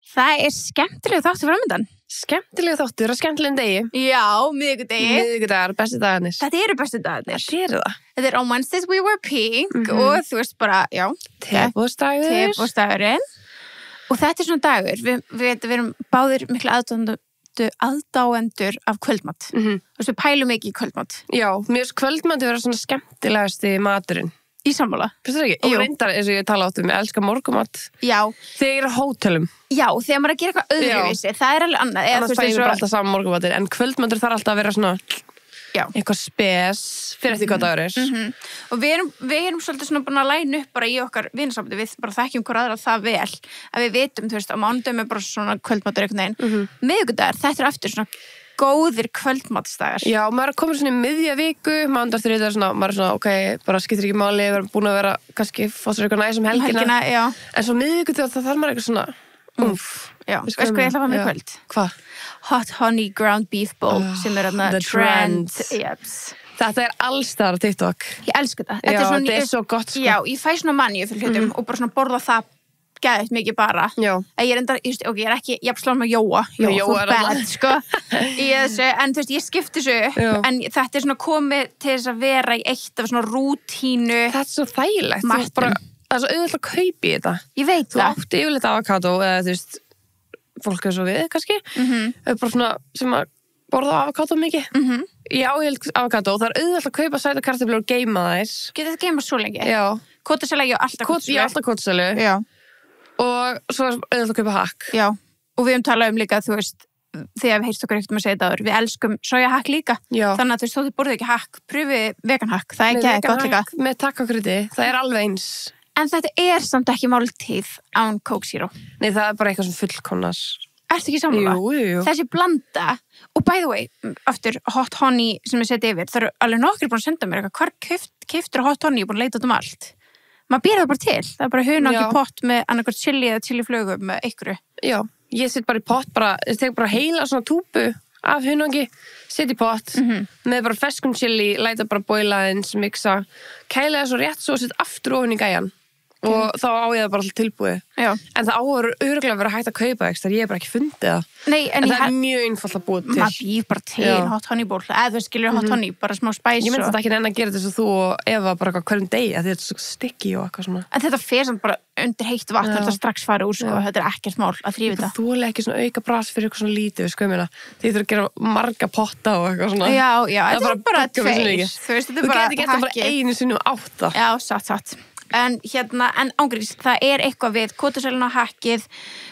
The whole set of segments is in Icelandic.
Það skemmtilega þáttur framöndan. Skemmtilega þáttur og skemmtilegum degi. Já, miðvikudegi. Miðvikudagar, bestu dagarnir. Þetta eru bestu dagarnir. Það. Þetta on Wednesdays we were pink og þú veist bara, já. Teboðsdagurinn. Og þetta svona dagur, við erum báðir miklu aðdáendur af kvöldmatt. Þú veist, við pælum ekki í kvöldmatt. Já, mér finnst kvöldmatt vera svona skemmtilegasti maturinn. Í sammála. Finnst það ekki? Og reyndar eins og ég tala áttum, ég elska morgumat. Já. Þegar ég er á hótelum. Já, þegar maður að gera eitthvað öðruvísi, það er alveg annað. Annars fæðum við alltaf saman morgumatir, en kvöldmatur þarf alltaf að vera svona eitthvað spes fyrir eftir hvað dagur er. Og við erum svolítið svona búin að læna upp bara í okkar vinasambandi, við bara þekkjum hver aðra það vel, að við vitum, þú veist, á mánudaginn er bara svona kvöldmatur einhvern veginn. Miðvikudagar, þetta aftur svona góðir kvöldmatsdagar. Já, maður er komin svona í miðja viku, mándar þriðar svona, maður er svona, ok, bara skiptir ekki máli, við erum búin að vera, kannski, fá sér eitthvað næs helgina. Já. En svo miðvikudagar, það þarf maður eitthvað svona, Já, veist hvað ég ætla að hafa með kvöld? Hvað? Hot honey ground beef bowl, sem er þarna trend. Þetta er allstar á TikTok. Ég elsku það. Þetta er svo gott, sko. Já, ég fæ svona manju fyrir hlutum og bara svona borða það gæðið mikið bara. Já. Ég er enda, ok, ég er ekki, ég slá með Jóa, þú bad, sko, í þessu, en þú veist, ég skipti þessu, en þetta er svona komið til þess að vera í eitt af svona rútínu. Þetta er svo þægilegt, þú bara, það er svo auðvitað að kaupi þetta. Ég veit það. Þú átti yfirleitt avokado, eða þú veist, fólk er svo við, kannski, bara svona, sem að borða avokado mikið. Já, ég held avokado, það er auðvitað að kaupa sæta kartöflur og geyma þær. Getur það geymað svo lengi? Já. Kótasæla, ég á alltaf kótasælu. Ég á alltaf kótasælu. Já. Og svo er auðvitað að kaupa hakk. Já, og við talað líka, þú veist, þegar við heyrst okkur ekkert að segja þetta áður, við elskum sojahakk líka. Já. Þannig að þú veist, þó þið borðið ekki hakk, pröfið veganhakk, það er ekki gott líka. Með takkakrytti, það er alveg eins. En þetta er samt ekki máltíð án Coke Zero. Nei, það er bara eitthvað sem fullkomnar. Ertu ekki sammála? Jú. Þessi blanda, og by the way, aftur hot honey sem ég seti yfir, það eru alveg nokkri búin að senda mér eitthvað, hvar keiftur hot honey, ég er búin að leita um allt. Maður býr það bara til. Það er bara hunangi pott með annarkvært chili eða chiliflögu með einhverju. Já, ég set bara í pott, ég tek bara heila svona túpu af hunangi, set í pott, með bara ferskum chili, læta bara boila eins, mixa, kæla það svo rétt svo og set aftur ofan í gæjan. Og þá á ég það bara alltaf tilbúið. Já. En það áður örgulega að vera hægt að kaupa ekstra, ég hef bara ekki fundið það. Nei, en það er mjög einfalt að búa til. Maður býr bara til hot honey bowl, eða þú skilur hot honey, bara smá spæs. Ég myndi þetta ekki enn að gera þess að þú og Eva bara hverjum degi, að þetta er svo sticky og eitthvað svona. En þetta fer samt bara undir heitt vatn, þetta strax farið úr, sko, þetta er ekkert mál að þrífa þetta. Þú er ekki svona auka bras fyrir eitthvað svona lítið, sko, ég meina. Þið þurfa að gera marga potta og eitthvað svona. Já, þetta er bara tveir. Þú geti gert það bara einu sinni og átta. Já, satt. En ángríns, það er eitthvað við kótasæluna, hakkið,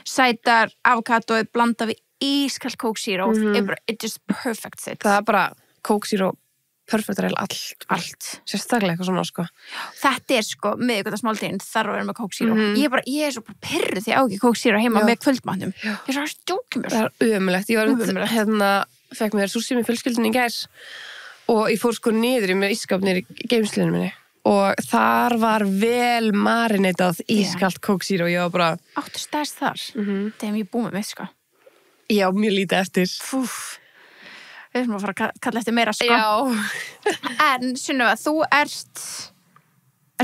sætar, avokadóið, blanda við ískalt Coke Zero. It just perfect set. Það er bara Coke Zero, perfect reil, allt. Sérstaklega eitthvað svona, sko. Þetta er, sko, miðvikudagsmáltíðin, þarf að vera með Coke Zero. Ég er svo bara pirruð því ég á ekki Coke Zero heima með kvöldmatnum. Ég er svo að stjóka mér. Það er ömulegt. Ég var fekk mér súsi með fjölskyldunni í gær og ég fór sko niður í með ískap niður í geymslinu minni. Og þar var vel marinatað ískalt Coke Zero og ég var bara... Áttu stærst þar? Þegar ég búið með mig, sko. Já, mjög lítið eftir. Við erum að fara að kalla eftir meira, sko. Já. En, Sunneva, þú ert...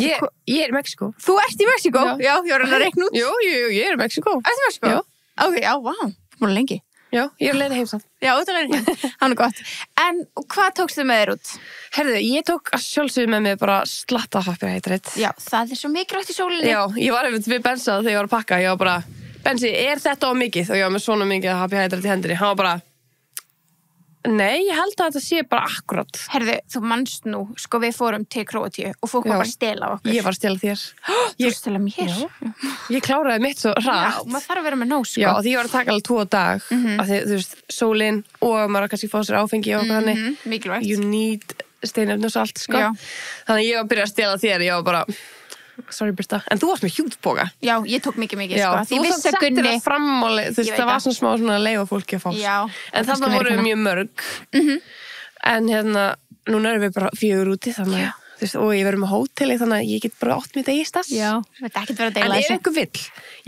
Ég er í Mexíkó. Þú ert í Mexíkó? Já, ég var að reikna út. Jú, ég er í Mexíkó. Ertu í Mexíkó? Já. Ok, já, vá. Múin lengi. Já, ég er að leiða heim samt. Já, út að leiða heim. Það er gott. En hvað tókstu með þér út? Herðu, ég tók að sjálfsögðu með mig bara slatta Happy Hydrate. Já, það er svo mikilvægt í sólinni. Já, ég var einmitt við Bensa þegar ég var að pakka. Ég var bara, Bensi, er þetta á mikið? Og ég var með svona mikið Happy Hydrate í hendinni. Hann var bara, nei, ég held að þetta sé bara akkurat. Herðu, þú manst nú, sko við fórum til Króatíu og fólk var bara að stela á okkur. Ég var að stela þér. Þú stela mér? Já. Ég kláraði mitt svo hratt. Já, maður þarf að vera með nóg, sko. Já, því ég var að taka alveg 2 dag. Af því, þú veist, sólin og maður kannski fá sér áfengi og okkur þannig. Mikilvægt. You need steinefni og salt, sko. Já. Þannig að ég var að byrja að stela þér, ég var bara... Sorry, Birta. En þú varst með hjútpoka. Já, ég tók mikið, sko. Því vissi að Gunni... Já, þú frammáli, þú veist, það var svona smá svona leið og fólki að fá. Já. En þarna voru mjög mörg. En núna erum við bara 4 úti, þannig að, þú veist, og ég verður með hóteli, þannig að ég get bara 8 mitt eigistast. Já, þetta ekkert verið að deila þessu. En ef ykkur vill,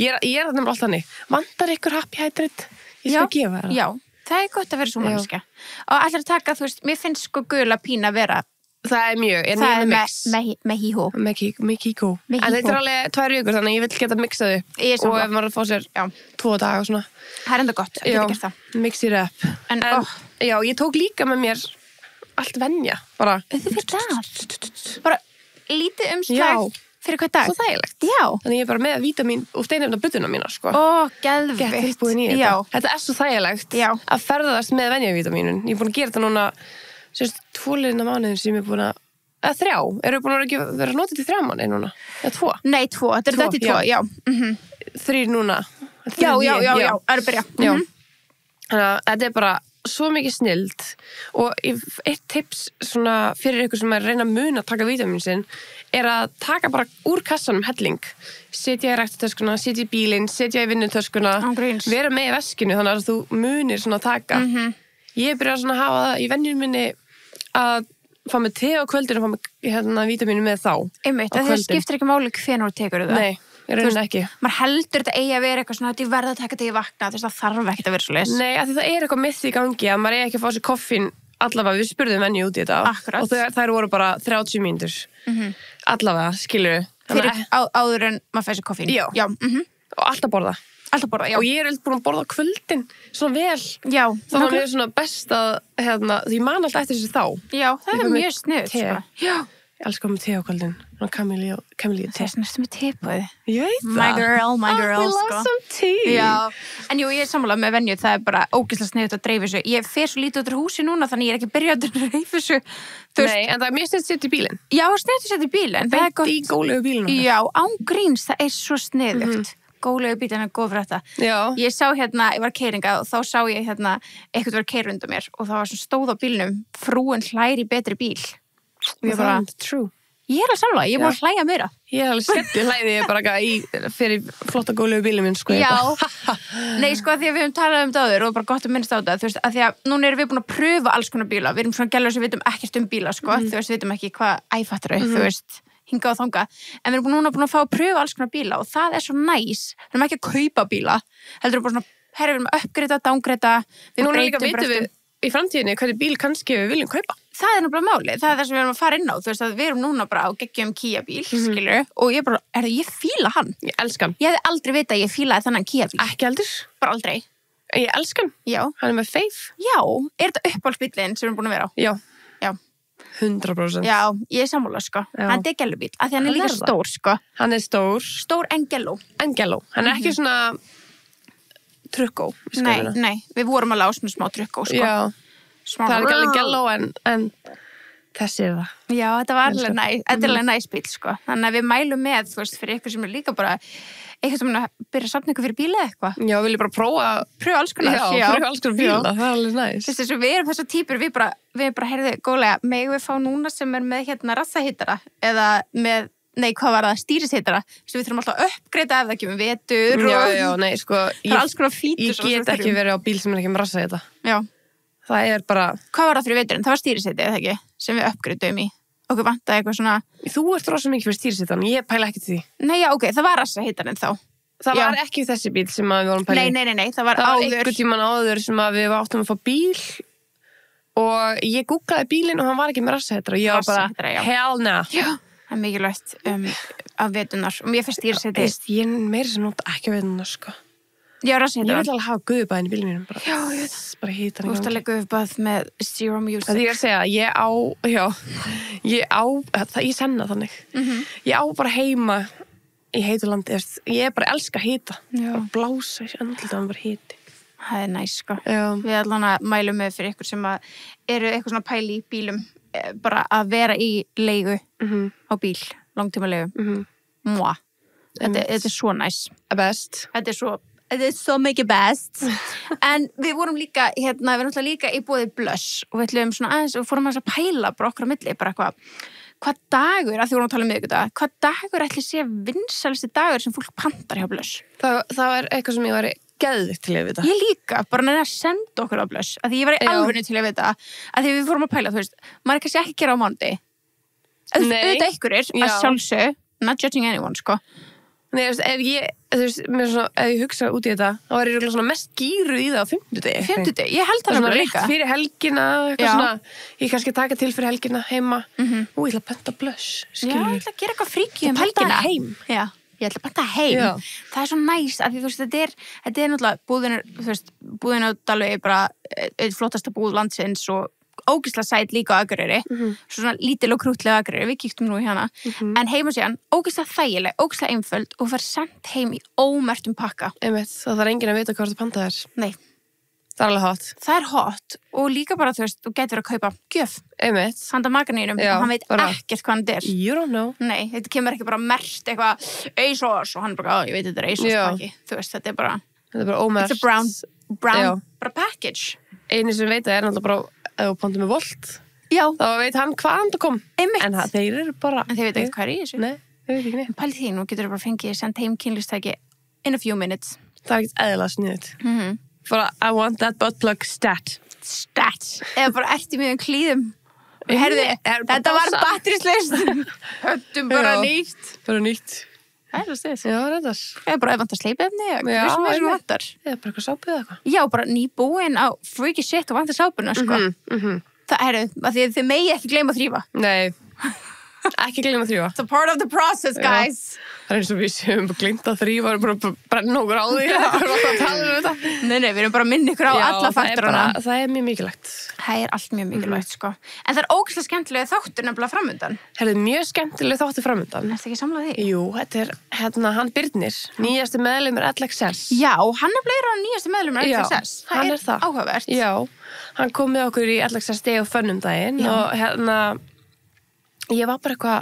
ég er þarna alltaf þannig, vantar ykkur Happy Hydrate, ég skal gefa það. Já, það er gott að vera svo mannskja. Og allir að taka, þú veist, mér finnst sko gula pína vera Það mjög, það er mix. Mexico. Mexico. En þetta er alveg 2 vikur, þannig að ég vil geta mixað upp. Og ef maður fá sér 2 daga og svona. Það enda gott, að geta gert það. Mix it up. En já, ég tók líka með mér allt venja, bara. Bara lítið umslag fyrir hvað dag. Svo þægilegt. Já. Þannig ég er bara með vítamín og steinefnabutuna mína, sko. Geðvikt. Gett tilbúin í þetta. Þetta svo þægilegt að ferðast með venjavítamínun. Ég er búin að gera þetta núna, 2 liðina mánuðin sem ég er búin að 3. Eru búin að vera notið til 3 mánuði núna? Eða 2? Nei, 2. Þetta er 2, já. 3 núna. Já, það er að byrja. Þannig að þetta er bara svo mikið snilld og eitt tips svona fyrir ykkur sem er að reyna að muna að taka vítamín sinn er að taka bara úr kassanum helling, setja í ræktatöskuna, setja í bílinn, setja í vinnutöskuna, vera með í veskinu þannig að þú munir svona að taka. Ég byrja svona að hafa það í venjunum minni að fá með te á kvöldinu og fá með vítamínu með þá. Einmitt, það skiptir ekki máli hvenær þú tekur það. Nei. Ég raunin ekki. Maður heldur þetta eigi að vera eitthvað svona að ég verða að taka þetta í vakna, þess að þarf ekkert að vera svo leys. Nei, af því það er eitthvað myth í gangi að maður ekki að fá sér koffín allavega, við spurðum venju út í þetta. Akkurat. Og þær voru bara 30 mínútur. Allavega, skilur. Fyrir áður en maður fæ sér koffín. Já. Og alltaf borða. Já. Og ég er búin að borða á kvöldin svona vel. Já. Þannig að það er svona best að, því man alltaf eftir þessu þá. Já, það er mjög sniðugt, sko. Já. Ég elskar með te á kvöldin. Kamilíu te. Það er svona sem er tepað. Ég veit það. My girl, I love some tea. Já. En jú, ég er sammála með venju, það er bara ógeðslega sniðugt að dreifa þessu. Ég fer svo lítið út úr húsi núna, þannig ég er ekki byrjað að dreifa þessu. Nei, en það er mjög sniðugt að setja í bílinn. Já, sniðugt að setja í bílinn. Beint í gólegu bílinn. Já, án gríns, það er svo sniðugt. Gólegu bílinn er góð fyrir þetta. Já. Ég sá ég var keyringa og þá sá ég eitthvað var keyra undan mér og það var svona stóð á bílnum, frúin hlær í betri bíl. Og ég bara, true. Ég er alveg samlega, ég er búin að hlæja meira. Ég er alveg skemmtileg hlæði ég bara fyrir flotta gólegu bílum minn, sko. Já, nei, sko, því að við höfum talað þetta áður og bara gott að minnast á þetta, þú veist, að því að núna erum við búin að pröfa alls konar bíla, við erum svona gælur sem við vitum ekkert bíla, sko, þú veist, við vitum ekki hvað æfattur þú veist, hinga og þanga, en við erum núna búin að fá að pröfa alls konar bíla og það er svo næs, við erum ekki að kaupa bíla, heldur við bara svona, herri, við erum að uppgreita, downgreta, við breytum í framtíðinni hvernig bíl kannski við viljum kaupa. Það er náttúrulega máli, það er það sem við erum að fara inn á, þú veist að við erum núna bara á geggjum Kia bíl, skilur, og ég bara, ég fíla hann. Ég elska hann. Ég hefði aldrei vitað að ég fílaði þennan Kia bíl. Ekki heldur? Bara aldrei. Ég elska hann. Já. Hann er með feif. Já, er þetta uppáhaldsbíllinn sem við erum búin að vera á? Já. Já. 100%. Já, ég er sammála, sko. Já. Hann er gellubíll, af því hann er líka stór, sko. Hann er stór. Stór en gelló. Hann er ekki svona trukkó. Nei, við vorum alveg á svona smá trukkó, sko. Já. Það er ekki alveg gelló en þessi er það. Já, þetta var alveg næs bíl, sko. Þannig að við mælum með, þú veist, fyrir ykkur sem er líka bara eitthvað sem er að byrja að safna ykkur fyrir bíla eða eitthvað. Já, vil ég bara prófa alls konar. Já, pröfa alls konar bíla, það er alveg næs. Þú veist, við erum þessar típur, við bara heyrðu, góðlega, megum við fá núna sem er með rassahittara eða með, hvað var það, stýrishittara. Við þurfum alltaf að uppgreita ef það kemur vetur Já, nei, sko, það er alls konar fítur. Ég get ekki verið á bíl sem er ekki með rassahita. Já. Það er bara... Hvað var það fyrir veturinn? Það var stýrishitti, eða ekki? Sem við uppgreitum í. Okkur vantaði eitthvað svona... Þú ert rosa mikið fyrir stýrishittan, ég pæla ekki til því. Nei, já, ok, það var rassahittarinn þá. Það var ekki þessi bíl sem við vorum pæla í. Nei, það var áður. Einhvern tímann áður sem við áttum að fá bíl og ég googlaði bílinn og hann var ekki með rassahittar og ég var bara, hell no. Já, það er mikilvægt af vetunar og mér finnst stýrishitti. Ég er meira sem nota ekki vetunar, sko. Já, rassahittar. Ég vil alveg hafa guðubæðin í bílinn mínum bara. Já, ég veit. Bara hýta hann í gangi. Ústalega guðubæð með zero music. Það ég að segja, ég senna þannig. Ég á bara heima í heitu landi, ég er bara elska hýta. Bara blása í andlita og bara hýti. Það er næs, sko. Já. Við allan að mælum með fyrir ykkur sem eru eitthvað svona pæli í bílum, bara að vera í leigu á bíl, langtíma leigu. Mwah. Þetta er svo næs. Best. Þetta er svo mikið best. En við vorum líka, við erum náttúrulega líka í boði Blush og við ætlum svona aðeins, við fórum að pæla bara okkur á milli, bara hvað dagur, að því vorum að tala um miðvikudag, hvað dagur ætli sé vinsælsti dagur sem fólk pantar hjá Blush? Það er eitthvað sem ég var geðvikt til að vita. Ég líka, bara neina að senda okkur á Blush, að því ég var í alvörinu til að vita, að því við fórum að pæla, þú veist, maður er kannski ekki að gera á mánuði. Auðvitað ykkur að sjálfsög, not judging anyone, sko. Nei, ef ég hugsa út í þetta þá er ég svona mest gýruð í það á 50. Ég held það svona líka. Fyrir helgina, eitthvað svona, ég kannski taka til fyrir helgina heima. Ég ætla að panta blush, skilur. Já, ég ætla að gera eitthvað fríki helgina. Heim. Já, ég ætla að panta heim. Já. Það svo næs, af því þú veist, þetta er náttúrulega búðin á Dalvík bara eitt flottasta búð landsins og ógeðslega sæt líka á Akureyri, svona lítil og krútlega Akureyri, við kíktum nú í hana, en heima síðan, ógeðslega þægileg, ógeðslega einföld og fær sendt heim í ómerktum pakka. Einmitt, það þarf enginn að vita hvað það panta þér. Nei. Það er alveg hot. Það er hot og líka bara, þú veist, þú getur að kaupa gjöf. Einmitt. Handa makanínum og hann veit ekkert hvað hann er. You don't know. Nei, þetta kemur ekki bara merkt eitthvað ASOS og hann bara, ég veit þetta er ASOS pakki. Þú veist, þetta er bara ómerkt. It's a brown bara package. Einu sem veit er náttúrulega bara ef þú pantar með Volt, já, þá veit hann hvaðan það kom. Einmitt. En þeir eru bara... En þeir veit ekki hvað er í þessu. Nei, þeir veit ekki neitt. Pælið því, nú getur þú bara fengið send heim kynlistæki in a few minutes. Það er ekkert eðlilega sniðut. Bara, I want that butt plug stat. Stat. Eða bara ert í mjög klíðum. Herði, þetta var batterislaust. Höttum bara nýtt. Bara nýtt. Það er svo stið. Já, reyndar. Eða bara vantar sleipefni, eða sem vantar. Eða bara eitthvað sápu eða eitthvað. Já, bara nýbúin á freaky shit og vantar sápuna, sko. Það er að þið megi ekki gleyma að þrífa. Nei, ekki gleyma að þrífa. It's a part of the process, guys. Það er eins og við séum gleymt að þrífa og bara brenna okkur á því. Nei, við erum bara að minna ykkur á alla faktorana. Það er mjög mikilvægt. Það er allt mjög mikilvægt, sko. En það er ógeðslega skemmtilega þáttur nefnilega framundan. Mjög skemmtilega þáttur framundan. Ertu ekki samlað því? Jú, þetta er hann Birnir, nýjasti meðlimur LXS. Já, hann er bleira nýjasti meðlimur LXS. Hann er það. Áhugavert. Já, hann kom með okkur í LXS Day og Fun daginn og ég var bara eitthvað,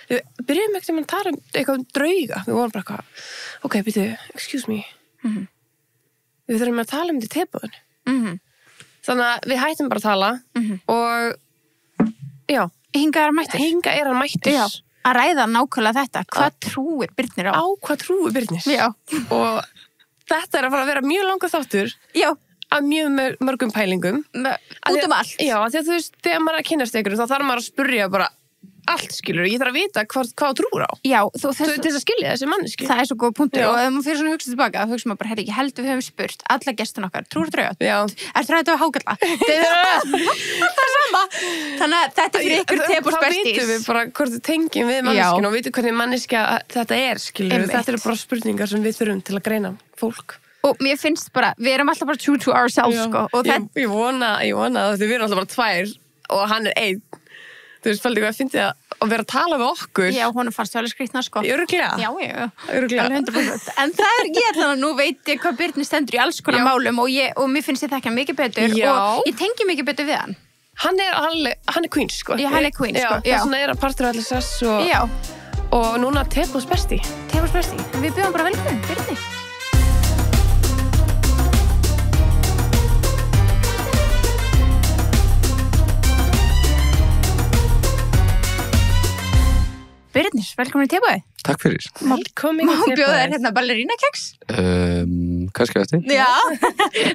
við byrjuðum ekkert að tala eitthvað drauga, við vorum bara eitthvað, ok, býtu, excuse me, við þurfum að tala þetta í tebúðinu. Þannig að við hættum bara að tala og já. Hingað er hann mættur. Já, að ræða nákvæmlega þetta. Hvað trúir Birnir á? Hvað trúir Birnir? Já. Og þetta er að fara að vera mjög langur þáttur. Já. Af mjög mörgum pælingum. Út allt. Já, því að þú veist, þegar maður er að kynnast ykkur, þá þarf maður að spurja bara allt, skilur, ég þarf að vita hvað trúur á. Já, þú til þess að skilja þessi manneski. Það er svo góð punktur og ef maður fyrir svona að hugsa tilbaka, þá hugsa maður bara, ég held við höfum spurt alla gestin okkar, trúur drauga? Já. Er þetta hágalla? Það er sama. Þannig að þetta er fyrir ykkur tebús bestis. Þá vitum við bara hvort við tengjum við manneskinu og vitum hvernig manneska þetta er, skilur. Þetta eru bara spurningar sem við þurfum til að greina fólk. Og mér finnst bara, við erum alltaf bara true to ourselves, sko. Ég vona að við erum alltaf bara tvær og hann er einn. Þú veist, fældi hvað að fyndi að vera að tala við okkur. Já, honum fannst það alveg skrýtna, sko. Örugglega. Já. Örugglega. Alveg 100%. En það er ég þannig að nú veit ég hvað Birnir stendur í alls konar málum og mér finnst ég þekka mikið betur og ég tengi mikið betur við hann. Hann er queen, sko. Já, hann er queen, sko. Já, þess vegna er að partur allir sess og núna tebús besti. Tebús besti. Við bjóðum bara velkominn, Birnir. Birnir, velkomin í tebúið. Takk fyrir. Velkomin í tebúið. Má bjóða þér hérna ballerínakeks? Kannski eftir. Já,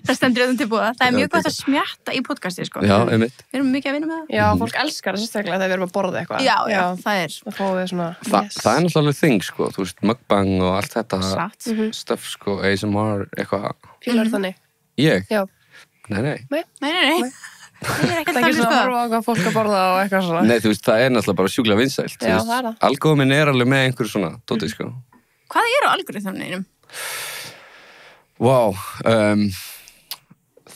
það stendur þetta tebúið. Það er mjög gott að smjatta í podcasti, sko. Já, einmitt. Við erum mikið að vinna með það. Já, fólk elskar það sérstaklega þegar við erum að borða eitthvað. Já, það er. Það fáum við svona... Það er náttúrulega þing, sko. Þú veist, mukbang og allt þetta stöf, sko, ASMR, eitthvað. Fílar þannig? Ég? Já. Nei. Það er ekki að horfa á hvað fólk að borða og eitthvað svona. Nei, þú veist, það er náttúrulega bara sjúklega vinsælt. Já, það er það. Algóminn er alveg með einhver svona dóti, sko. Hvað eru algoritmnum? Vá,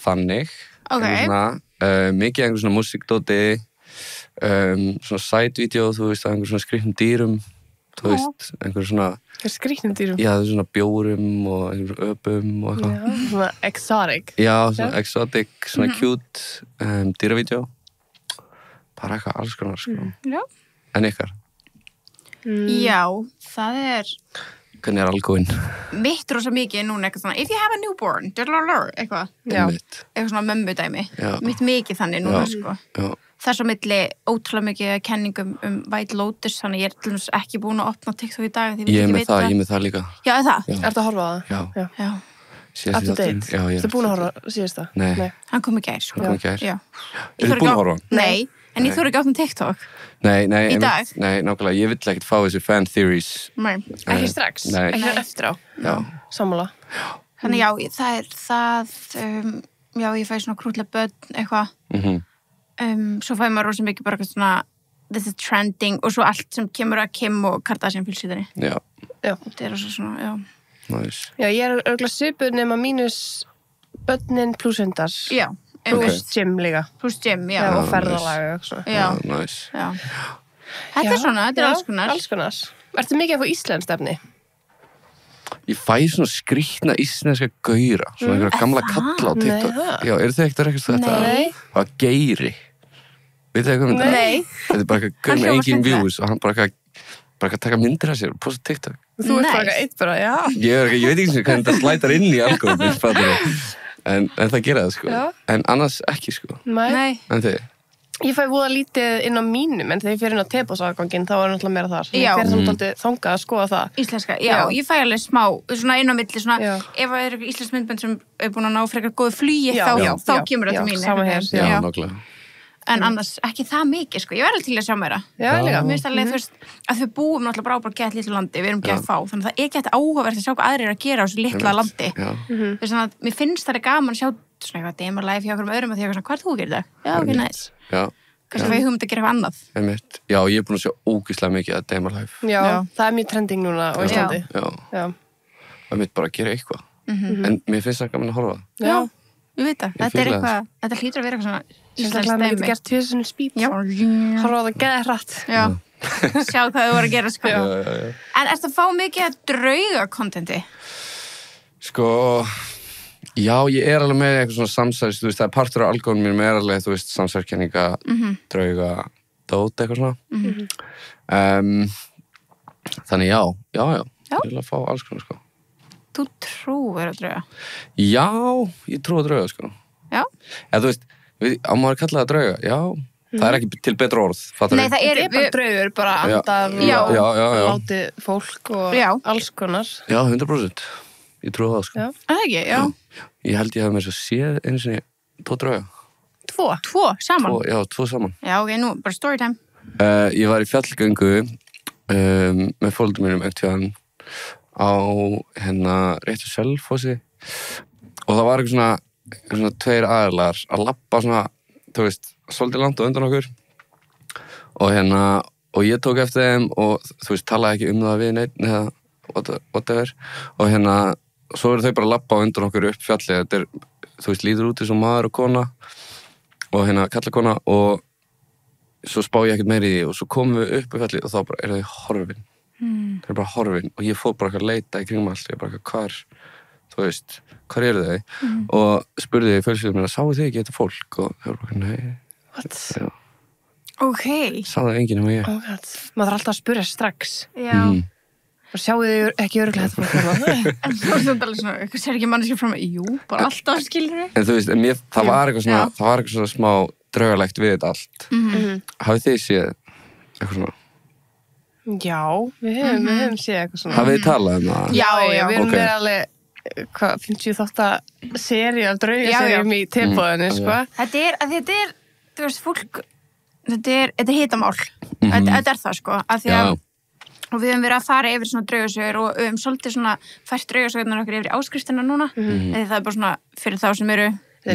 þannig. Ok. Mikið einhver svona músikdóti, svona side-vídeó, þú veist, einhver svona skrifnum dýrum, þú veist, einhver svona... Skrýtnum dýrum? Já, það er svona bjórum og einhver öpum og eitthvað. Já, svona exotic. Já, svona exotic, svona cute dýravídeó. Bara eitthvað alls konar, sko. Já. En ykkar? Já, það er... Hvernig er algóin? Mitt rosa mikið núna eitthvað svona, if you have a newborn, eitthvað. Já. Eitthvað svona mömmudæmi. Já. Mitt mikið þannig núna, sko. Já. Það er svo milli ótrúlega mikið kenningum White Lotus, þannig ég er til dæmis ekki búin að opna TikTok í dag. Ég er með það líka. Já, er það? Já. Ertu að horfa á það? Já. Up to date? Já. Ertu búin að horfa síðast það? Nei. Hann kom í gær, sko. Hann kom í gær? Já. Ertu búin að horfa? Nei, En ég þurfi ekki átt TikTok. Nei, Í dag? Nei, nákvæmlega, ég vill ekkert fá þessi fan theories. Nei. Ekki strax, Nei. ekki eftir á. Já. Sammála. Þannig já, það er það, já, ég fæ svona krútlega börn, eitthvað. Svo fæ maður rosa mikið bara eitthvað svona, this is trending, og svo allt sem kemur að Kim og Kardashian fjölskyldunni. Já. Það er rosa svona, já. Nice. Já, ég er örgulega svipur nema mínus börnin pluss hundar. Já, Pluss gym líka. Pluss gym, já. Já, og ferðalag og svona. Já, nice. já. Þetta er svona, þetta er alls konar. Alls konar. Ertu mikið að fá íslenskt efni? Ég fæ svona skrýtna íslenska gaura, svona einhverja gamla kalla á TikTok. Nei, Já, eru þið ekkert eitthvað þetta? Nei. Það var Geiri. Veit þið eitthvað um þetta? Nei. Þetta er bara eitthvað gaur með engin views og hann bara eitthvað taka myndir af sér og posta TikTok. Þú ert bara eitt bara, já. Ég veit ekki hvernig það slætar inn í algoritminn, fattar þú? En það gera það, sko. Já. En annars ekki, sko. Nei. En þið? Ég fæ voða lítið inn á mínum, en þegar ég fyrir inn á tebósafganginn, þá er náttúrulega meira þar. Já. Ég fer samt aldrei þangað að skoða það. Íslenska, já, ég fæ alveg smá, svona inn á milli, svona, Já. ef það er eitthvað íslensk myndbönd sem er búin að ná frekar góðu flugi, Já, þá kemur þetta mín. sama hér. Já, nákvæmlega. En annars ekki það mikið, sko, ég verði til að sjá meira. Já, líka. Mér finnst alveg, þú veist, að við búum náttúrulega bara gett litlu landi, við erum gett fá, þannig að það er gett áhugavert að sjá hvað aðrir eru að gera á þessu litla landi. Já. Þú veist, þannig að mér finnst það gaman að sjá svona eitthvað Demar Life hjá okkur öðrum og því eitthvað svona, hvað er þú að gera í dag? Já, ok, nice. Já. Kannski fæ ég hugmynd að gera eitthvað annað. Einmitt. Já, ég er búin að sjá ógeðslega mikið að Demar Life. Já, Já. það er mjög trending núna á Íslandi. Já. Já. Það mitt bara að gera eitthvað. En mér finnst það gaman að horfa. Já. Ég veit það, Ég þetta er fíla eitthvað, þetta hlýtur að vera eitthvað svona Sérstaklega maður getur gert tvissunum spýt. Já, Horfa á það geða hratt. já. Sjá hvað þú voru að gera, sko. Já. En ertu að fá mikið að drauga-kontenti? Sko, já, ég er alveg með eitthvað svona samsæris, þú veist, það er partur af algoritminn mínum er alveg, þú veist, samsæriskenninga, drauga, dót, eitthvað svona. Þannig já, ég vil að fá alls konar, sko. Þú trúir að drauga? Já, ég trú að drauga, sko. Já. Eða, þú veist, á maður kalla það drauga, já, það er ekki til betra orð, fattar Nei, við? það Það er bara draugur, bara andar Já. og látið fólk og Já. alls konar. Já, 100%. Ég trú það, sko. Já. Það ekki, já. Ég held ég hef með þess að séð einu sinni tvo drauga. Tvo, saman? Tvo saman. Já, ok, nú, bara storytime. Ég var í fjallgöngu með fóreldrum mínum eftir á rétt við Selfossi og það var eitthvað svona tveir aðilar að labba svona, þú veist, svolítið langt og undan okkur og ég tók eftir þeim og þú veist, talaði ekki um það við neitt eða whatever og svo eru þau bara að labba á undan okkur upp fjallið, þetta er, þú veist, lítur út eins og maður og kona og kallakona og svo spá ég ekkert meira í því og svo komum við upp á fjallið og þá bara eru þau horfin. Það er bara horfin og ég fór bara að leita í kringum allt, ég bara hvar eru þau? Og spurði fjölskyldum mér, sáu þið ekki þetta fólk? Og þau bara, nei. What? Já, Ok. sá það enginn um ég. Oh God. Maður þarf alltaf að spyrja strax. Já. Og sjáu þið ekki örugglega þetta fólk þarna. En þú veist alveg svona, eitthvað sér ekki manneskja frá mig, jú, bara alltaf skilur við. En þú veist, það var eitthvað svona smá draugalegt við þetta allt. Hafið þið séð eitthvað svona? Já, við höfum séð eitthvað svona. Hafið þið talað um það? Já, við erum Ok. með alveg 58 seri af draugaserjum í tilboðinu, sko. Þetta er, þú veist, fólk, þetta er hitamál. Þetta er það, sko, af því að, og við höfum verið að fara yfir svona draugasögur og við höfum svolítið svona fært draugasögurnar okkur yfir í áskriftina núna, eða það er bara svona fyrir þá sem eru The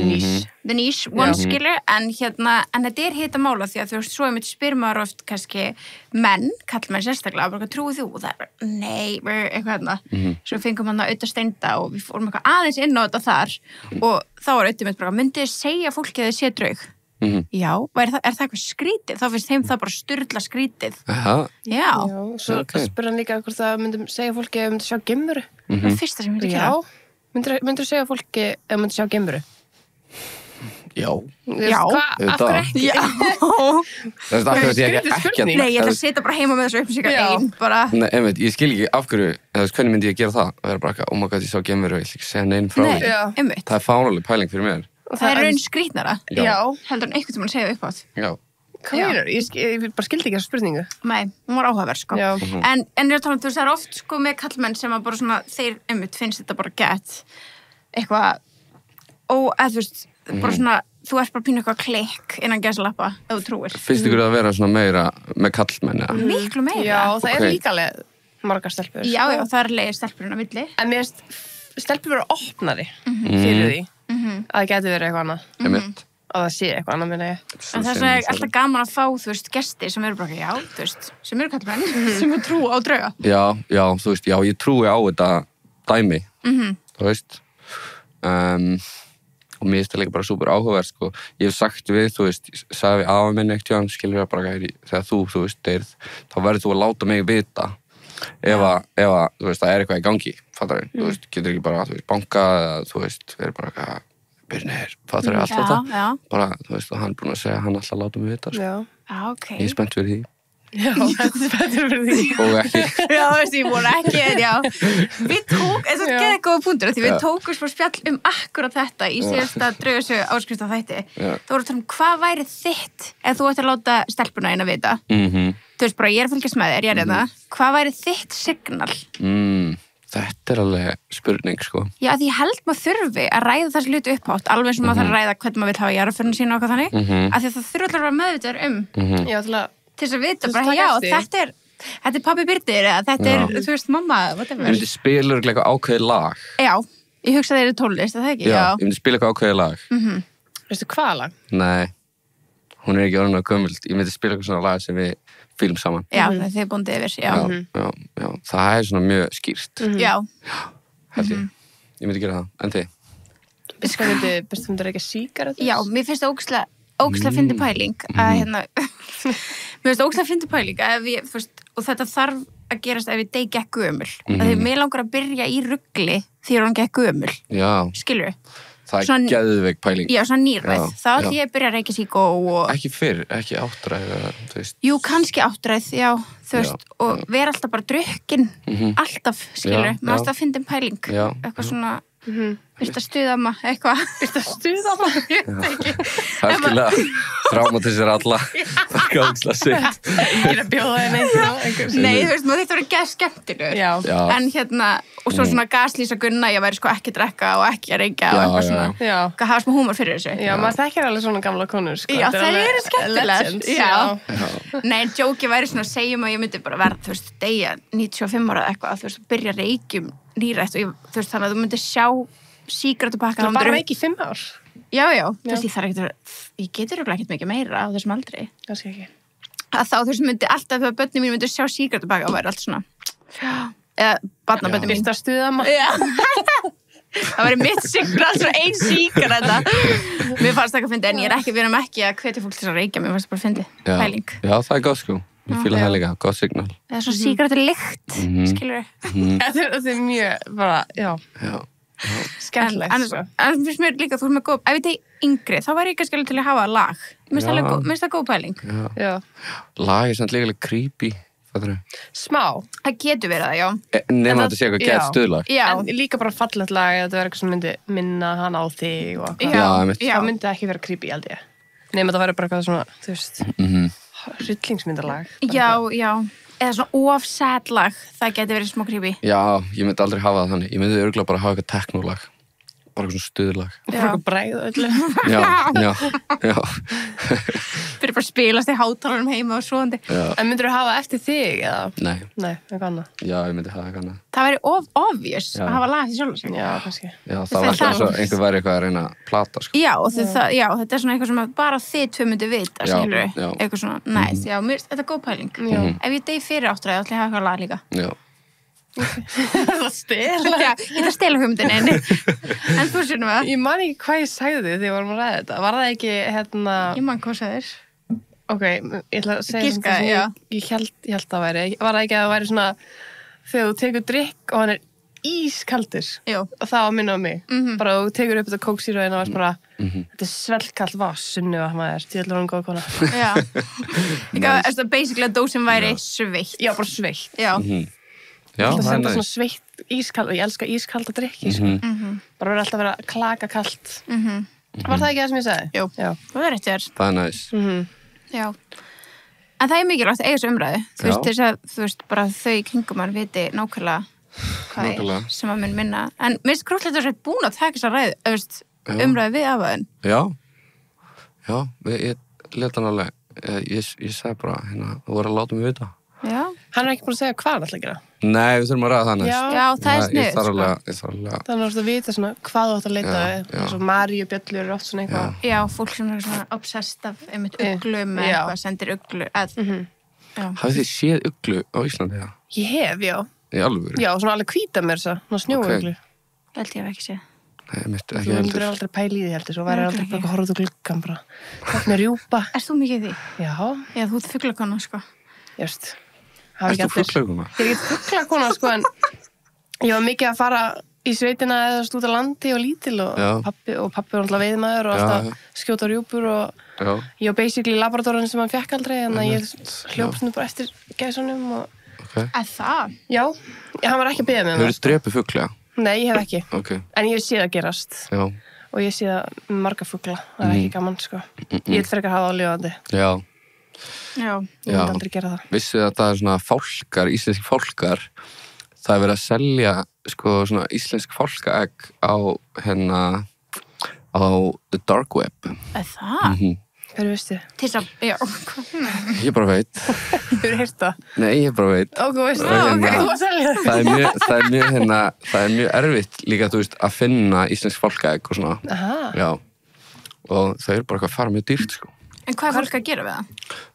niche. One skilur, en þetta er hitamála því að þú veist, svo er mitt spyr maður oft kannski menn, kallmenn sérstaklega, bara trúið þú? Og það er bara, nei, eitthvað Svo fengum hann að auðvitað steinda og við fórum eitthvað aðeins inn á þetta þar og þá var auðvitað mitt bara, myndið segja fólki að þið sé draug? Já, er það eitthvað skrítið? Þá finnst þeim það bara sturla skrítið. Já. Svo spyr hann líka hvort það myndum segja fólki að myndi sjá geimveru. Það fyrsta sem ég myndi gera. Myndir segja fólki að myndi sjá geimveru? Já. Af hverju ekki? Já. Það er akkur að ég ekki Nei, ég ætla að sitja bara heima með þessu upplýsingar einn, bara. Nei, einmitt, ég skil ekki af hverju, eða hvernig myndi ég gera það? Það er bara ekki, oh my god, ég sá geimveru og ég ætla ekki að segja neinn frá því. Einmitt. Það er fánuleg pæling fyrir mér. Það er raun skrítnara. Já. Heldur en einhvern tímann segja upp átt. Já. Hvað meinar? Ég bara skildi ekki þessu spurningu. Nei, hún var áhugaverð, sko. Já. En ég er að tala um, þú veist, það er oft, sko, með kallmenn sem að bara svona, þeir finnst þetta bara gett eitthvað, þú veist, bara svona þú ert bara pínu eitthvað klikk innan gæsalappa, ef þú trúir. Finnst ykkur að vera svona meira með kallmenn, eða? Miklu meira. Já, það Ok. líka alveg margar stelpur. Já, það er leiðir stelpurinn á milli. En mér finnst stelpur vera opnari fyrir því að það geti verið eitthvað annað. Einmitt. Að það sé eitthvað annað, minna ég. En þess vegna er alltaf gaman að fá, þú veist, gesti sem eru bara, já, þú veist, sem eru kallmenn, sem eru trú á drauga. Já, þú veist, já, ég trúi á þetta dæmi, þú veist. Og mér finnst það líka bara súper áhugaverð, sko. Ég hef sagt við, þú veist, sagði við afa minn eitt hjá hann, skilur ég bara, þegar þú veist, deyrð, þá verður þú að láta mig vita ef að, þú veist, það er eitthvað í gangi, fattar þú veist, getur ekki bara, þú veist, banka, eða, þú veist, verður bara eitthvað, Birnir, fattar allt þetta, bara, þú veist, og hann búinn að segja að hann alltaf láta mig vita, sko. Já, ok. Ég er spennt fyrir því. Já, þetta er spenntur fyrir því. Og ekki. Já, þú veist, ég voru ekki, en já. Við tók, þess að geða góða punktur, því við tókum svo spjall akkurat þetta í síðasta draugasögu áskrifta þætti. Það voru að tala hvað væri þitt ef þú ættir að láta stelpuna eina vita. Þú veist, bara ég er að fylgjast með þér, ég er hérna. Hvað væri þitt signal? Þetta alveg spurning, sko. Já, því ég held maður þurfi að ræða þessi hluti upphátt, alveg sem maður þarf að ræða hvernig maður vil hafa jarðarförinu sína og eitthvað þannig, af því að það þurfi allir að vera meðvitaður Já, til þess að vita bara, já, þetta er pabbi Birnir, eða þetta er, þú veist, mamma, whatever. Ég myndi spila eitthvað ákveðið lag. Já, ég hugsa þeir eru tónlist, er það ekki? Já, ég myndi spila eitthvað ákveðið lag. Veistu hvaða lag? Nei, hún er ekki orðin á gömul. Ég myndi spila eitthvað svona lag sem við fylgum saman. Já, þið er búin yfir, já. Já, það er svona mjög skýrt. Já. Held ég. Ég myndi gera það, en þið? Veistu hvað myndi ekki sígarettur? Já, mér finnst það ógeðslega fyndi pæling að hérna, mér finnst ógeðslega fyndi pæling að ef ég, þú veist, og þetta þarf að gerast ef ég dey gekk gömul. Að því mér langar að byrja í rugli því hún gekk gömul. Já. Skilur við? Það er geðveik pæling. Já, svona nýræð. Þá ætti ég að byrja að reykja síkó og... Ekki fyrr, ekki áttræð, þú veist. Jú, kannski áttræð, já, þú veist, og vera alltaf bara drukkin, alltaf, skilur, maður alltaf fyndin pæling, eitthvað svona, fyrsta stuðama, eitthvað. Fyrsta stuðama? Ég veit ekki. Það er skilja, traumatisir alla, það er gáðslega sitt. Engin að bjóða henni. Nei, þú veist, maður þetta verið geð skemmtilegur. Já. En hérna, og svo svona gaslýsa gunna, ég væri sko ekki að drekka og ekki að reykja og eitthvað svona. Já. Hvað hafa smá húmor fyrir þessu. Já, maður þekkir alveg svona gamla konur, sko. Já, það eru skemmtilegt. Já. Nei, djóki væri svona að segjum að ég myndi bara verða, þú veist, deyja 95 ára eða eitthvað, þú veist, byrja að reykjum nýrætt og þú veist, þannig að þú myndir sjá sígarettupakka. Það bara reykja í 5 ár. Já, þú veist, ég þarf ekki að, ég getur örugglega ekkert mikið meira á þessum aldri. Kannski ekki. Að þá, þú veist, myndi alltaf þegar börnin mín myndi sjá sígarettupakka og væri allt svona, eða barnabörnin mín. Fyrsta stuðama. Já. Það væri mitt signal, svo ein sígaretta. Mér fannst það ekki að fyndi, en ég er ekki, við erum ekki að hvetja fólk til að reykja, mér fannst það bara að fyndi, pæling. Já, það er gott, sko. Ég fíla það líka, gott signal. Eða svona sígarettulykt, skilur við. Þetta er mjög, bara, já. Skemmtilegt, sko. En fyrst mér líka, þú er með góð, ef ég tegi yngri, þá væri ég kannski alveg til að hafa lag. Mér finnst það góð pæling. Já. Lag er samt líka creepy, fattur þau? Smá. Það getur verið það, já. Nefnum að þetta sé eitthvað gett stuðlag. Já. En líka bara fallegt lag, eða þetta verður eitthvað sem myndi minna hann á þig og eitthvað. Já, einmitt. Það myndi ekki vera creepy, held ég. Nefnum að það verður bara eitthvað svona, þú veist, hryllingsmyndarlag. Já. Eða svona of-sad lag, það getur verið smá creepy. Já, ég myndi aldrei hafa það þannig. Ég myndi örugglega bara hafa eitthvað technolag. Bara eitthvað svona stuðlag. Og bara eitthvað bræð öllu. Já. Fyrir bara að spilast í hátalarnum heima og svoandi. En myndir þú hafa eftir þig, eða? Nei, eitthvað annað. já, ég myndi hafa eitthvað annað. Það væri obvious að hafa lag til sjálf sig. Já, kannski. Já, það var alltaf eins og einhver væri eitthvað að reyna að plata, sko. Já, þetta er svona eitthvað sem bara þið tvö myndu vita, skilur við. Já. Eitthvað svona, næs, já, þetta er góð pæling. Ef ég dey fyrir áttræði, ætla ég að hafa eitthvað lag líka. Já. Það stela. Já, ég ætla að stela hugmyndinni. En þú sér nú það? Ég man ekki hvað ég sagði þegar við vorum að ræða þetta. Var það ekki, Ég man hvað sagðir. Ok, ég ætla að segja Giska, já. Ég held að væri. Var það ekki að það væri svona þegar þú tekur drykk og hann er ískaldur. Jú. Og það var minna á mig. Bara þú tekur upp þetta Coke Zero og varst bara, þetta er svellkallt Sunnu að maður, ég ætla að vera góð kona. Já. Basically að dósin væri sveitt. Já, bara sveitt. Já. Já, Það það er er svona næs. sveitt ískald og ég elska ískalda drykki, sko. Bara verður alltaf að vera klaka kallt. Var það ekki það sem ég sagði? Jú. Já. Það er rétt þér. Það er næs. Já. En það er mikilvægt að eiga þessu umræðu. Þú veist, þess að, þú veist, bara þau í kringum mann viti nákvæmlega hvað er sem að mun minna. En mér finnst krúllegt að þú ert búin að taka þess að ræðu, umræðu við afaðin. Já, Já, ég let hann alveg, ég sagði bara, hérna, þú voru að láta mig vita. Já. Hann ekki búin að segja hvað hann ætla að gera. Nei, við þurfum að ræða það næst. Já, það er sniðugt, Ég þarf alveg. Þannig að vita svona hvað þú átt að leita eins og Maríu bjöllur er oft svona eitthvað. Já, fólk sem er svona obsessed af einmitt uglum eða eitthvað, sendir uglu. Hafið þið séð uglu á Íslandi, já? Ég hef, já. Í alvöru? Já, svona alveg hvíta mér þess að, svona snjóuglu. Held ég hef ekki séð. Nei, mitt ekki Þú heldur. myndir aldrei pæla í því heldur, svo væri aldrei bara horfðu gluggan bara. Hvernig rjúpa. Erst þú mikið í því? Já. Já, þú ert fuglakona, sko. Just. Erst þú fuglakona? Ég er ekki fuglakona, sko, en ég var mikið að fara í sveitina eða stúta landi og lítil og pappi var alltaf veiðmaður og alltaf skjóta rjúpur og ég var basically laboratorinn sem hann fekk aldrei en ég hljópst bara eftir gæsunum og... Það? Já, hann var ekki að biðja mig Hefur þið drepið fugla? Nei, ég hef ekki. Okay. En ég sé það gerast. Já. Og ég sé það marga fugla. Það er ekki gaman, sko. Ég vil frekar hafa á lifandi. Já. Ég vil aldrei gera það. Vissuð að það er svona fálkar, íslenski fálkar. Það er verið að selja, sko, svona íslensk fálkaegg á, á the dark web. Það? Hverju veistu? Til að, já. Ég bara veit. Hefur heyrt það? Nei, ég bara veit. Þú veist það? Þú að selja það? Það er mjög erfitt líka, þú veist, að finna íslensk fálkaegg og svona. Aha. Já. Og það er bara eitthvað að fara mjög dýrt, sko. En hvað er fólk að gera við það?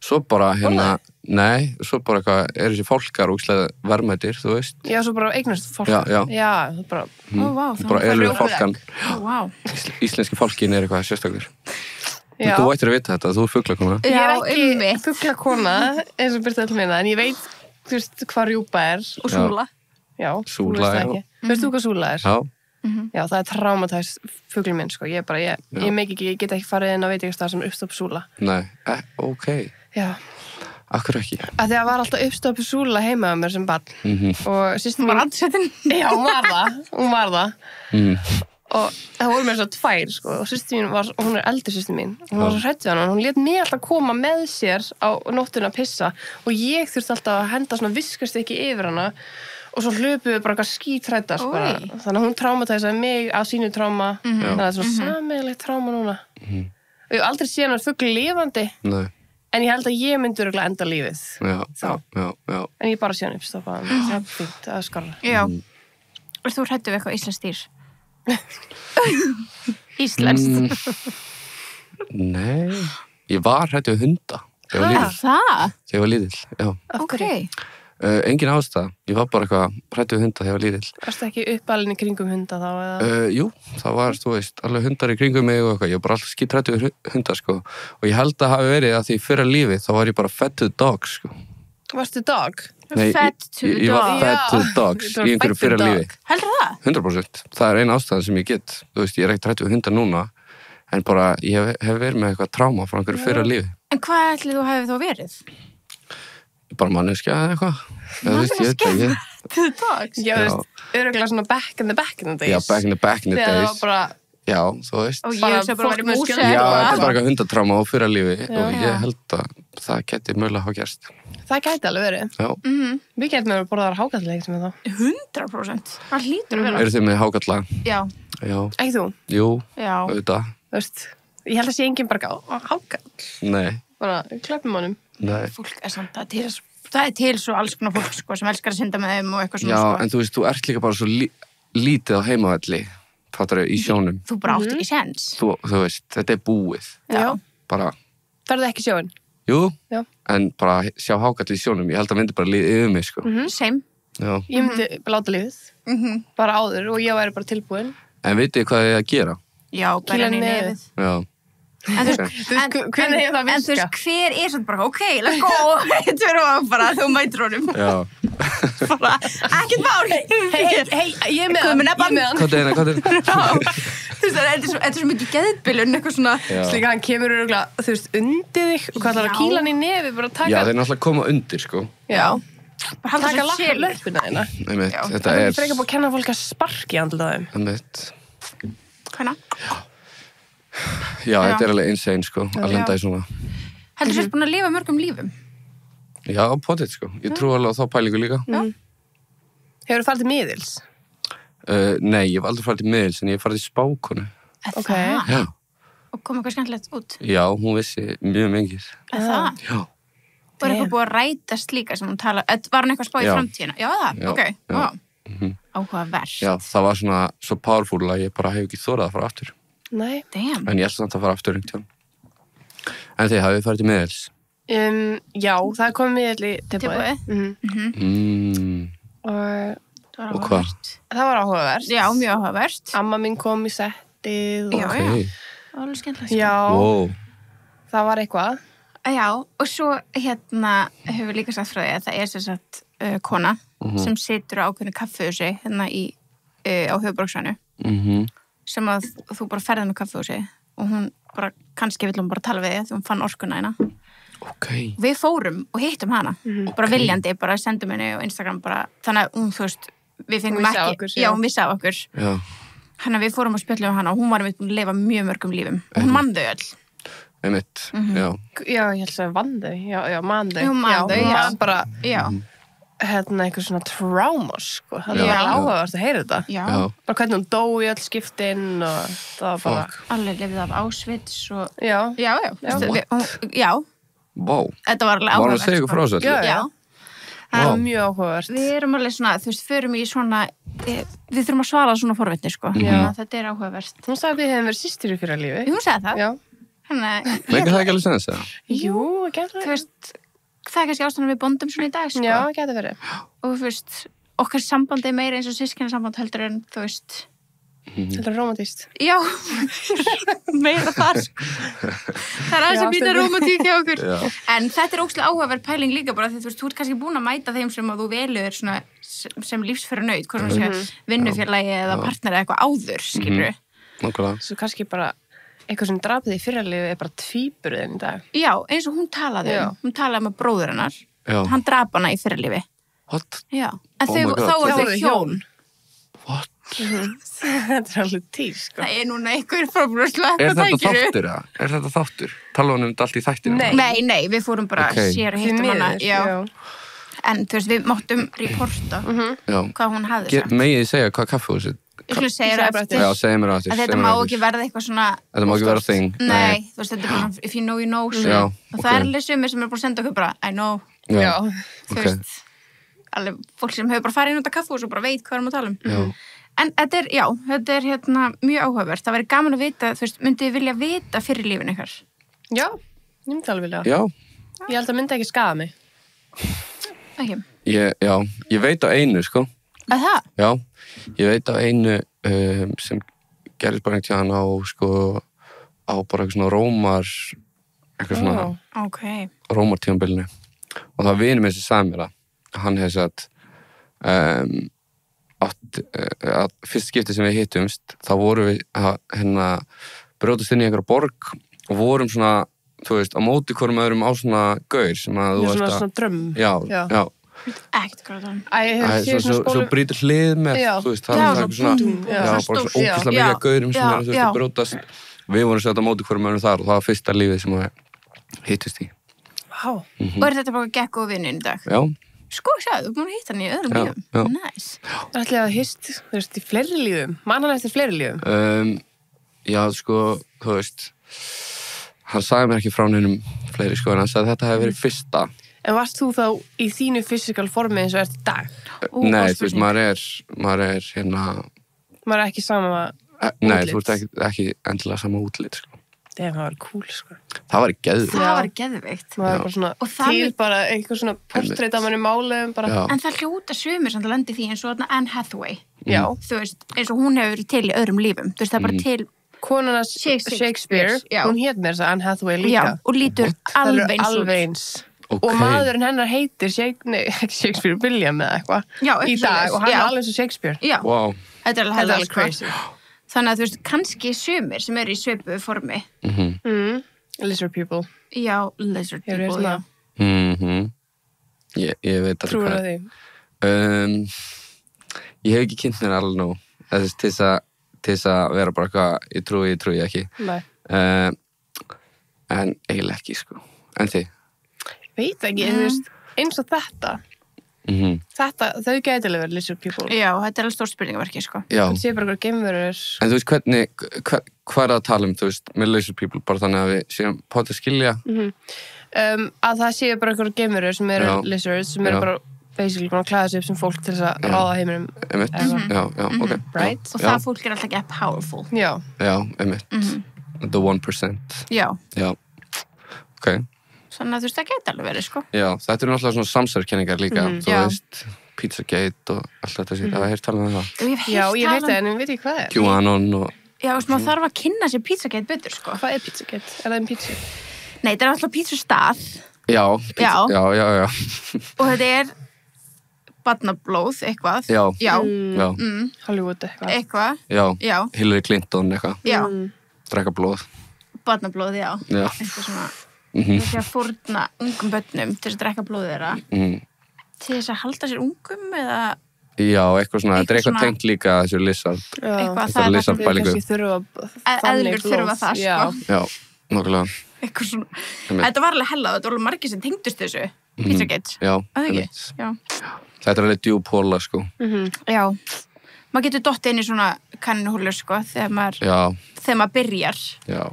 Svo bara svo bara eitthvað, þessi fálkar úkslega verðmætir, þú veist. Já, svo bara eignast fálkar. Já. Já, það bara... Bara elur fálkan. Íslenski fálkin er eitthvað sérstakur. Já. Þú ættir að vita þetta, þú er fuglakona. Ég er ekki fuglakona, eins og byrstu öll minna, en ég veit, þú veist, hvað rjúpa er. Og súla. Já, súla, já. Veist þú hvað súla er? Já. Já, það er traumatæst fuglinn minn, sko. Ég get ekki farið inn á veitingastað sem uppstopp súla. Nei, ok. Já. Akkur ekki. Að því að var alltaf uppstopp súla heima á mér sem barn. Og systir mín... Var andsettin? Já, hún var það. Og það voru mér svo tvær, sko. Og systir mín var, hún er eldri systir mín. Hún var svo hrædd við hana. Hún lét mig alltaf koma með sér á nóttunni að pissa. Og ég þurfti alltaf að henda svona viskastykki yfir hana. Og svo hlöpuðu við bara eitthvað skítræddast bara. Þannig að hún traumatæsaði mig á sínu trauma. Þannig að það er svona sameiginlegt trauma núna. Og ég hef aldrei séð hann fugl lifandi. Nei. En ég held að ég myndi örugglega enda lífið. Já. En ég bara sé hann uppstoppaðan. Það er fínt, það er skarra. Já. Og þú hræddu við eitthvað íslenskt dýr? Íslenskt? Nei. Ég var hræddu við hunda. Það? Þegar ég var lítill, já. Ok. Engin ástæða. Ég var bara eitthvað hræddu við hunda þegar ég var lítill. Varstu ekki uppalinn í kringum hunda þá? Jú, það var, þú veist, alveg hundar í kringum mig og eitthvað. Ég var bara alltaf skítræddu við hunda, sko. Og ég held að hafi verið að því fyrra lífi þá var ég bara fed to dogs, sko. Varstu dog? Nei, ég var fed to dogs í einhverju fyrra lífi. Heldur það? 100%. Það er eina ástæða sem ég get. Þú veist, ég er ekkert hræddur við hundar núna, en bara ég hef verið með eitthvað tráma frá einhverju fyrra lífi. En hvað ætlið þú hefði þá verið? Bara manneskja eða eitthvað. Manneskja? Fed to dogs? Já, þú veist, örugglega svona back in the days. Já, back in the days. Þegar það var bara... Já, þú veist. Og ég sé bara verið mús eða Já, þetta er bara eitthvað hundatráma á fyrra lífi og ég held að það geti mögulega hafa gerst. Það gæti alveg verið. Já. Við getum með að borða þar hákallega með þá. 100%. Það hlýtur að vera. Eru þið með hákalla? Já. Já. Ekki þú? Jú, Já. auðvitað. Þú veist, ég held að sé enginn bara hákall. Nei. Bara klöppum honum. Nei. Fólk er samt það er til svo alls konar fólk, sko, sem elskar að synda með þeim og eitthvað svona, Já, sko. en þú veist, þú ert líka bara svo lítið á heimavelli, fattar þau, í sjónum. Þú bara átt ekki séns. Þú veist, þetta er búið. Já. Bara, Ferðu ekki sjóin? jú, Já. en bara sjá hákall í sjónum, ég held að myndi bara líða yfir mig, sko. Same. Já. Ég myndi bara láta lífið. Bara áður og ég væri bara tilbúin. En vitið þið hvað þið að gera? Já, bara í nefið. Já. En þú veist, hvernig hefur það en þú virka? veist, hver er svona bara, ok, let's go, tver og bara, þú mætir honum. Já. Bara, ekkert mál. Hei, ég er með Komum með hann. Hvað er það? Þú veist, þetta er svo mikið geðbilun, eitthvað svona. Slíka hann kemur örugglega, þú veist, undir þig og hvað ætlar að kýla hann í nefi, bara taka... Já, þeir náttúrulega koma undir, sko. Já. Bara halda Taka svo selur. löppina þeina. Einmitt, þetta Það er... er frekar búið að kenna fólk að sparki andlita þeim. Einmitt. Hvenna? Já, þetta er alveg insane, sko, að lenda í svona. Heldur þú búin að lifa mörgum lífum? Já, potið, sko. Ég trú alveg á þá pælingu líka. Hefur þú farið til miðils? Nei, ég hef aldrei farið til miðils, en ég hef farið til spákonu. Ok. Já. Og kom eitthvað skemmtilegt út. Já, hún vissi mjög mikið. Það? Já. Var eitthvað búið að rætast líka sem hún tala, var hann eitthvað spá í Já. framtíðina? Já, það? Já, Ok, já. wow. Áhugavert. Já, það var svona svo powerful að ég bara hef ekki þórað að fara aftur. Nei. Damn. En ég er samt að fara aftur einhvern tímann. En þið hafið farið til miðils? Já, það kom miðli tilbúið. Tilboðið? Og Það Og var hvað? áhugavert. það var áhugavert. Já, mjög áhugavert. Amma mín kom í settið og Já, Ok. Það var alveg skemmtilegt. sko. já, Wow. það var eitthvað. Já, og svo hefur við líka sagt frá því að það er sem sagt kona sem situr á ákveðinu kaffihúsi hérna á höfuborgsvæðinu sem að þú bara ferðið með kaffihúsi og hún bara, kannski vill hún bara tala við þig því hún fann orkuna hérna. Ok. Við fórum og hittum hana, bara viljandi, bara sendum henni á Instagram bara, þannig að hún, þú veist, við fengum Hún vissi af ekki, okkur, já, hún vissi af okkur. Já. Þannig að við fórum að spjalla um hana og hún var einmitt búin að lifa mjög mörgum lífum og hún mann þau öll. Einmitt. Já. Já, ég held að vann þau. Já, man þau. Jú, man þau, hún já. man bara, Já, eitthvað svona trauma, sko. Það Já. var alveg áhugavert að heyra þetta. já, Já. Bara hvernig hún dó í öll skiptin og það var bara... Fuck. alveg lifið af Auschwitz og, Já. já, veistu, já, Vá. þetta var alveg Var hann áhugavert. að segja ykkur frá þessu öllu? Já, Já. Það var Vá. mjög áhugavert. Við erum alveg svona, þú veist, förum í svona, við þurfum að svara svona forvitni, sko. Já. Þetta er áhugavert. Hún sagði að við hefum verið systir í fyrra lífi. Hún sagði það. Já. Þannig að, Leikir það ekki alveg sens, eða? Jú, getur þú veist, það er kannski ástæðan við bondum svona í dag, sko. Já, getur verið. Og þú veist, okkar sambandi er meira eins og sískinasamband heldur en, þú veist, Þetta er romantíst. já, meira þar, sko. Það er aðeins Já, að býta stundum. rómatík hjá okkur. Já. En þetta er óslega áhugaverð pæling líka bara því þú veist, þú ert kannski búin að mæta þeim sem að þú velur svona sem lífsfæra naut, hvort sem sé vinnufélagi eða partneri eða eitthvað áður, skilur Nákvæmlega. Svo kannski bara eitthvað sem draf þig í fyrra lífi er bara tvíburðin í dag. Já, eins og hún talaði Já. hún talaði með bróður hennar, Já. hann drap hana í fyrirlífi. What? Já, en Oh my God. þá Þá er voru þau hjón. What? Þetta er alveg tíl, sko. Það er núna einhver frábúrslega Er þetta þáttur, eða? Er þetta þáttur? Tala hann um þetta allt í þættinu? Nei. Nei, við fórum bara Ok. sér og Því hittum hana. miður, Já. En þú veist, við máttum reporta Já. hvað hún hafði sagt. Megið þið segja hvað kaffihúsið? Ég skulle segja Ég það segi bara eftir. Já, segja mér á eftir. Að þetta segðu mér má á eftir. ekki verða eitthvað svona... Þetta má ekki vera thing. Nei, þú veist, þetta er bara svona, if you know, you know. Já, Og það ok. er alveg sumir sem er búin að senda okkur bara, I know, Já. þú Ok. veist. Alveg fólk sem hefur bara farið inn út af kaffús og bara veit hvað erum að tala um. Já. En þetta er, já, þetta er mjög áhugavert. Það væri gaman að vita, þú veist, myndið þið vilja vita fyrir lífin ykkar? Já, ég myndi alveg vilja. Já. Ég held að myndi ekki skaða mig. Ekki. Ég veit á einu, sko. Að það? Já, ég veit á einu sem gerist bara einhvern tíðan á, sko, á bara eitthvað svona eitthvað svona Ok. rómartíðanbylnu. Og það var vinur minn sem sagði mér að hann hefði sagt að fyrst skipti sem við hittumst, þá vorum við að brjótast inn í einhverja borg og vorum svona, þú veist, á móti hvorum öðrum á svona gaur sem að þú veist að... Svona drömm. Já. Ekkert hvað það. Æ, ég hef séð svona Svo spólum. brýtur hlið með, Já. þú veist, það Já, er svona eitthvað svona, búm, já, svona bara stórt. svona ógeðslega Já. mikið gaurum sem Já, er, þú veist, já. að brjótast. Við vorum sér þetta á móti hverjum öðrum þar og það var fyrsta lífið sem við hittist í. Vá. Og er þetta bara gekk og vinnin í dag? Já, Sko, sjáðu, þú er búin að hitta hann í öðrum Já, lífum. já. Nice. Það ætlaði að hist, þú veist, í fleiri lífum. Man hann eftir fleiri lífum. já, sko, þú veist, hann sagði mér ekki frá neinum fleiri, sko, en hann sagði að þetta hefði verið fyrsta. En varst þú þá í þínu fysikal formi eins og ert í dag? Nei, góð þú veist, spurning. maður er hérna, Maður er ekki sama nei, útlit. þú ert ekki endilega sama útlit, sko. Það var cool, sko. Það var geðveikt. Það var geðveikt. Maður er bara svona Og það til er- bara eitthvað svona portrait af manni máluðum bara. Já. En það hljóta sumir samt að lendi því eins og þarna Anne Hathaway. Já. Þú veist, eins og hún hefur verið til í öðrum lífum. Þú veist, það er bara til, Konarnas Shakespeare, Já. hún hét mér þess að Anne Hathaway líka. já, og lítur Það eru alveg eins út. alveg eins. Ok. Og maðurinn hennar heitir Shakespeare William eða eitthvað Já, í eitthvað dag svoleiðis. og hann Já. er alveg eins og Shakespeare. Já, Wow. þetta er alveg Þetta er hefðað, alveg crazy. Þannig að þú veist, kannski sumir sem eru í svipuðu formi. Lizard people. Já, lizard Hefur people, verið já. svona. Ég veit alveg Trúir hvað. að því. Ég hef ekki kynnt mér alveg nú til þess að vera bara eitthvað ég trúi ekki Nei. en eiginlega ekki sko. En þið? Veit ekki, þú veist, eins og þetta. Þetta, þau gæti alveg verið lizard people. Já, þetta alveg stór spurningaverki, sko. Já. Það sé bara eitthvað geimverur. En þú veist, hvað að tala þú veist, með lizard people, bara þannig að við séum potið að skilja? Að það sé bara eitthvað geimverur sem eru lizards, sem eru bara basically búin að klæða sig upp sem fólk til þess að ráða heiminum. Já, ok. Right? Og það fólk alltaf ekki powerful. Já, The 1%. Já. Ok. Þannig að þú veist, það geti alveg verið, sko. Já, þetta eru náttúrulega svona samsverðkenningar líka. Þú veist, Pizzagate og allt þetta sér. Það er talað um það. Já, ég veit það, en ég veit ekki hvað er. QAnon og... Já, þú veist, maður þarf að kynna sér Pizzagate betur, sko. Hvað er Pizzagate? Er það pizza? Nei, þetta er alltaf pizzastað. Já. Og þetta er barnablóð, eitthvað. Já. Hollywood Eitthvað. Já. Hillary Clinton eitthvað. Já. Drekka blóð. Barnablóð, já. Eitthvað svona, þessi að fórna ungum börnum til þess að drekka blóð þeirra. Til þess að halda sér ungum, eða... Já, eitthvað svona, þetta er eitthvað tengt líka þessu lizard. Eitthvað, það er lizardbælingu. Eðlur þurfa það, sko. Já, nokkulega. Eitthvað svona. Þetta var alveg hella, þetta var alveg margir sem tengdust þessu. Pizzagate. Já. Þetta er alveg djúp hóla, sko. Já. Maður getur dottið inn í svona kannuhúlur, sko, þegar maður byrjar. Já.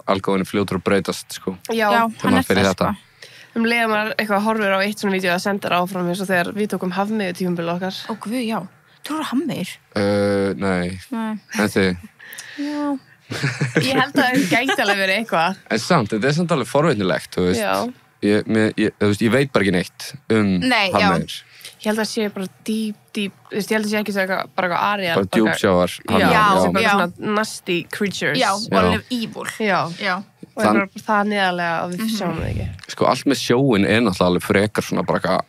Algóðin er fljótur að breytast, sko. Já, hann er það, sko. Leða maður eitthvað horfir á eitt svona vídeo að senda áfram eins og þegar við tókum hafmeyju tímabili okkar. Ó, guð, já. Þú eru hafmeyjur? Nei. En þið? Já. Ég held að það gæti alveg verið eitthvað. En samt, þetta er samt alveg forvitnilegt, þú veist. Já. Ég veit bara ekki neitt hafmeyjur. Ég held að það sé bara deep, ég held að það sé ekki bara eitthvað arial. Bara djúpsjávar. Já, bara svona nasty creatures. Já, og alveg evil. Já. Og það neðarlega að við sjáum það ekki. Sko, allt með sjóin er náttúrulega alveg frekar svona bara eitthvað...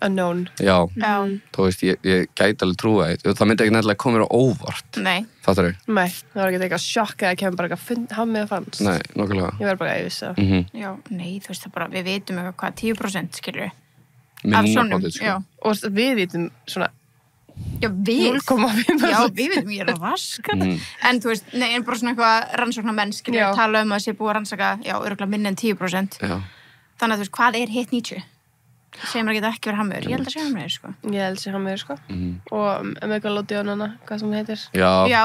Unknown. Já. Þú veist, ég gæti alveg trúa það. Það myndi ekki nefnilega koma mér á óvart. Nei. Fattar þau? Nei, það var ekki eitthvað sjokk að það kemur bara eitthvað hafmeyja fannst. Nei, nokkulega. Ég verð bara að vissi það. Já, nei, þú veist það bara, við vitum eitthvað hvað, 10% skilur við. Af svonum, já. Og við vitum svona... Já, við. 0,5%. Já, við vitum, ég er að raska þetta. En þú veist, nei, en bara svona eitthvað rannsóknarmenn skilur við tala að sé búið að rannsaka, já, örugglega minni en 10%. Já. Þannig að þú veist, hvað er hit 90? Segir mér ekki verið hafmeyjur. Ég held að segja hafmeyjur, sko. Ég held að segja hafmeyjur, sko. Og Megalodion hana, hvað sem heitir. Já.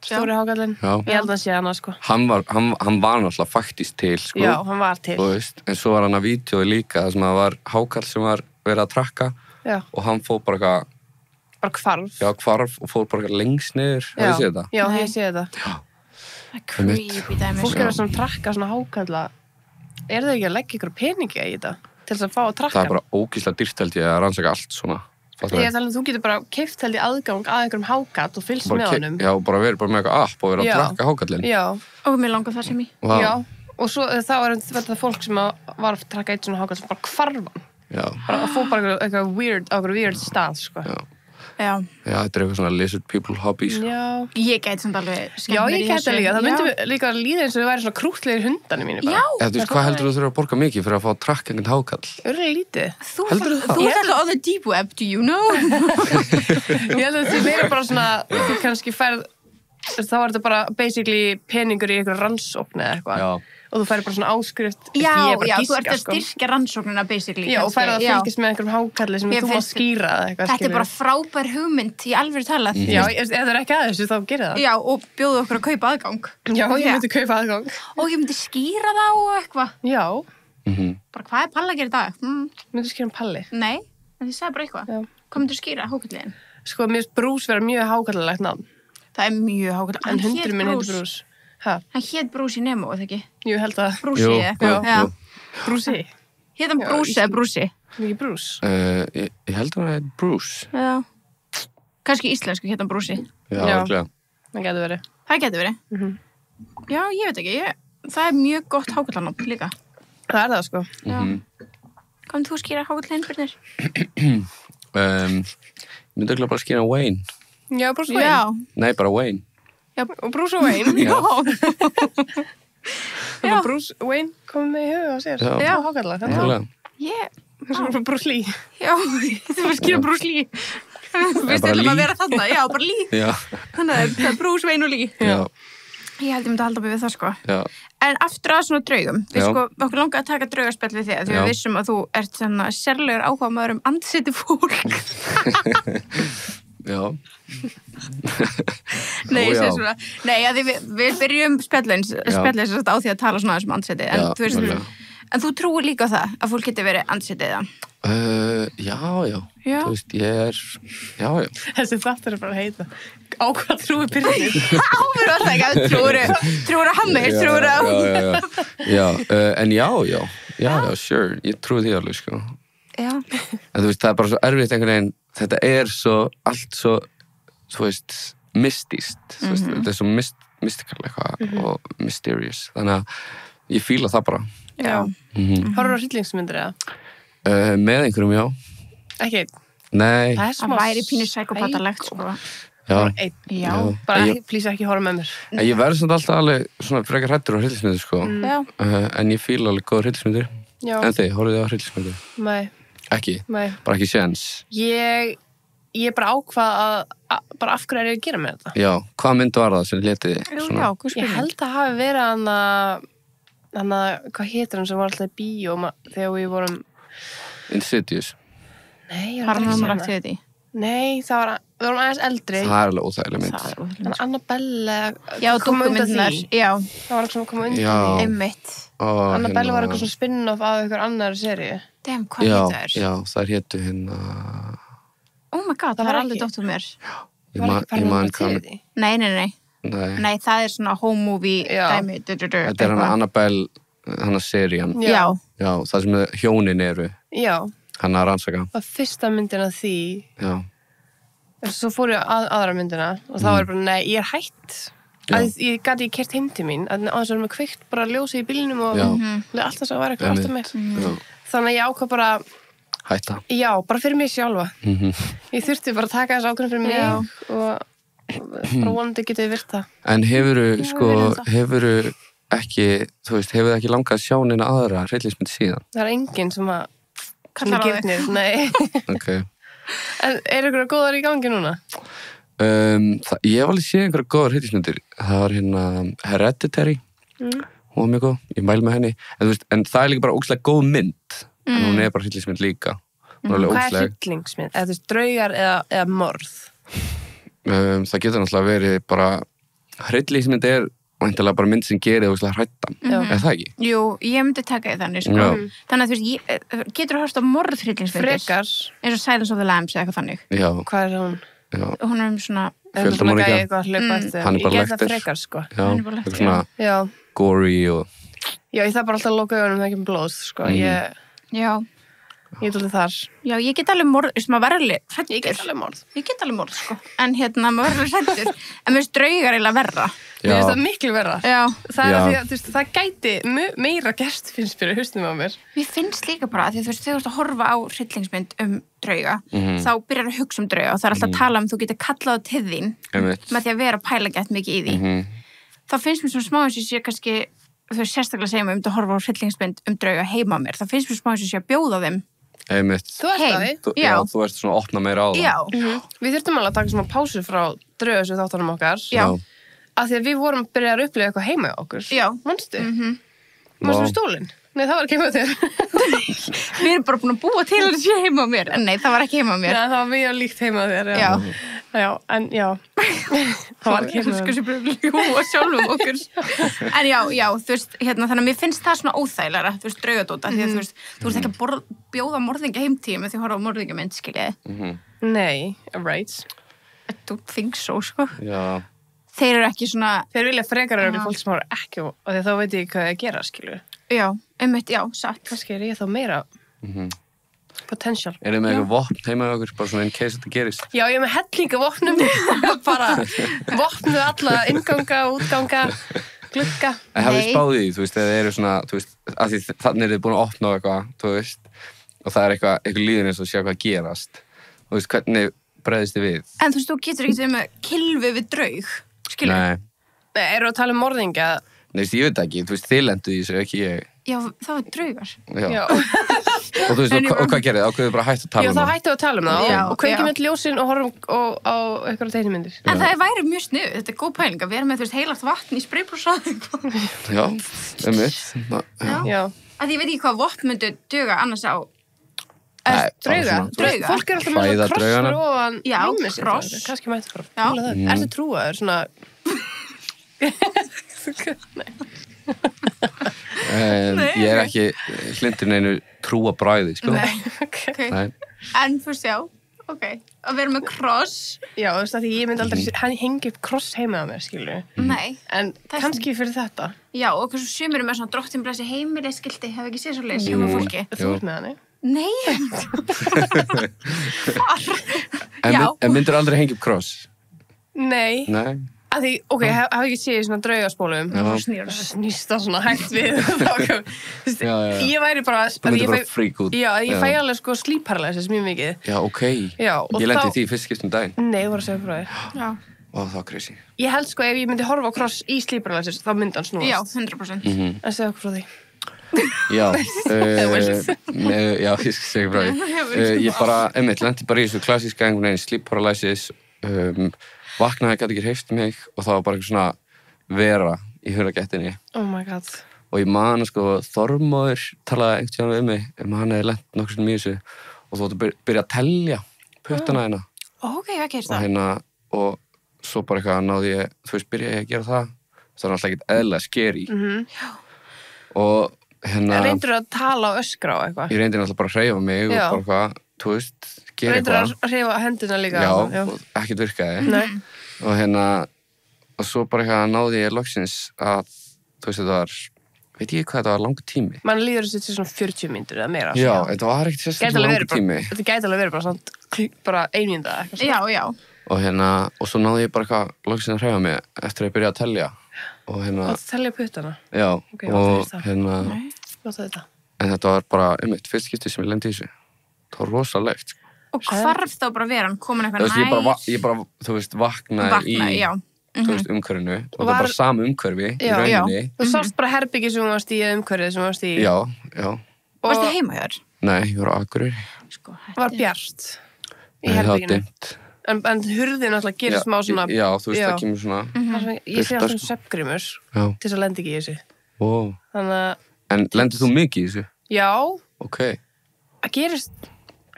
Stóri hákarlinn. Ég held að segja hana, sko. Hann var náttúrulega faktist til, sko. Já, hann var til. Þú veist, en svo var hann að vídeói líka, það sem að var hákarl sem var verið að trakka. Já. Og hann fór bara eitthvað... Bara hvarf. Já, hvarf og fór bara eitthvað lengst niður. Hafið þið séð þetta? Já, ég séð þetta. Það er creepy dæmi. Fólk er að svona trakka svona hákarla. Er þau ekki að leggja ykkur peningi í þetta? Til þess að fá að trakka? Það er bara ógeðslega dýrt held ég að rannsaka allt svona. Ég er talað þú getur bara keypt held í aðgang að einhverjum hákarl og fylgst með honum. Já, bara verið bara með eitthvað app og verið að trakka hákarlinn. Já. Og mér langar það sem í. Já. Og svo þá er þetta fólk sem var að trakka eitt svona hákarl sem bara hvarfan. Já. Bara að fór bara eitthvað weird stað, sko. Já, þetta er eitthvað svona lizard people hobby, sko. Já. Ég gæti samt alveg skemmt mér í þessu. Já, ég gæti líka. Það myndi líka líða eins og þau væri svona krútlegir hundarnir mínu bara. Já. Þú veist, hvað heldur þú þurfa að borga mikið fyrir að fá að trakka einhvern hákarl? Örlega lítið. Heldur þú það? Þú ert alltaf on the deep web, do you know? Ég held að þið meira bara svona, þú kannski færð, þá er þetta bara basically peningur í einhver rannsókn eða eitthvað. Já. Og þú færi bara svona áskrift. Já, þú ert að styrkja rannsóknina basically. Já, og færi að fylgjast með einhverjum hákarli sem þú að skýra eða eitthvað. Þetta er bara frábær hugmynd í alvöru talað. Já, ef það er ekki að þessu þá gerir það. Já, og bjóðu okkur að kaupa aðgang. Já, ég myndi kaupa aðgang. Og ég myndi skýra það og eitthvað. Já. Bara hvað er Palli að gera í dag? Myndu skýra Palli? Nei, en þið sagði bara eitthvað. Hvað myndu skýra hákarliðin? Sko, mér finnst Bruce vera mjög hákarlilegt nafn. Það er mjög hákarlilegt. En hundurinn minn heitir Bruce. Hann hét Bruce í Nemo, eða ekki? Jú, held að... Bruce eitthvað. Bruce. Hét hann Bruce eða Bruce? Mikið Bruce. Ég held að hann heit Bruce. Já. Kannski íslensku hét hann Bruce. Já, ekki. Það getur verið. Það getur verið. Já, ég veit ekki. Það er mjög gott hákarlanótt líka. Það er það, sko. Já. Kom þú að skýra hákarlinn, Byrnir? Ég myndi ekki bara skýra Wayne. Já, Bruce Wayne. Já. Nei, bara Wayne. Já, og Bruce Wayne. Já. Já. Bruce Wayne kom með í huga á sér. Já. Hákarla. Bruce Lee. Já, þú var að skýra Bruce Lee. Við stundum að vera þarna. Já, bara Lee. Já. Þannig að það er Bruce Wayne og Lee. Já. Ég held ég myndi halda mig við það, sko. Já. En aftur að svona draugum, við Já. sko, okkur langaði að taka draugaspjall við þig, því Já. við vissum að þú ert svona sérlegur áhugamaður andsetti fólk. Já. Nei, Ó, ég já. segi svona, nei, að því við byrjum spjallin á því að tala svona um andsetti, en Já, þú veist, nákvæmlega. en þú trúir líka á það, að fólk geti verið andsetið það. Já. Já. Þú veist, ég er, já. Þessi þáttur bara að heita á hvað trúi byrjir. Áfyrir var það ekki að trúir að hann er, trúir að... Já, en já, sure, ég trúi því alveg, sko. Já. En þú veist, það er bara svo erfitt einhvern veginn, þetta er svo, allt svo, þú veist, mystíst, þú veist, þetta er svo mystical eitthvað og mysterious, þannig að ég fíla það bara. Já. Horfur á hryllingsmyndir eða? Með einhverjum, já. Ekki, Nei, það er smá Það væri pínu sækópatalegt, sko. já. Einn. Já. Bara, En ég- please ekki horfa með mér. En ég verð samt alltaf alveg svona frekar hræddur á hryllismyndir, sko. Já. En ég fíla alveg góða hryllismyndir. Já, En þið, horfið þið á hryllismyndir? nei, Ekki, nei. bara ekki séns. Ég bara ákvað að bara af hverju er ég að gera með þetta? Já, hvað mynd var það sem letið Já, svona? hvað Ég spurning? held að hafi verið hann að, hvað hétur hann sem var alltaf í bíó þegar við vorum, Insidious. nei, ég var ekki að Paranormal segja hana. Activity. Nei, við vorum aðeins eldri. Það er alveg óþægileg mynd. Það er Þannig óþægilegt. Annabelle Já, kom undan dúkkumyndunar, því. já, Það var eitthvað sem kom undan Já. því. einmitt. Annabelle var eitthvað svona spin-off af einhver annar seríu. Damn, hvað Já, heitir þær? já, það hétu Oh my god, Það það var var alveg ekki- dótt úr mér. ég Var man ekki Paranormal hvað Activity? Nei, nei, nei. Nei, Nei, það er svona home movie Já. dæmi. þetta er hana Annabelle, hana serían. Já. Já, það sem hjónin eru, Já, hana að rannsaka. og fyrsta myndin af því, Já, svo fór ég aðra myndina og þá var ég bara, nei, ég er hætt. Já. Að ég gæti ekki kert heim til mín, að þess að við erum kveikt bara ljósið í bílnum og Já. alltaf svo var eitthvað alltaf einmitt. mig. Já, Þannig að ég ákvað bara, hætta. já, bara fyrir mig sjálfa. Mhm. Ég þurfti bara að taka þessu ákvörðun fyrir mig Já. og bara vonandi getið virt það. En hefuru, Já, sko, við viljum það. hefuru ekki, þú veist, hefur ekki langað að sjá neina aðra hryllismynd síðan? Það er enginn sem að Kallar á þig. gyrnir, nei. Ok. En er ykkur góðar í gangi núna? Ég hef alveg séð einhverja góðar hryllismyndir. Það var hérna Hereditary. Hún var mjög góð, ég mæl með henni. En, þú veist, en það er líka bara ógeðslega góð mynd. En hún er bara hryllismynd líka. Hún er alveg Hvað er ógeðsleg. hryllingsmynd? Eða þú veist, draugar eða morð? Það getur náttúrulega verið bara hryllismynd er væntanlega bara mynd sem gerir ógeðslega hrættan. Já. Er það ekki? Jú, ég myndi taka því þannig, sko. Já. Þannig að þú veist, getur þú hörst á morðhryllingsmyndir? Frekar? Eins og Silence of the Lambs eða eitthvað þannig. Já, Hvað er hún? já, Hún er svona, Eitthvað svona Fjöldamorðingja. gæi eitthvað að hlaupa eftir. Hann er bara Ég get það lektir. frekar, sko. já. Hannibal Lecter, Eitthvað svona Já. gory og... Já, ég þarf bara alltaf að loka augunum þegar ekki með blóð, sko. Ég já, er alltaf þar. já, ég get alveg morð, þú veist, maður verður alveg hræddur. Ég get alveg morð. Ég get alveg morð, sko. En hérna, maður verður alveg hræddur. En mér finnst draugar eiginlega verra. Mér Já, finnst það miklu verra. Já. Það er Já. að því að, þú veist, það gæti meira gerst finnst fyrir haustum á mér. Mér finnst líka bara að því þú veist, þegar þú ert að horfa á hryllingsmynd drauga, þá byrjar að hugsa drauga og það er alltaf að tala þú getur kallað á til þín einmitt. með því að vera að pæla gett mikið í því. Þá finnst mér svona smá eins og sé kannski, þú veist, sérstaklega segjum að að horfa á hryllingsmynd drauga heima á mér. Það finnst mér smá eins og sé að bjóða þeim Einmitt. Þú ert heim. að því. Já, Já. þú ert svona að opna meira á það. Já, Við þurftum alveg að taka svona pásu frá draugasögu þáttunum okkar. Já. Af því að við vorum að byrja að upplifa eitthvað heima á okkur. Já. Manstu? Manstu Vá. við stólinn? Nei, það var ekki heima á þér. við erum bara búin að búa til að það sé heima á mér. En nei, það var ekki heima á mér. Já, það var mjög líkt heima á þér. Já. Já, en já. Það var ekki heima á Sko þér. sem bara ljúa sjálfum okkur. En já, þú veist, hérna, þannig að mér finnst það svona óþægilega, þú veist, draugadóta, því að þú veist ekki að bjóða morðingja heimtíð með því að horfa á morðingjamynd, skiljiði. Nei, right. I don't think so, sko. Já. Þeir eru ekki svona, Þeir vilja frekar að fólk sem horfa ekki og því þá veit ég hvað það gera, skilur. já, einmitt, já, satt. Kannski er ég þá meira potential. Er þið með eitthvað vopn heima á okkur, bara svona in case þetta gerist? Já, ég er með hellinga vopnum, bara vopnuð alla, innganga, útganga, glugga. En hafið Nei. þið spáð í því, þú veist, eða eru svona, þú veist, að því þannig er þið búin að opna á eitthvað, þú veist, og það er eitthvað líðin eins og sjá hvað gerast. Þú veist, hvernig bregðist þið við? En þú veist, þú getur ekki verið með kylfu við draug, skilur? Nei, Nei, eru að tala um morðingja? Nei, þú veist, ég veit ekki, þú veist, þið lenduð í þessu, ekki ég. Já, það var draugar. Já. Já. Og þú veist, og hvað gerðið? Ákveðið bara hætt að tala Já, þá hættum við að tala það Já, og kveikjum já. öll ljósin og horfum á einhverja teiknimyndir. En það væri mjög sniðugt, þetta er góð pæling að vera með, þú veist, heilagt vatn í spraybrúsa. Já, Já. Að ég veit ekki hvað vopn myndu duga annars á. Drauga. Fólk alltaf með Hræða svona kross draugana. fyrir ofan Já, rúmið sitt. kross. Kannski mætti bara Já. fíla það. Ertu trúaður svona... Ég er ekki hlindur neinu trúa bræði, sko. Nei. Nei. En fyrst já, ok. Að vera með kross. Já, þú veist að því ég myndi aldrei hann hengi upp kross heima á mér, skilur. Nei. En kannski fyrir þetta. Já, og hversu sumir með svona drottinblessi heimili skilti, hef ekki séð svo leys hjá fólki. Þú ert með hann, Nei. En myndir aldrei hengja upp kross? Nei. Nei. Að því, ok, hef ekki séð svona draugaspólum. Já. Snýst það svona hægt við. Já. Ég væri bara... Þú myndir bara frík út. Já, ég fæ alveg sko sleep-paralysis mjög mikið. Já, ok. Já, og Ég lendi því fyrst skiptum daginn. Nei, þú voru að segja frá því. Já. Ó, það var crazy. Ég held sko ef ég myndi horfa á kross í sleep-paralysis, þá myndi hann snúast. Já, 100%. En segja okkur frá því. Já, já, ég skal segja frá því. Ég bara, lendi bara í þessu klassíska einhvern veginn sleep paralysis, vaknaði, gæti ekki hreyft mig og það var bara eitthvað svona vera í hurðargættinni. Oh my god. Og ég man, sko, Þormóður talaði einhvern tímann við mig hann hefði lent nokkur sem í þessu og þú ætti að byrja að telja puttana hérna. Ok, hvað gerst Og það? og svo bara eitthvað náði ég, þú veist, byrja ég að gera það. Það var alltaf ekkert eðlilega scary. Og Reyndur að tala og öskra á eitthvað? Ég reyndi náttúrulega bara að hreyfa mig og bara eitthvað, þú veist, gera eitthvað. Reyndur að hreyfa hendina líka? Já, og ekkert virkaði. Nei. Og svo bara eitthvað náði ég loksins að, þú veist, þetta var, veit ég hvað þetta var langur tími. Man líður þessi til svona 40 mínútur eða meira. Já, þetta var ekkert sérstaklega langur tími. Þetta gæti alveg verið bara svona, bara 1 mínúta eitthvað. Já. Og svo náði ég bara eitthvað loksins að hreyfa mig eftir að ég byrja að telja. Og að telja puttana? Já, ok, og en þetta var bara, fyrst skipti sem ég lendi í þessu. Það var rosalegt. Og hvarf þá bara vera, hann komin eitthvað næst? Ég bara, þú veist, vaknaði í, þú veist, umhverfinu. Og það var bara sama umhverfi í rauninni. Þú sást bara herbyggið sem þú varst í, umhverfið sem þú varst í. Já. Varstu heima hjá þér? Nei, ég var á Akureyri. Var bjart í herbygginu. herbygginu? Dimmt. En hurðin alltaf gerir smá svona... Já, þú veist, það kemur svona... Ég sé alltaf svefngrímur til þess að lendi ekki í þessu. Þannig að... En lendir þú mikið í þessu? Já. Ok. Það gerist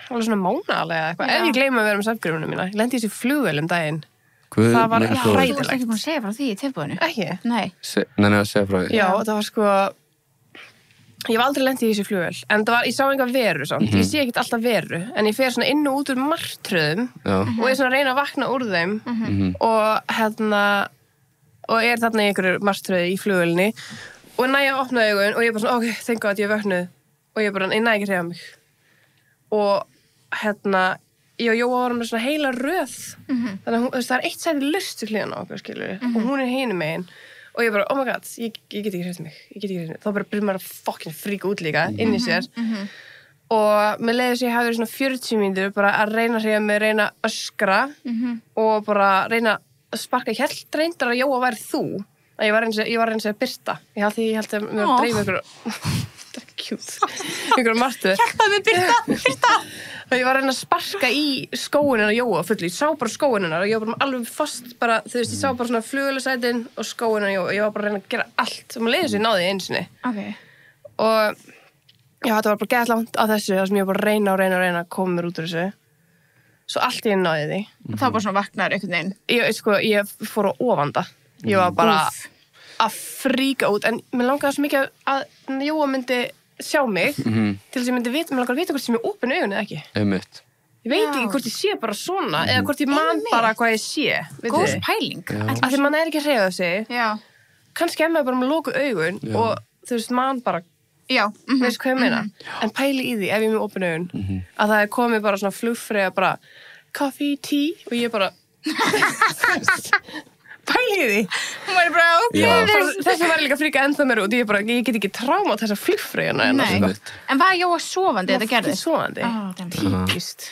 alveg svona mánaðarlega eitthvað. Ef ég gleymi að vera með svefngrímuna mína. Ég lendi í þessu flugvélum daginn. Það var hræðilegt. Þú varst ekki búin að segja frá því í tilbúinu? Ekki? Nei. Nei, að segja frá því. Já, það var sko... Ég hef aldrei lent í þessu flugvél, en ég sá einhver veru samt. Ég sé ekkert alltaf veru, en ég fer svona inn og út úr martröðum og ég svona reyna að vakna úr þeim og og er þarna í einhverju martröði í flugvélinni og næja að opna augun og ég bara svona, ok, thank God, ég er vöknuð og ég bara, ég næ ekki hreyfa mig. Og ég og Jóa varum með svona heila röð, þannig að það er eitt sæti laust við hliðina á okkur, skilur og hún er hinum megin. Og ég bara, oh my god, ég get ekki hreyft mig. Þá bara byrjum maður að fucking fríka út líka inn í sér. Og mér leiði þess að ég hafi verið svona 40 mínútur bara að reyna að hreyfa mig, reyna að öskra og bara reyna að sparka. Ég held reyndar að Jóa væri þú. Að ég var eins og að birta. Ég held að mér var að dreifa ykkur... Þetta er ekki kjút. Ykkur martu. Hjálpaði mig birta. Og ég var að reyna að sparka í skóinn hennar Jóa fullu. Ég sá bara skóinn hennar og ég var bara alveg fast bara, þú veist, ég sá bara svona flugvélasætin og skóinn hennar Jóa og ég var bara að reyna að gera allt og maður leiði þessu náði einu sinni. Og já, þetta var bara gett langt á þessu þar sem ég var bara að reyna að koma mér út úr þessu. Svo allt í einu náði því. Það var bara svona vaknaður einhvern veginn. Ég fór á ofanda. Ég var bara að fríka út en mér langaði svo mikið að Jóa myndi sjá mig til þess að ég myndi vita, mér langar að vita hvort sem ég opin augun eða ekki. Ég veit ekki hvort ég sé bara svona eða hvort ég man bara hvað ég sé. Góð pæling. Af því mann er ekki að hreyfa sig. Kannski er maður bara með lokuð augun og þú veist, man bara veist hvað ég meina. En pæli í því ef ég er með opin augun að það er komið bara svona flugfreyja bara coffee, tea og ég bara pæli í því. Hún var bara, ok. Þessi var líka fríka ennþá mér út. Ég get ekki tráma þessa flugfreyjana. En var Jóa sofandi þetta gerði? Sofandi. Típist.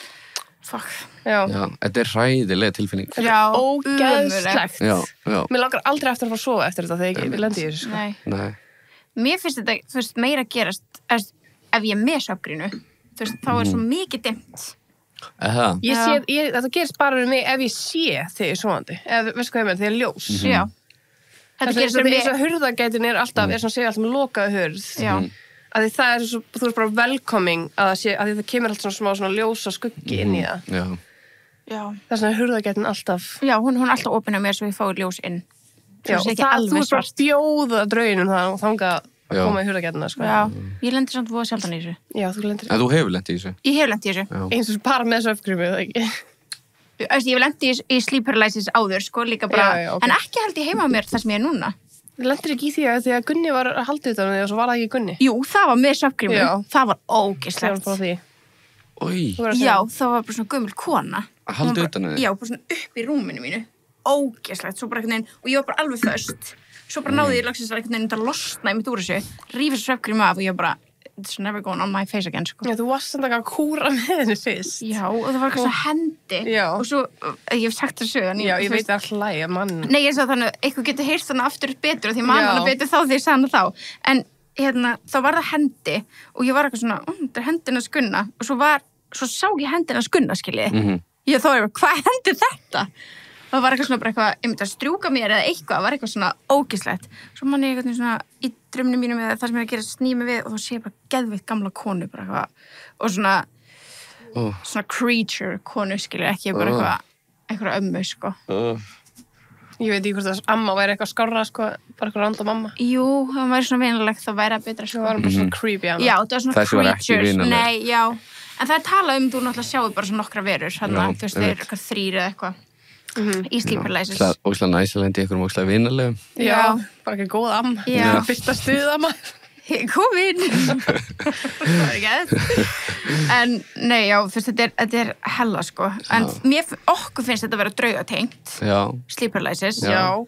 Fuck. Já, þetta er hræðileg tilfinning. Já, ógeðslegt. Já. Mér langar aldrei eftir að fara að sofa eftir þetta þegar ég lendi í þessu. Nei. Mér finnst þetta, þú veist, meira gerast ef ég er með svefngrínu. þú veist, þá svo mikið dimmt. Þetta gerist bara með mig ef ég sé þegar ég er sofandi. Veistu hvað ég meina, þegar ég er ljós. Já. Þetta gerist með mig. Þess að hurðagætin alltaf, svona segja alltaf með lokaðu hurð. Já. Að því það svo, þú veist bara welcoming að því það kemur alltaf svona smá ljósa skuggi inn í það. Já. Þess að hurðagætin alltaf. Já, hún alltaf opin á mér svo ég fái ljós inn. Já, og þú veist bara bjóða drauginum það og þangað að koma í hurðagætina, sko. Já, ég lendir samt voða sjaldan í þessu. Já, þú lendir. En þú hefur lent í þessu? Ég hef lent í þessu. Eins og bara með svefngrúmi, það ekki? Ég hef lent í sleep paralysis áður, sko, líka bara, en ekki held ég heima á mér það sem ég er núna. Lendir ekki í því að Gunni var haldið utan því og svo var það ekki Gunni? Jú, það var með svefngrúmi. Það var ógeðslegt. Já, það var bara svona gömul kona. Haldið utan því? Já, bara svona upp í rúminu mínu. Ógeðslegt, svo bara einhvern veginn, og ég var bara alveg föst. Svo bara náði ég loksins einhvern veginn að losna í mitt úr þessu, rífa þessu svefngrúmi af og ég bara, it's never going on my face again, sko. Já, þú varst samt að kúra með henni fyrst. Já, og það var eitthvað svona hendi. Já. Og svo, ég hef sagt það sögðan. Já, ég veit að hlæja, mann. Nei, ég sagði þannig að eitthvað getur heyrt þannig aftur betur, því mann alveg betur þá því ég sagði þá. En, þá var það hendi, og ég var eitthvað svona, þetta hendina Gunna, og svo sá ég hendina Gunna, skiljið. Ég þá hvað hendir þetta? Það var eitthvað svona bara eitthvað, ég myndi að strjúka mér eða eitthvað, var eitthvað svona ógeðslegt. Svo man ég eitthvað svona í drömnum mínum eða það sem ég að gera snými við og þá sé ég bara geðveikt gamla konu bara eitthvað og svona creature konu, skilur, ekki bara eitthvað ömmu, sko. Ég veit ekki hvort að amma væri eitthvað skárra, sko, bara eitthvað random mamma. Jú, það væri svona vinalegt, þá væri það betra, sko. Það var bara svona creepy amma. Já, það var svona creatures, nei, já. En það talað þú náttúrulega sjáu bara svona nokkra verur, þannig þú veist, þeir eru eitthvað 3 eða eitthvað. Í sleep paralysis. Óslega næsilegt í einhverjum óslega vinalegum. Já, bara ekki góð amma. Já. Fyrsta stuð amma. Kom inn. Það var ekki aðeins. En, nei, já, þú veist, þetta er hella, sko. En okkur finnst þetta að vera draugatengt. Já. Sleep paralysis. Já.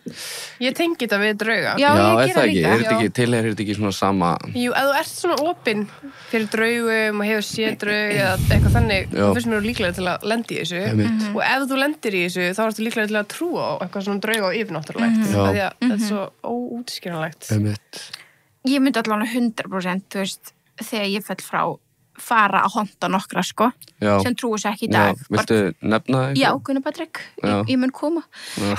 Ég tengi þetta við drauga. Já, ég gera líka. Er þetta ekki svona sama? Jú, ef þú ert svona opinn fyrir draugum og hefur séð draug eða eitthvað þannig, þú finnst mér líklega til að lendi í þessu. Og ef þú lendir í þessu, þá ertu líklega til að trúa á eitthvað svona draug og yfirnáttúrulegt. Því að þetta er svo óútskýranlegt. Ég myndi allavega 100%, þú veist, þegar ég fara að honta nokkra, sko, sem trúi sér ekki í dag. Já, viltu nefna það? Já, Gunnar Patrik, ég mun koma.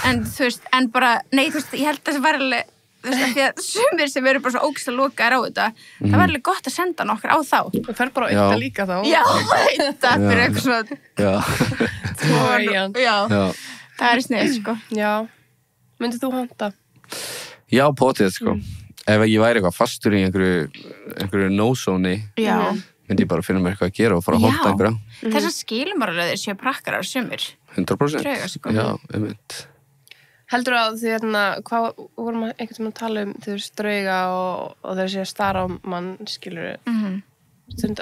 En þú veist, nei, þú veist, ég held að það var alveg, þú veist, því að sumir sem eru bara svo ógeðslega lokaðir á þetta, það var alveg gott að senda nokkra á þá. Þú fer bara á eitt líka þá. Já, eitt fyrir eitthvað svona. Já, það er snið, sko. Já, myndið þú honta? Já, potið, sko. Ef ég væri eitthvað fastur í einhverju no-zone-i, myndi ég bara finna mér eitthvað að gera og fara að honta einhverja. Þess að skilum bara að þeir séu prakkarar sumir. 100%. Drauga, sko. Já, einmitt. Heldur að því hvað vorum einhvern veginn að tala þú veist, drauga og þeir séu stara á mann, skilur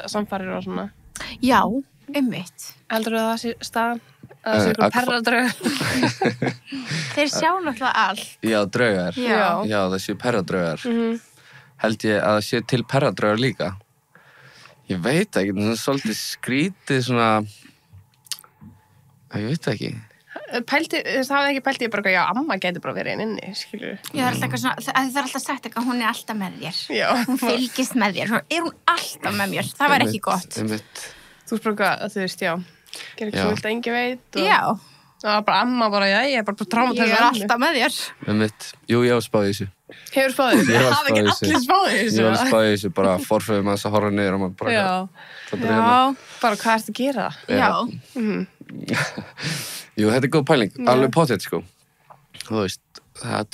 samfarir og svona? Já, einmitt. Heldur að það sé staðan? Að það sé einhver perradraugar? Þeir sjá náttúrulega allt. Já, draugar. Já, það séu perradraugar. Held ég að það séu til perradraugar líka. Ég veit ekki, það er svolítið skrítið svona... Ég veit ekki. Það hafði ekki pælt ég bara, já, amma getur bara verið inni, skilur. Já, það er alltaf svona, það er alltaf sagt eitthvað, hún er alltaf með þér. Já. Hún fylgist með þér. Er hún alltaf með mér? Það var ekki gott. Þú spurði að þú veist, já. Gerði ekki svo vilt að engi veit. Já. Það var bara amma bara, já, ég er bara trámatæsað. Ég er alltaf með þér. Jú, ég hef spáðið þessu. Hefur spáðið þessu? Ég hef spáðið þessu. Ég hef spáðið þessu, bara forföðum að þess að horfa niður og maður bara... Já, bara hvað ertu að gera? Já. Jú, þetta er góð pæling. Alveg pottet, sko. Þú veist,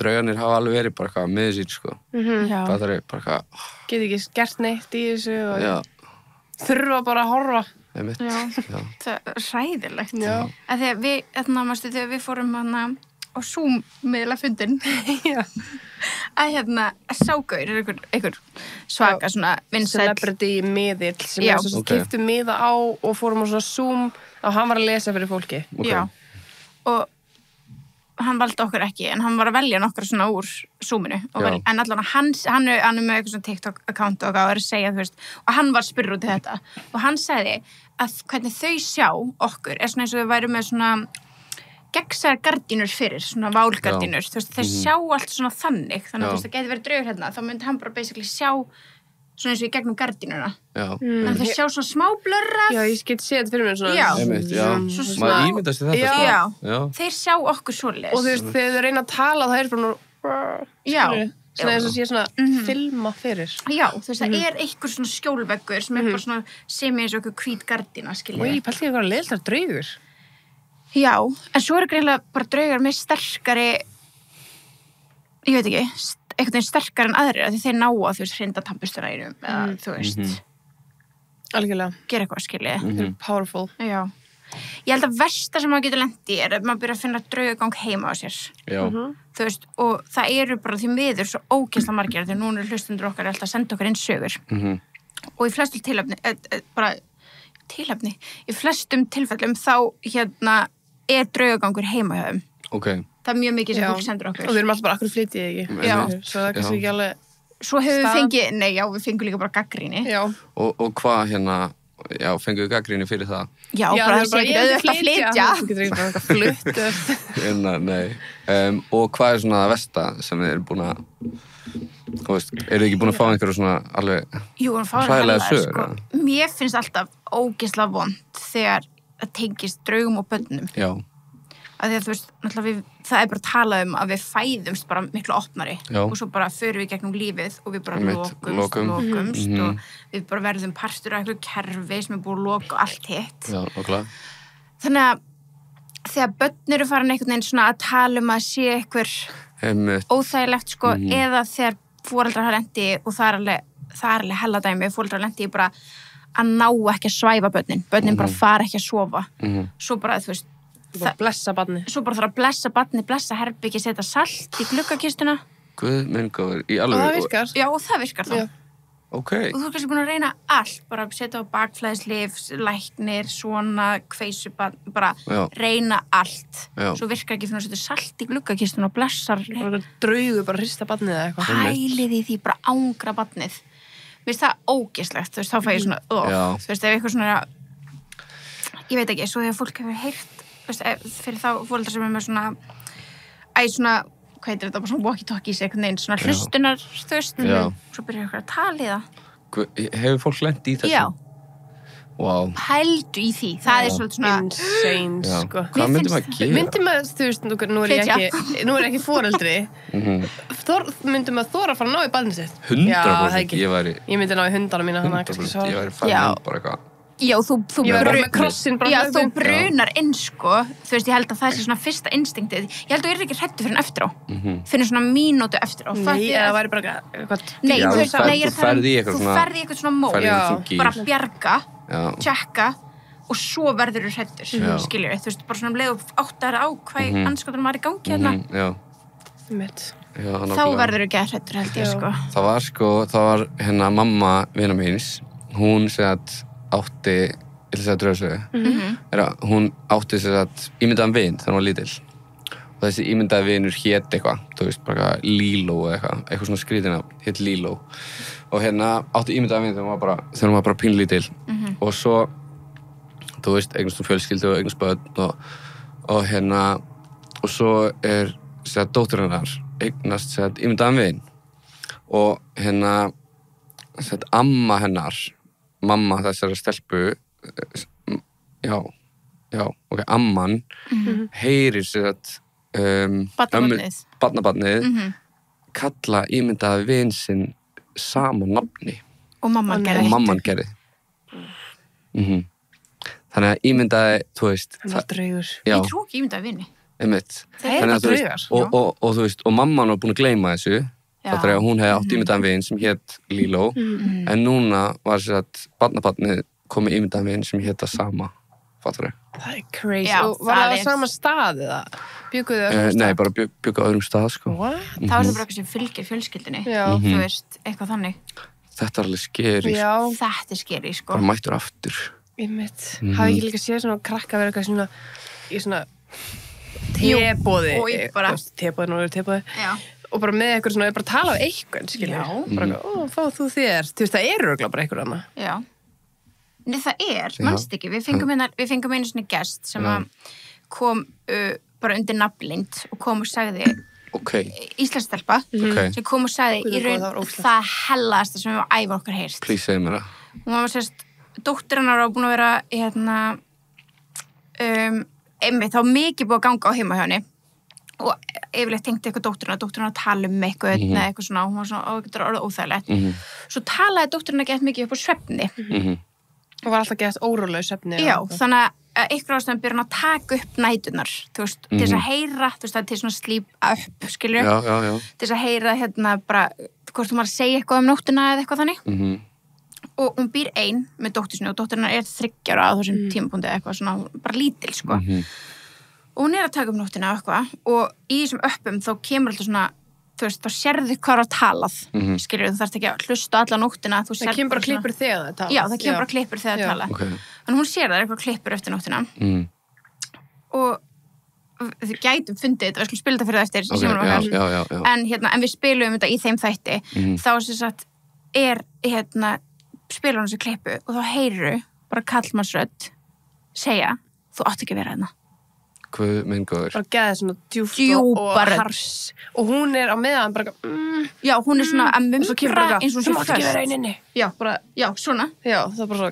draugarnir hafa alveg verið bara eitthvað með sín, sko. Það er bara eitthvað... Geti ekki gert neitt í þessu og þurfa bara að horfa. Það er hræðilegt. Þegar við fórum á Zoom-miðla fundin að Ságauður er einhver svaka svona vinsæll celebrity miðill sem keyptum miða á og fórum á svona Zoom og hann var að lesa fyrir fólki. Já, og hann valdi okkur ekki, en hann var að velja nokkra svona úr Zoominu, en allan hann er með eitthvað svona TikTok-account og er að segja, þú veist, og hann var spurður út í þetta og hann sagði að hvernig þau sjá okkur er svona eins og þau væru með svona gegnsæðar gardínur fyrir, svona válgardínur, þú veist, þeir sjá allt svona þannig, þannig að þú veist, það geti verið draugur hérna, þá myndi hann bara basically sjá svona eins og í gegnum gardínuna. Já. Þannig að þau sjá svona smá blörrað. Já, ég get séð þetta fyrir mér svona. Já. Einmitt, já. Svo smá. Maður ímyndast þetta, sko. Já. Já. Þeir sjá okkur svoleiðis. Og þú veist, þegar þau reyna að tala, það er bara nú... Já. Svona eins og sé svona filma fyrir. Já, þú veist, það er einhver svona skjólveggur sem er bara svona sem eins og einhver hvít gardína, skiljið. Og ég pælti ekki að leiðildar draugur. Já, en svo eru greinilega bara draugar með sterkari, ég veit ekki, einhvern veginn sterkari en aðrir, því þeir ná að, þú veist, hrinda tannbursturænum eða, þú veist, Algjörlega. gera eitthvað, skiljið. Þeir eru powerful. Já. Ég held að versta sem maður getur lent í er að maður byrja að finna draugagang heima á sér. Já. Þú veist, og það eru bara því miður svo ógeðslega margir, þegar núna eru hlustundur okkar alltaf að senda okkur inn sögur. Og í flestum í flestum tilfellum þá er draugagangur heima hjá þeim. Ok. Það er mjög mikið sem fólk sendur okkur. Og við erum alltaf bara, akkur flytið ekki. Já. Svo það er kannski ekki alveg... Svo hefur við fengið, við fengum líka bara gagnrýni. Já. Og hvað fengum við gagnrýni fyrir það? Já, bara það sé ekki auðvitað að flytja. Þú getur ekki bara eitthvað flutt. Nei. Og hvað er svona það versta sem þið eru búin að, þú veist, eru þið ekki búin að fá einhverju svona alveg hræðilega sögur? Sko. Mér finnst alltaf ógeðslega vont þegar það tengist draugum og börnum. Já. Að því að þú veist, náttúrulega það er bara að tala um að við fæðumst bara miklu opnari. Já. Og svo bara förum við gegnum lífið og við bara lokumst og við bara verðum partur af einhverju kerfi sem er búið að loka og allt hitt. Já, okkurlega. Þannig að þegar börn eru farin einhvern veginn svona að tala um að sé einhver óþægilegt sko, eða þegar foreldrar hafa lent í, og það er alveg hella dæmi, foreldrar lent í bara að ná ekki að svæfa börnin bara fara ekki að sofa. Svo bara, þú veist, bara blessa barni. Svo bara þarf að blessa barni, blessa herbyggi, setja salt í gluggakistuna. Guð minn góður, í alveg. Og það virkar. Já, og það virkar þá. Ok. Og þú er kannski búin að reyna allt, bara setja á bakflæðislyf, læknir, svona, kveisubarn, bara reyna allt. Já. Svo virkar ekki fyrir að setja salt í gluggakistuna og blessar. Bara draugur, bara hrista barnið eða eitthvað. Pælið í því, bara ángra barnið. Mér finnst það ógeðslegt, þú veist, þá fæ ég svona, þú veist, ef eitthvað svona, ég veit ekki, svo þegar fólk hefur heyrt, fyrir þá foreldrar sem er með svona hvað heitir þetta, bara svona walkie-talkies eitthvað neins, svona hlustunar, þú veist, svo byrjar ykkur að tala í það. Hefur fólk lent í þessu? Já. Wow. Pældu í því, það er svolítið svona insane, sko. Hvað myndi maður að gera? Myndi maður, þú veist, nú er ég ekki foreldri, myndi maður þora að fara að ná í barnið sitt? 100% ég myndi ná í hundana mína, þannig að kannski svo. Ég væri fæðin bara eitthvað. Já, þú brunar inn, sko. Þú veist, ég held að það sé svona fyrsta instinktið. Ég held að þú er ekki hræddur fyrir en eftir á. Fyrir svona mínútu eftir á. Nei, það væri bara eitthvað... Nei, þú ferði í eitthvað svona mót. Bara bjarga, tjekka og svo verður þú hræddur, skiljur við. Þú veist, bara svona leið áttar á hvað anskotanum var í gangi hérna. Þá verður þú ekki hræddur, held ég, sko. Það var hérna mamma vina míns. Hún átti, ég ætla að segja hún átti ímyndaðan vin þegar hún var lítil og þessi ímyndaði vinur hét eitthvað, þú veist, bara Líló eitthvað svona skrítina, hét Líló og hérna átti ímyndaðan vin þegar hún var bara pínlítil og svo, þú veist, eignast fjölskyldu og eignast börn og hérna og svo er dóttir hennar eignast ímyndaðan vin og hérna amma hennar mamma þessara stelpu amman heyrir barnabarnið kalla ímyndaða vin sinn sama nafni og mamman gerði þannig að ímyndaði, þú veist það er draugur ég trú ekki ímyndaða vini það er bara draugar og þú veist, og mamman var búin að gleyma þessu það er að hún hefði átt ímyndaðan vin sem hét Líló en núna var barnabarnið komið ímyndaðan vin sem hét það sama fattur þau? Það er crazy og var það á sama stað eða? Bjugguðu þau á sama stað? Nei, bara bjuggu á öðrum stað sko. Það var það bara eitthvað sem fylgir fjölskyldunni þú veist, eitthvað þannig Þetta er alveg skeri Þetta er skeri sko bara mættur aftur Hafi ekki líka séð svona krakka vera eitthvað svona í svona teboði teboði, nú er teboði og bara með eitthvað svona, bara tala á eitthvað skilja, bara, fá þú þér þú veist, það er örugglega bara eitthvað annað Nei, það mannst ekki, við fengum einu svona gest sem kom bara undir nafnlind og kom og sagði íslensk stelpa sem kom og sagði í raun það hellaðasta sem við æfa okkar heyrst. Please segðu mér það. Hún var sérst, dóttir hennar var búin að vera einmitt, þá mikið búið að ganga á heima hjá henni og yfirleitt tengdi eitthvað dóttirinn að tala eitthvað eða eitthvað svona og hún var svona, þetta orðið óþægilegt. Svo talaði dóttirinn gett mikið upp á svefni. Og var alltaf gett óróleg svefni. Já, þannig að einhver ástæðan byrja hann að taka upp næturnar, þú veist, til þess að heyra, þú veist, það er til svona sleep up, skilur, Já. til þess að heyra bara, hvort þú maður að segja eitthvað nóttina eða eitthvað þannig. Og hún býr ein með dóttur sinni og dótturinn 3 ára á þessum tímapunkti eitthvað svona, bara lítil, sko. Og hún að taka upp nóttina og eitthvað og í þessum uppum þá kemur alltaf svona, þú veist, þá sérðu hvað að talað, skilur, þú þarft ekki að hlusta alla nóttina. Það kemur bara klippur þegar það tala. Já, það kemur bara klippur þegar það tala. Þannig hún sér það eitthvað klippur eftir nóttina. Og þau gætum fundið þetta, við skulum spila þetta fyrir það eftir. En við spilum þetta í þeim þætti, þá sem sagt spilum hún þessu klippu og þá heyru bara kallmannsrödd segja, þú átt ekki að vera hérna. Hvað minn góður? Bara geða svona djúpt og hars. Og hún á meðan bara Já, hún svona að mumra eins og þú mátt ekki vera eininni. Já, svona. Já, það bara svo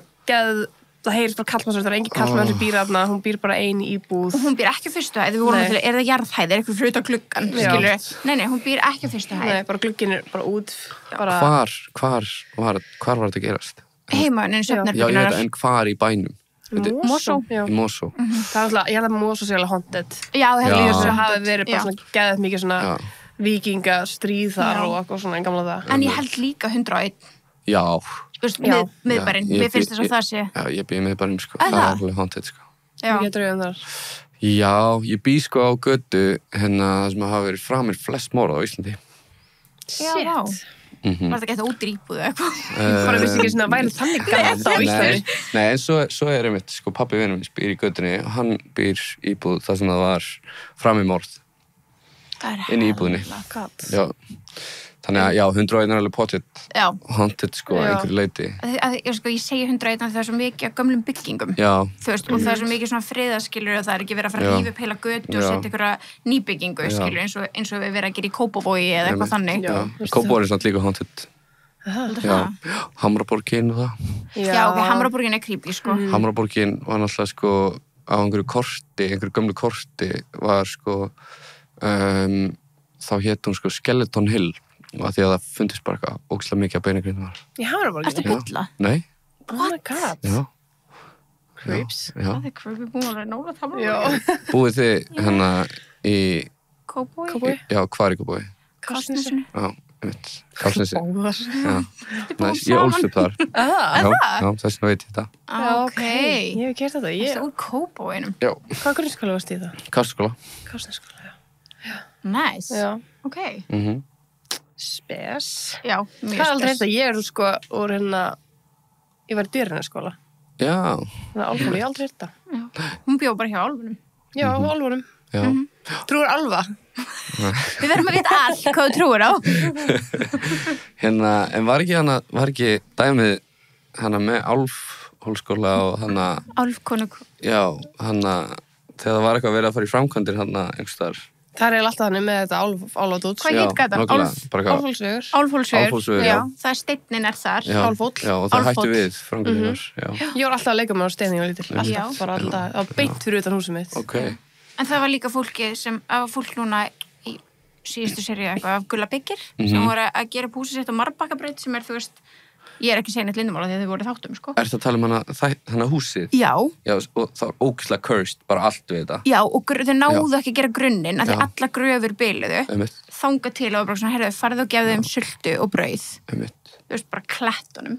það heyrist bara kallmannsrödd, það engin kallmann sem býr þarna, hún býr bara ein í íbúð. Og hún býr ekki á fyrstu hæð, við vorum til, það jarðhæð, eitthvað fyrir utan gluggan, skilur. Nei, hún býr ekki á fyrstu hæð. Nei, bara glugginn bara út. Hvar var þetta gerast? Heima, en Já, en hvar í bænum? Mosó. Í Mosó. Það alltaf, ég held að Mosó sé alveg haunted. Já, það hafi verið bara svona geðað mikið svona vikingastríð þar og eitthvað svona en gamla það. En ég held líka 101. Já. Miðbærinn, mér finnst þess að það sé. Já, ég býð miðbærinn, sko. Það er alveg haunted, sko. Mikið draugan þar. Já, ég býð sko á götu það sem hafa verið framir flest morð á Íslandi. Já. Var þetta gett út í íbúðu eitthvað? Bara vissi ekki svona væri þannig gata á Íslandi. Nei, en svo einmitt, sko, pabbi vinur minn býr í götunni og hann býr íbúð þar sem það var framir morð. Inn í íbúðinni. Já. Þannig að, 101 alveg pottet haunted, sko, einhverju leiti. Ég segi 101 það er svo mikið af gömlum byggingum. Já. Þú veist, og það er svo mikið svona friðaskilur og það er ekki verið að fara að rífa upp heila götu og setja einhverja nýbyggingu, skilur, eins og við verið að gera í Kópavogi eða eitthvað þannig. Já, Kópavogi er samt líka haunted. Já, Hamraborgin og það. Já, Hamraborgin er creepy, sko. Hamraborgin var náttúrulega, sko, á einhverju gömlu korti var, sko, þá hét hún, sko, Skeleton Hill. Og því að það fundist bara eitthvað ógeðslega mikið að beinagrindum var. Í Hamraborginni? Ertu bulla? Nei. Oh my god. Já. Creeps. Það er creepy, búin að nóla Hamraborginni. Búið þið í... Kópavogi? Já, hvar í Kópavogi? Kársnesinu. Já, einmitt. Kársnesi. Já. Ég ólst upp þar. Já, þess vegna veit ég þetta. Ok. Ég hef gert þetta. Það er úr Kópavoginum. Já. Hvað grunnskóla varst í það? Kársskóla. Kársnesskóla, já. Nice. Já. Ok. Spes. Já, mjög spes. Það er aldrei þetta, ég sko úr ég var í dýrunarskóla. Já. Það er álfunum, ég aldrei þetta. Hún bjóð bara hjá álfunum. Já, álfunum. Já. Trúir álfa. Við verðum að vita allt hvað þú trúir á. En var ekki dæmið með Álfhólsskóla og Álfkonung. Já, þegar það var eitthvað verið að fara í framkvæmdir einhvers staðar. Það er alltaf þannig með þetta álfadút. Hvað heit gæta? Álfhólsvegur. Álfhólsvegur, já. Það er steinninn þar. Álfhóll. Já, og það hættu við framkvæmdirnar. Ég var alltaf að leika með á steiningu lítil. Alltaf, bara alltaf. Það var beint fyrir utan húsið mitt. Ok. En það var líka fólk núna í síðustu seríu eitthvað af Gulla Byggir sem voru að gera húsið sitt á Marbakkabraut sem þú veist, ég er ekki segin eitt lindumála því þau voru þáttum, sko. Er það að tala þannig húsið? Já. Já, og það var ógeðslega cursed, bara allt við þetta. Já, og þau náðu ekki að gera grunninn af því alla gröfur biluðu. Þangað til og bara svona, heyrðu, farðu og gefðu þeim sultu og brauð. Þú veist, bara klettunum.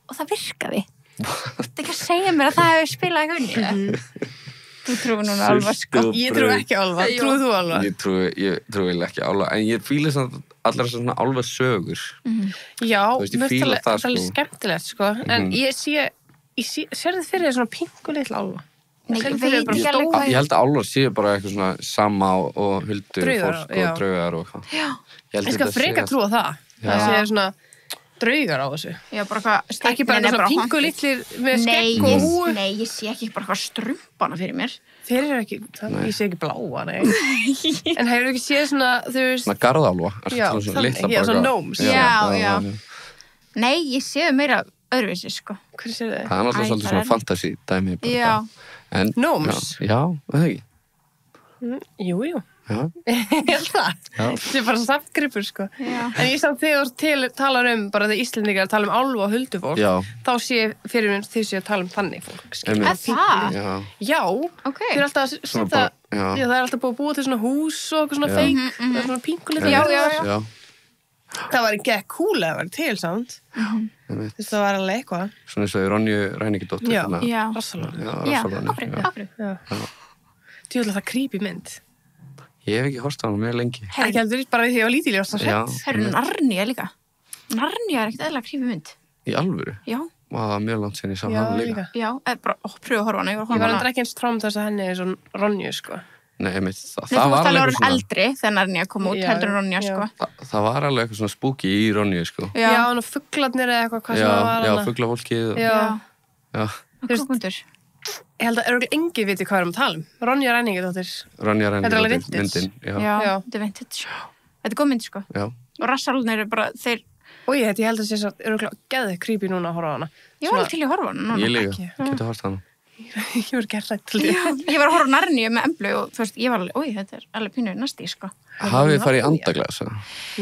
Og það virkaði. Það er ekki að segja mér að það hefur spilað í grunninn. Þú trúi núna álfa, sko. Ég trúi ekki álfa. Trúið þú álfa? Ég trúi ekki álfa, en ég fíla allar svona álfa sögur. Já, ég fíla það, sko. Það er skemmtilegt, sko. En ég sér þið fyrir svona pingu litla álfa. Nei, ég veit ekki alveg hvað. Ég held að álfar séu bara eitthvað svona sama og huldu fólk og draugar og eitthvað. Já. Ég skal freka trúa það. Það séu svona draugar á þessu. Já, bara hvað Ekki bara svona pingu litlir með skegg og húu. Nei, ég sé ekki bara hvað strumpana fyrir mér. Þeir eru ekki, ég sé ekki bláa, nei. En hefur ekki séð svona, þú veist... Svona garðálfa. Já, svona gnomes. Já. Nei, ég sé meira öðruvísi, sko. Hvernig séð þið? Það er náttúrulega svolítið svona fantasy dæmi. Já. Gnomes? Já, það ekki. Jú. Já. Ég held það. Það bara safngripur, sko. Já. En ég samt þegar talar bara þegar Íslendingar tala álfa og huldufólk, þá sé fyrir mér þið sé að tala þannig fólk. Það? Já. Ok. Þið er alltaf að setja, það er alltaf búið að búa til svona hús og eitthvað svona feik, það er svona pinkulegt. Já. Það var ekki cool að það var til, samt. Þess það var alveg eitthvað. Svona eins og Ronju Ræningidóttir. Já. Rassalónir. Tjóðlega það creepy mynd. Ég hef ekki horft á hana mjög lengi. Ekki heldur, bara því ég var lítil, ég var svona hrætt. Herru, Narnia líka. Narnia er ekkert eðlilega creepy mynd. Í alvöru? Já. Það var mjög langt síðan ég sá hana líka. Já, bara pröfu að horfa hana. Ég var aldrei ekki eins traumatized að henni eins og Ronju, sko. Nei, ég veit það. Það var alveg orðin eldri þegar Narnia kom út, heldur en Ronja, sko. Það var alveg eitthvað svona spooky í Ronju, sko. Já, og fuglarnir eða eitthvað, hvað sem það var. Já, fuglafólkið. Já. Krókundur. Ég held að örgulega enginn viti hvað erum að tala um. Ronja Ræningidóttir. Ronja Ræningidóttir, myndin. Já, þetta er vintage. Þetta er góð mynd, sko. Já. Og rassalunir eru bara, þeir... Og ég held að sé svo örgulega geðið creepy núna að horfa á hana. Ég var til í að horfa á hana núna. Ég líka, getur horft á hana. Ég var ekki hrædd til því. Ég var að horfa á Narníu með Emblu og þú veist, ég var alveg, þetta er alveg pínuð næsti, sko. Hafið þið farið í andaglas?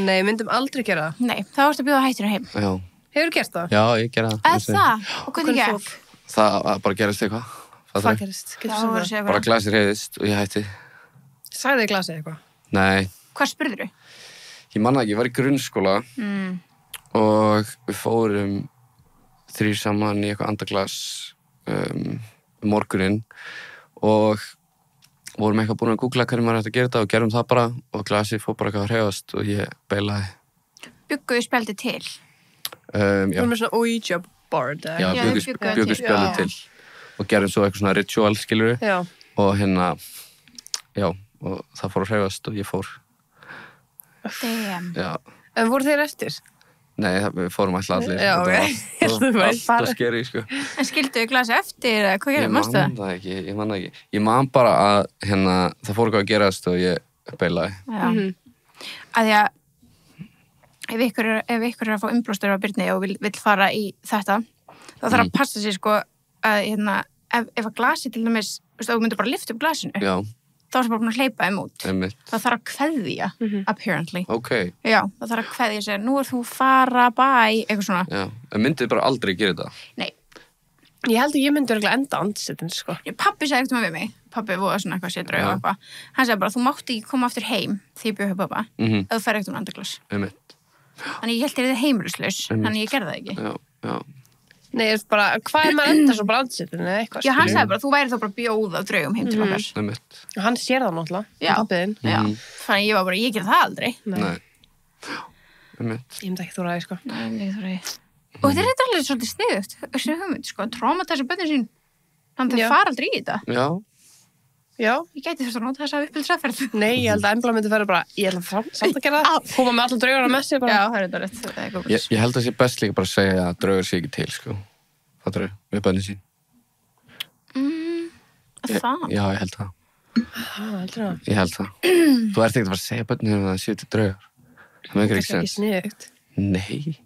Nei, myndum aldrei gera það. Nei, það varst að bjóða hættina heim. Já. Hefur gert það? Já, ég gerði það. Það? Og hvernig gekk? Það bara gerist eitthvað. Hvað gerist? Bara glasið reyðist og ég hætti. Sagði þið glasið eitthvað? Nei. Hvað spurðirðu? Ég manna ekki, ég var í grunnskóla og við fórum 3 saman í eitthvað andaglas morguninn og vorum eitthvað búin að googla hvernig maður ætti að gera þetta og gerum það bara og glasið fór bara eitthvað að hreyfast og ég beilaði. Bjugguðu spjaldið til? Já. Þú erum með svona Ouija board? Já, bjuggu spjaldið til og gerum svo eitthvað svona ritual, skilur við og og það fór að hreyfast og ég fór. Damn. Já. En voru þeir eftir? Nei, við fórum alltaf allir. Já, ok. Alltaf skeri, sko. En skilduðu glasið eftir eða hvað gerum, mástu það? Ég man það ekki. Ég man bara að það fór eitthvað að gerast og ég beilaði. Já. Að því að ef ykkur er að fá umblástur á Birni og vill fara í þetta, þá þarf að passa sig, sko, að ef að glasið til dæmis, þú veist, þú myndir bara lyfta upp glasinu. Já. Þá er það bara búin að hleypa þeim út. Það þarf að kveðja, apparently. Ok. Já, það þarf að kveðja sig. Nú er þú fara, bæ, eitthvað svona. Já, en myndið bara aldrei gera þetta? Nei. Ég held að ég myndi örugglega enda andsetin, sko. Pabbi sagði eitthvað við mig. Pabbi voða svona eitthvað sér drauga og eitthvað. Hann sagði bara, þú mátt ekki koma aftur heim því ég bjóð hjá pappa, ef þú fer eitthvað andaglas. Þannig ég held ég heimilislaus, þannig ég gerði það ekki. Já. Nei, bara, hvað maður enda svo bara andsetin eða eitthvað? Já, hann sagði bara, þú væri þá bara bjóða draugum heim til okkar. Og hann sér það náttúrulega, pabbiðinn. Já, þannig ég var bara, ég gerði það aldrei. Nei. Ég myndi ekki þóraði, sko. Nei, ég þóraði. Og þetta er alveg svolítið sniðugt, þessi hugmynd, sko, traumatæsa börnin sín. Þannig þau fara aldrei í þetta. Já. Ég gæti þess að nota þessa uppbyldsræðferð. Nei, ég held að Embla myndi vera bara, ég held að samt að gera það. Koma með allar draugar á messi bara. Já, það er þetta rétt. Ég held að sé best líka bara að segja að draugar sé ekki til, sko. Fattar þau, við börnin sín. Það? Já, ég held það. Heldur það? Ég held það. Þú ert ekkert að fara að segja börnin að það séu til draugar. Það meikar ekki sens. Það er ekki sniðugt. Nei.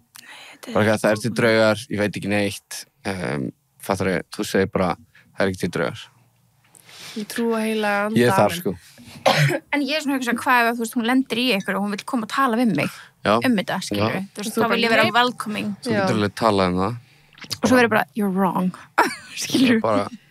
Bara að það er til draugar, ég veit ekki neitt. Fattar þau, þú segir bara, það er ekki til draugar. Ég trú að heila andan. Ég er þar, sko. En ég er svona hugsa hvað ef þú veist, hún lendir í ykkur og hún vil koma að tala við mig þetta, skilur við. Þú veist, þá vil ég vera welcoming. Þú getur alveg talað það. Og svo verður bara, you're wrong. Skilur við.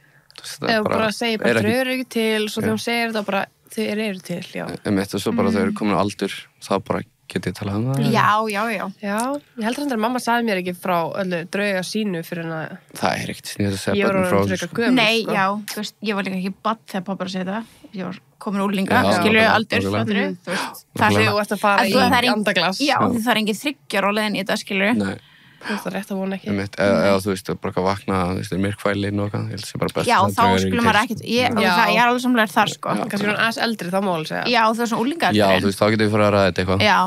Eða bara segja, bara draugur eru ekki til, svo þegar hún segir þetta bara, þau eru til, já. Og svo bara þau eru komin á aldur, þá bara getið talað það. Já. Já, ég heldur að mamma sagði mér ekki frá öllu drauga sínu fyrir henni að... Það er ekkert snið að segja börnum frá þessu. Nei, já, þú veist, ég var líka ekki badd þegar pappa að segja það. Ég var komin úrlinga, skilur við aldur, þú veist. Það er þú ert að fara í andaglas. Já, það er engin 3 ára á leiðin í þetta, skilur við. Nei. Þú veist það rétt að vona ekki. Eða þú veist, bara ekki að vakna, þú veist, myrkvælin og eitthvað, ég held að það sé bara best. Já, þá skulum maður ekkert, ég er alveg samlega þar, sko. Kannski hún aðeins eldri, þá má alveg segja. Já, þú veist svona úrlinga. Já, þú veist, þá getur við fara að ræða þetta eitthvað. Já.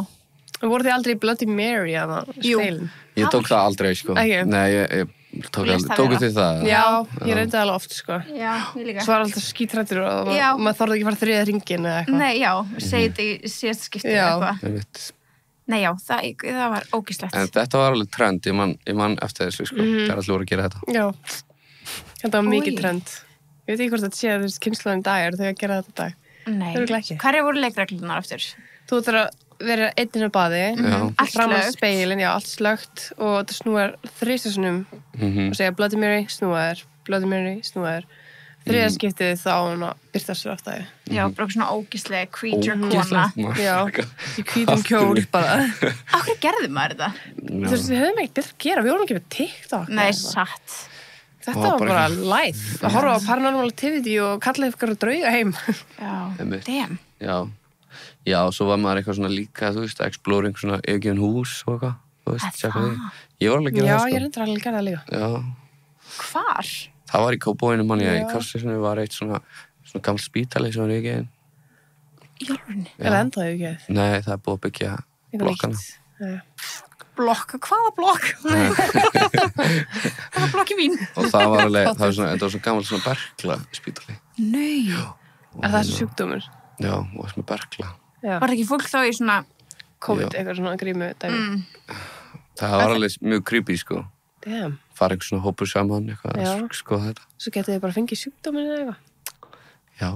Voru þið aldrei í Bloody Mary að steilin? Ég tók það aldrei, sko. Ekki? Nei, ég tók aldrei. Tóku þið það? Já, ég reyndi það alveg oft, sko. Já, ég líka. Svo var alltaf skítrættur og Já. maður þorði ekki að fara þriðja hringin eða eitthvað. Nei, já, segi þetta í síðasta skipti Já. eitthvað. Nei, já, það var ógíslegt. En þetta var alveg trend, ég man eftir þessu, sko. Það er allir voru að gera þetta. Já, þetta var mikið Oj. trend. Ég veit ekki hvort þetta sé að þessi kynnslóðin dag er þegar að gera þetta dag. Nei, Örugglega ekki. hverju voru leikreglunar aftur? Þú þarf að vera einn í baði, Já. Allt fram að slökkt. speilin, já, allt slögt og þetta snúar þristasunum og segja Bloody Mary, snúaður, Bloody Mary, snúaður. Þriða skiptið þá hún byrtast sér áttæði. Já, bara svona ógísleg creature kona. Já, í hvítum kjól bara. Akkur gerði maður þetta? Þú veist, við höfum ekkert byrjað að gera, við vorum ekki með TikTok. Nei, eða eitthvað. satt. Þetta Það var var bara bara live. Að horfa á Paranormal Activity og kalla ykkur að drauga heim. Já, Einmitt. damn. Já, svo var maður eitthvað svona líka, þú veist, exploring svona yfirgefin hús og eitthvað, þú veist, sjá hvað því. Ég var alveg að Já, gera það, ég sko. reyndar alveg að gera það líka. Já, Hvar? það var í Kópavoginum manni að í Já. Kastljósinu var eitt svona gammal spítali sem var yfirgefin. Í jólunni. Er það endaði ekki? Nei, það er búið að byggja blokkana. Blokk, hvaða blokk? Hvaða blokk í mín? Og það var alveg, þetta var svona gammal svona berkla spítali. Nei. Er það sjúkdómur? Já, og svona berkla. Já. Var ekki fólk þá í svona... COVID, eitthvað svona grímu dæmi. Það var alveg mjög creepy, sko. Damn. Fara einhver svona hópur saman, eitthvað, Já. skoða þetta. Svo getið þið bara fengið sjúkdóminn eða eitthvað. Já.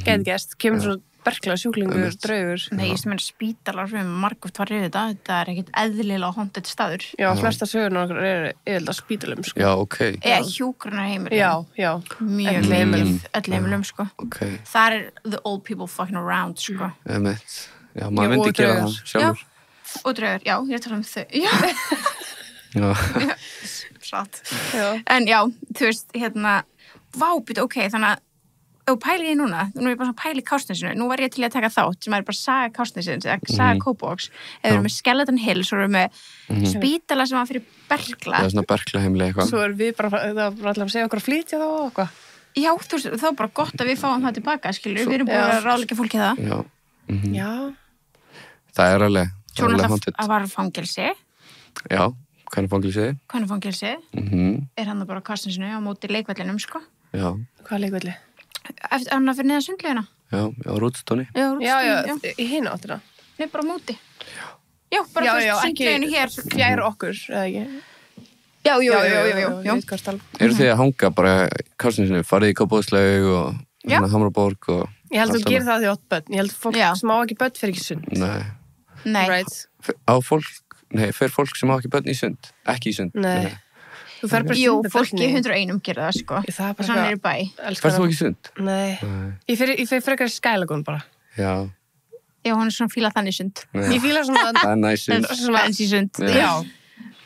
Getið gest, kemur svona berkla sjúklingur, Einmitt. draugur. Nei, ég sem er spítalar sem margóft var yfir þetta. Þetta er ekkit eðlilega haunted staður. Já, flesta sögurnar okkar eru yfirlega spítalum, sko. Já, ok. Eða hjúkrunarheimur. Já, já. Mjög Öll heimilum. mikið. Öll heimilum, sko. Ok, Það er the old people fucking around, sko. emitt. Já, Já, maður myndi og gera draugar. það sjálfur. Og draugur, já, ég er að tala um þau. Já, Já. satt. Já. En já, þú veist, hérna, vábit, ok, þannig að og pæli ég núna, nú er ég bara svona pæli Kársnesinu, nú var ég til að taka þátt sem er bara saga Kársnesins, eða saga Kópavogs, eða við erum með Skeleton Hill, svo erum við með spítala sem var fyrir berkla. Það er svona berkla heimili eitthvað. Svo er við bara, það var alltaf að segja okkur að flytja þá og eitthvað. Já, þú veist, þá er bara gott að við fáum það tilbaka, skilur, við erum búin Já. að ráðleika fólki það. Já. Já. Það er alveg, það Svo er alveg náttúrulega haunted. að var fangelsi, Já, hvernig fangilsiði? hvernig fangelsi, er hann bara á Kársnesinu á móti leikvellinum, sko. Já, Hvað leikvelli? Eftir hann að fyrir neðan sundlegina. já, rútstóni. Já, Já, í hina áttina. Nei, bara á móti. Já, bara Já, fyrir já, sundleginu hér. Fjær okkur, eða ekki? Já, jú, Ég veit hvað stál. Eru þið að hanga bara Kársnesinu, farið í Kópavogslaug og Já. hérna Hamraborg og... Ég held að allt þú gerir annað? það því átt börn. Ég held að fólk Já. sem á ekki börn fyrir ekki sund. Nei. Nei, Right? Fer fólk sem á ekki börn í sund? Ekki í sund? Nei. Þú fer bara jú, sund með fólki börnin. 101 gerir það, sko. Það er bara Svona er í bæ. Elskar Ferð þú það. ekki í sund? Nei. Nei. Ég fer frekar í Skylagoon bara. Já. Já, hann er svona fíla þannig sund. Nei. Ég fíla svona, Það er næsins. svona Fancy sund. Já.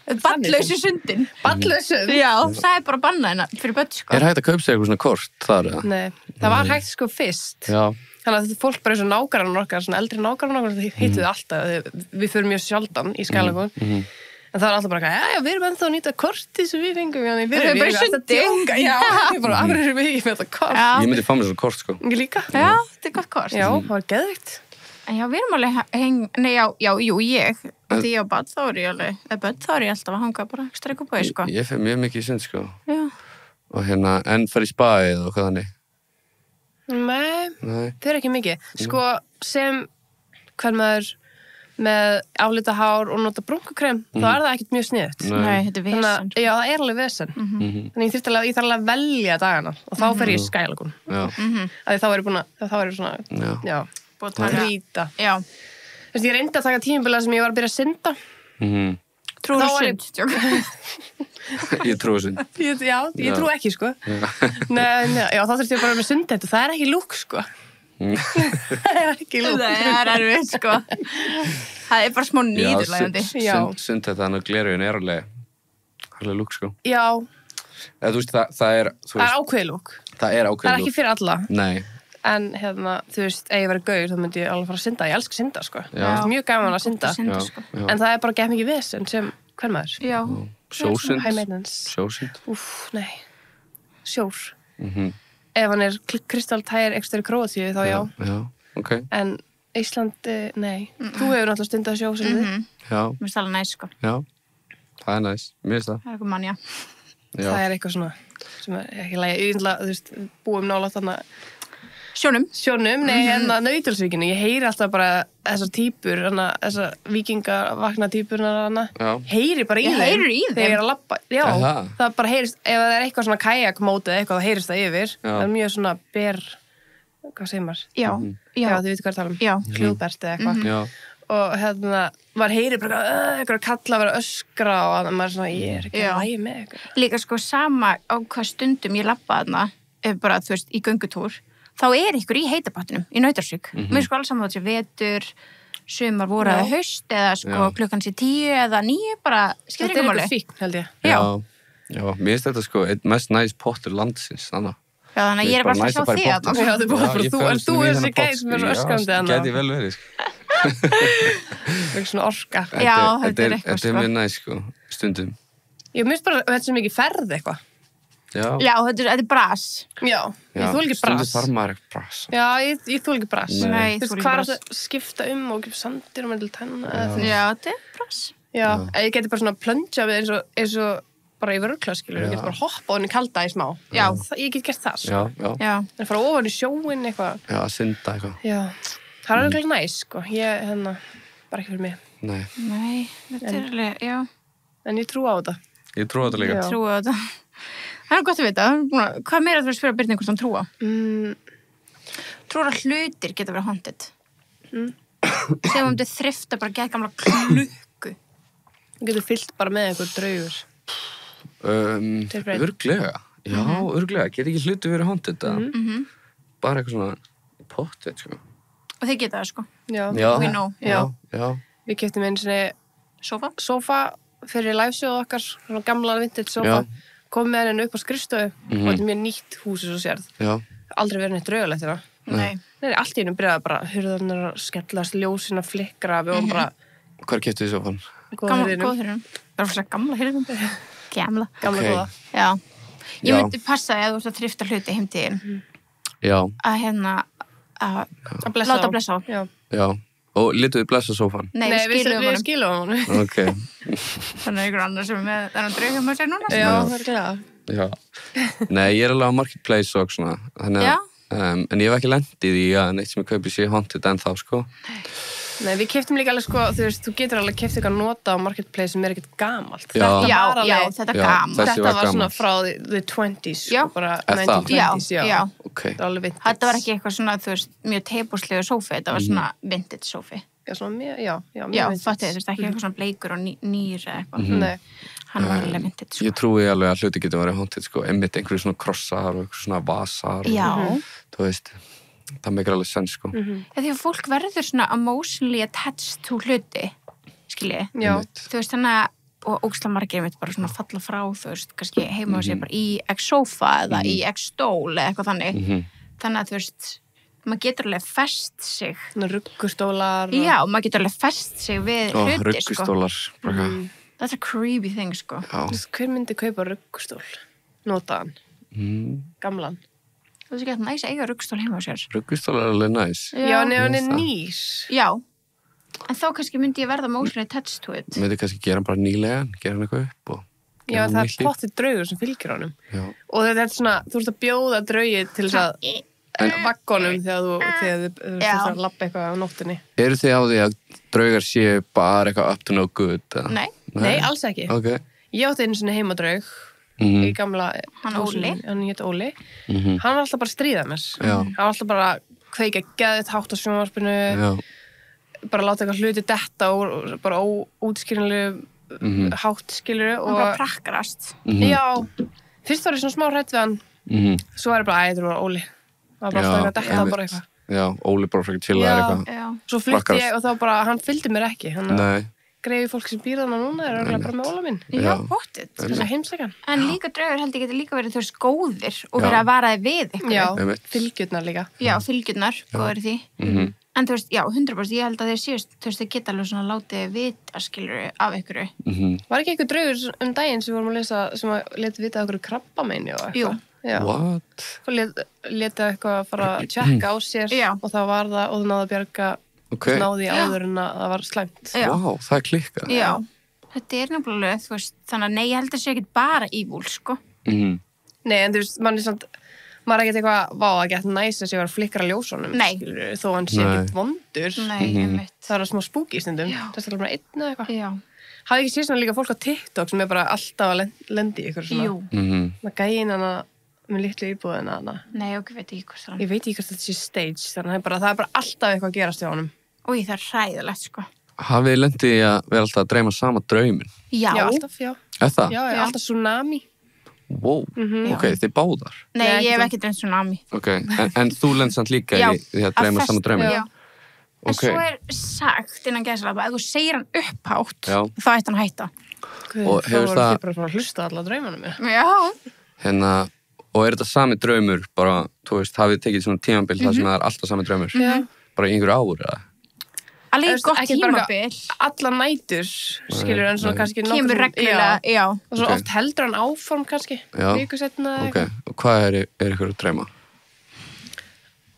Ballausu sundin. ballössun. Já, það er bara bannað hérna fyrir börn, sko. Er hægt að kaupa sér eitthvað svona kort þar? eða? Nei, það var hægt sko fyrst. Já. Þannig að þetta fólk bara eins og nágrannar okkar, svona eldri nágrannar okkar, það hittu þið alltaf. Við fyrir mjög sjaldan í Skylagoon. En það var alltaf bara, já, við erum ennþá að nýta kortið sem við fengum. Við Þau eru bara í alltaf sundi. að djóka. Já, ég bara, af hverju erum við ekki með þetta kort? Já, Ég myndi fá mér svona kort, sko. Ég líka. já, þetta er gott kost. Já, það var geðvikt. En já, við erum alveg nei, já, jú, ég. Því ég á bad, þá er ég alveg, eða börn, þá er ég alltaf að hanga bara ekstra ykkur búið, sko. Ég fer mjög mikið í sund, sko. Já. Og hérna, en fer í spaðið og hvað þannig? Nei, Nei. þau eru ekki mikið. Sko, sem hvern maður með álita hár og nota brúnkukrem, þá er það ekkert mjög sniðut. Nei, þetta er Þannig vesen. að, já, það er alveg vesen. Þannig ég þarf alveg að velja dagana og þá fer ég í Skylagoon. Já. Þá er ég búin að, þá er ég svona, Já. já, Búið að taka, hrýta. já, Þú veist, ég reyndi að taka tímabila sem ég var að byrja að synda. trúur Þá var ég- sund, tjók. Ég trúi sund. Ég trú ekki, sko. Nei, já, þá þurfti ég bara með sundhett og það er ekki lúk, sko. Það er ekki lúk. Það er erfitt, sko. Það er bara smá nýðurlægandi. Já. Sund þetta þannig að gleraugun er alveg lúk, sko. Já, Eða, þú veist, það er, þú það er veist, ákveðið lúk. það er Það ákveðin er ekki fyrir alla. Nei. En hérna, þú veist, ef ég verið gaur, þá myndi ég alveg fara að synda. Ég elska að synda, sko. Já. Það er mjög gaman að synda. Synda, Já, sko. já. En það er bara gett mikið vesen sem hvern maður. Já. Sjósund. High maintenance. Sjósund. Úff, nei. Sjór. Mhm. Ef hann er kristalltægir ekstra í Króatíu, þá já. Já, ok. En Íslandi, nei. Þú hefur náttúrulega stundið að sjó sem þið. Já, Mér finnst alveg næs, sko. já, það næs, mér finnst það. Það eitthvað manja. Já, Það eitthvað svona sem ekki lægi. Ég þú veist, búum nálægt þarna sjónum, Nauthólsvíkinu. Ég heyri alltaf bara þessar týpur, þessar víkingavakna týpurnar Já. heyri bara í Ég þeim. heyrir í þeim? Þegar ég er að labba. Já, Aha. það bara heyrist, ef það er eitthvað svona kajakmótið eða eitthvað, þá heyrist það yfir. Já. Það er mjög svona hvað segir maður? Já, Já, þið veitir hvað ég tala um. Já. Hljóðbert eða eitthvað. já, Og maður heyri bara eitthvað kalla að vera öskra og maður er svona, ég er ekki Já. að lægi með eitthvað. Líka sko sama á hvað stundum ég labba þarna, ef bara, þú veist, í göngutúr, þá er ykkur í heitabotninum, í Nauthólsvík. Mér sko alls saman þessi vetur, sumar voru eða haust, eða sko Já. klukkan sé 10 eða 9, bara skiptir Þetta er ekki máli. eitthvað fíkn, held ég. Já. já, mér finnst þetta sko einn mest næs pottur landsins, þannig. Já, þannig að ég er bara alltaf að sjá þig Já, þarna. þið er bara ég þú, fer en þú stundum í er þessi þennan gæð pott, sem er sko. svo öskrandi Já, þarna. gæti vel verið, sko. Eitthvað svona orka. Já, þetta er eitthvað, Þetta sko. er mjög næs, sko, stundum. Ég myndst bara, þetta er svo mikið ferð eitthvað. Já, Já, þetta er bras. Já, ég þú ekki stundum brass. þarf maður ekki brass. Já, ég þú ekki brass. Nei, Þú þú veist, ekki hvað er brass. það að skipta og ekki sandir og með til tenna? eða þú- Já, þetta er bras. Já, eða ég geti bara svona plöngja við eins og bara í vörgla, skilur. Ég geti bara hoppa ofan í kalda í smá. Já. Ég get gert það, sko. Já, já, Já, En fara ofan í sjóin eitthvað. já, synda eitthvað. Já, það er eitthvað næs, sko. Ég, bara ekki fyrir mig. Nei, nei, þetta er alveg, já, En ég trú á þetta. ég trú á þetta líka. Já. trúi á þetta. Það er gott að vita. Hvað meira þú veist fyrir að byrja einhvers hann trúa? Trúar að hlutir geta verið haunted. Sem þið þrifta bara gett gamla klukku. Þú getur fyllt bara með einhver draugur. Tilbreyt. Örglega, já, örglega. Get ekki hluti verið haunted, eða? Bara eitthvað svona pottet, sko. Og þeir geta það, sko. Já. We know. Já, já, Við keftum einu sinni Sofa? sofa fyrir livesjóð okkar, svona gamla vintage sofa. Já. Kom með henni upp á skrifstofu og þetta er mjög nýtt hús svo sérð. já, Aldrei verið neitt draugalegt þetta. Nei. Nei, allt í hennu byrjaði bara hurðarnar að skellast, ljósin að flikkra, við vorum bara hvar keyptu þið sofan? Gamla góðir góðurinn. Bara fyrir að gamla hyrðum. Gamla. Gamla Ok. góða. Já. Ég Já. myndi passa ef þú ert að þrifta hluti heimtíðin Já, að að Að blessa láta á. blessa á. Já. já. Og litu þið blessa sofan? Nei, Nei, við skilum við honum. skilum honum. Ok, Þannig er ykkur annar sem er með þennan draugum að segja núna. Já, það er glæða. já. Nei, ég er alveg á Marketplace og svona. Þannig Já. að, en ég hef ekki lent í því að neitt sem ég kaupi sé haunted ennþá, sko. Nei, við keftum líka alveg sko, þú veist, þú getur alveg keft eitthvað nota á Marketplace sem er ekkert gamalt. Já. Þetta Já, var alveg, já, þetta er Já, gaman. þessi þetta var var svona gamalt. frá the 20s, Já. sko, bara Er það? 1920s, já. Já. Ok, Það er alveg vintage. Þetta var ekki eitthvað svona, þú veist, mjög teipúslegu sófi, þetta var svona vintage sófi. Já, svona mjög, já, mjög Já, vintage. fattið, þú veist, ekki eitthvað svona bleikur og nýr eða eitthvað. Nei, Hann var alveg vintage, sko. ég trúi alveg að hluti getur verið haunted, sko. Einmitt einhverju svona krossar og einhverju svona vasar. Já. Og, þú veist, það meikir alveg sens, sko. Ja, því að fólk verður svona emotionally attached to hluti, skiljið. já, Einmitt. Þú veist, þannig að, og óksla margir mitt bara svona falla frá, þú veist, kannski heima á sér bara í x sofa eða í x stól eða eitthvað þannig. Þannig að, þú veist, maður getur alveg fest sig. svona ruggustólar. og- Já, maður getur alveg fest sig við Og hluti, sko. ruggustólar. Mm. That's a creepy thing, sko. Já. Þú veist, hver myndi kaupa ruggustól? Notaðan, gamlan. Þú veist ekki að næs eiga ruggstól heima á sér. Ruggustólar er alveg næs. Já, en ef hann er það. nýr. Já. En þá kannski myndi ég verða emotionally attached to it. Mötu kannski gera hann bara nýlegan, gera hann eitthvað upp og Já, gera hann það nýtt er líf. pottið draugur sem fylgir honum. Já. Og þetta er svona, þú ert að bjóða draugið til þess að vaggonum þegar þú þarf að lappa eitthvað á nóttinni. Eru þið á því að draugar séu bara eitthvað up to no good? Eða? Nei. Nei, alls ekki. Ok. Ég átti einu svona heimadraug Mhm. í gamla Hann húsinu. Óli? Hann hétt Óli. Mhm. Hann var alltaf bara að stríða mér. Já. Hann var alltaf bara að kveika geðið hátt á sjónvarpinu, Já. bara láta eitthvað hluti detta og bara óútskýrinlega hátt skilur Hún bara prakkarast. Já, fyrst var ég svona smá hrædd við hann, Mhm. svo er ég bara æður og Óli. Það var bara alltaf eitthvað að detta einmitt. bara eitthvað. Já, Óli bara frekar chilla Já. eitthvað. Já. Svo flytti Prakkarast. ég og þá bara, hann fylgdi mér ekki. Hann Nei. greiði fólk sem býr þarna núna er örgulega bara með Óla minn. Já, Já. pottit. Þess að heimsækjan. En líka draugur held ég geti líka verið, þú veist, góðir og Já. verið að vara þið við ykkur. Já, Einmitt. fylgjurnar líka. Já, fylgjurnar, góður í því. Mhm. En þú veist, já, 100%, ég held að þeir séust, þú veist, þeir geta alveg svona látið vita, skilur, af ykkur. Mhm. Var ekki eitthvað draugur um daginn sem við vorum að lesa sem að leti vita okkur krabbameini og eitthvað? Jú. Já. What? Og leti eitthvað að fara að tjekka á sér Já. og þá var það og það náði að bjarga náði áður en að það var slæmt. Vá, það er klikkað. Já, þetta er nefnilega, þú veist, þannig að nei, ég held að sé ekki bara evil, sko. Nei, en þú veist, maður er ekkert eitthvað, vá, það gett næs að sé að flikkra ljósunum, skilur, þó hann sé ekkert vondur. Nei, einmitt. Það er smá spooky stundum, það er bara einn eða eitthvað. Já. Hafði ekki séð svona líka fólk á TikTok sem er bara alltaf að lendi í ykkur svona. Jú. Það gæin hana með litlu íbúðina hana. Nei, ok, veit ekki hvort það. Ég veit ekki hvort þetta sé stage, þannig að það er bara alltaf eitthvað að gerast hjá honum. Új, það er hræðilegt, sko. Hafið þið lendið í að vera alltaf að dreyma sama drauminn? Já. Já, alltaf, já. Er það? Já, alltaf tsunami. Wow, ok, þið báðar. Nei, ég hef ekki dreymt tsunami. Ok, en þú lendst samt líka í því að dreyma sama drauminn? Já. En svo er sagt innan gæsalapa, ef þú segir hann upphátt, Já. þá ætti hann að hætta. Og hefur það það... Þá bara að hlusta alla draumanum mér. Já. Og er þetta sami draumur, bara, þú veist, hafið þið tekið svona tímabil þar sem það er alltaf sami draumur? Bara í einhverju ár, eða? Alveg gott tímabil. Alla nætur, skilur, en svona kannski kemur reglulega, já. Og svo oft heldur hann áform kannski, viku setna eða eitthvað. Ok, og hvað er ykkur að dreyma?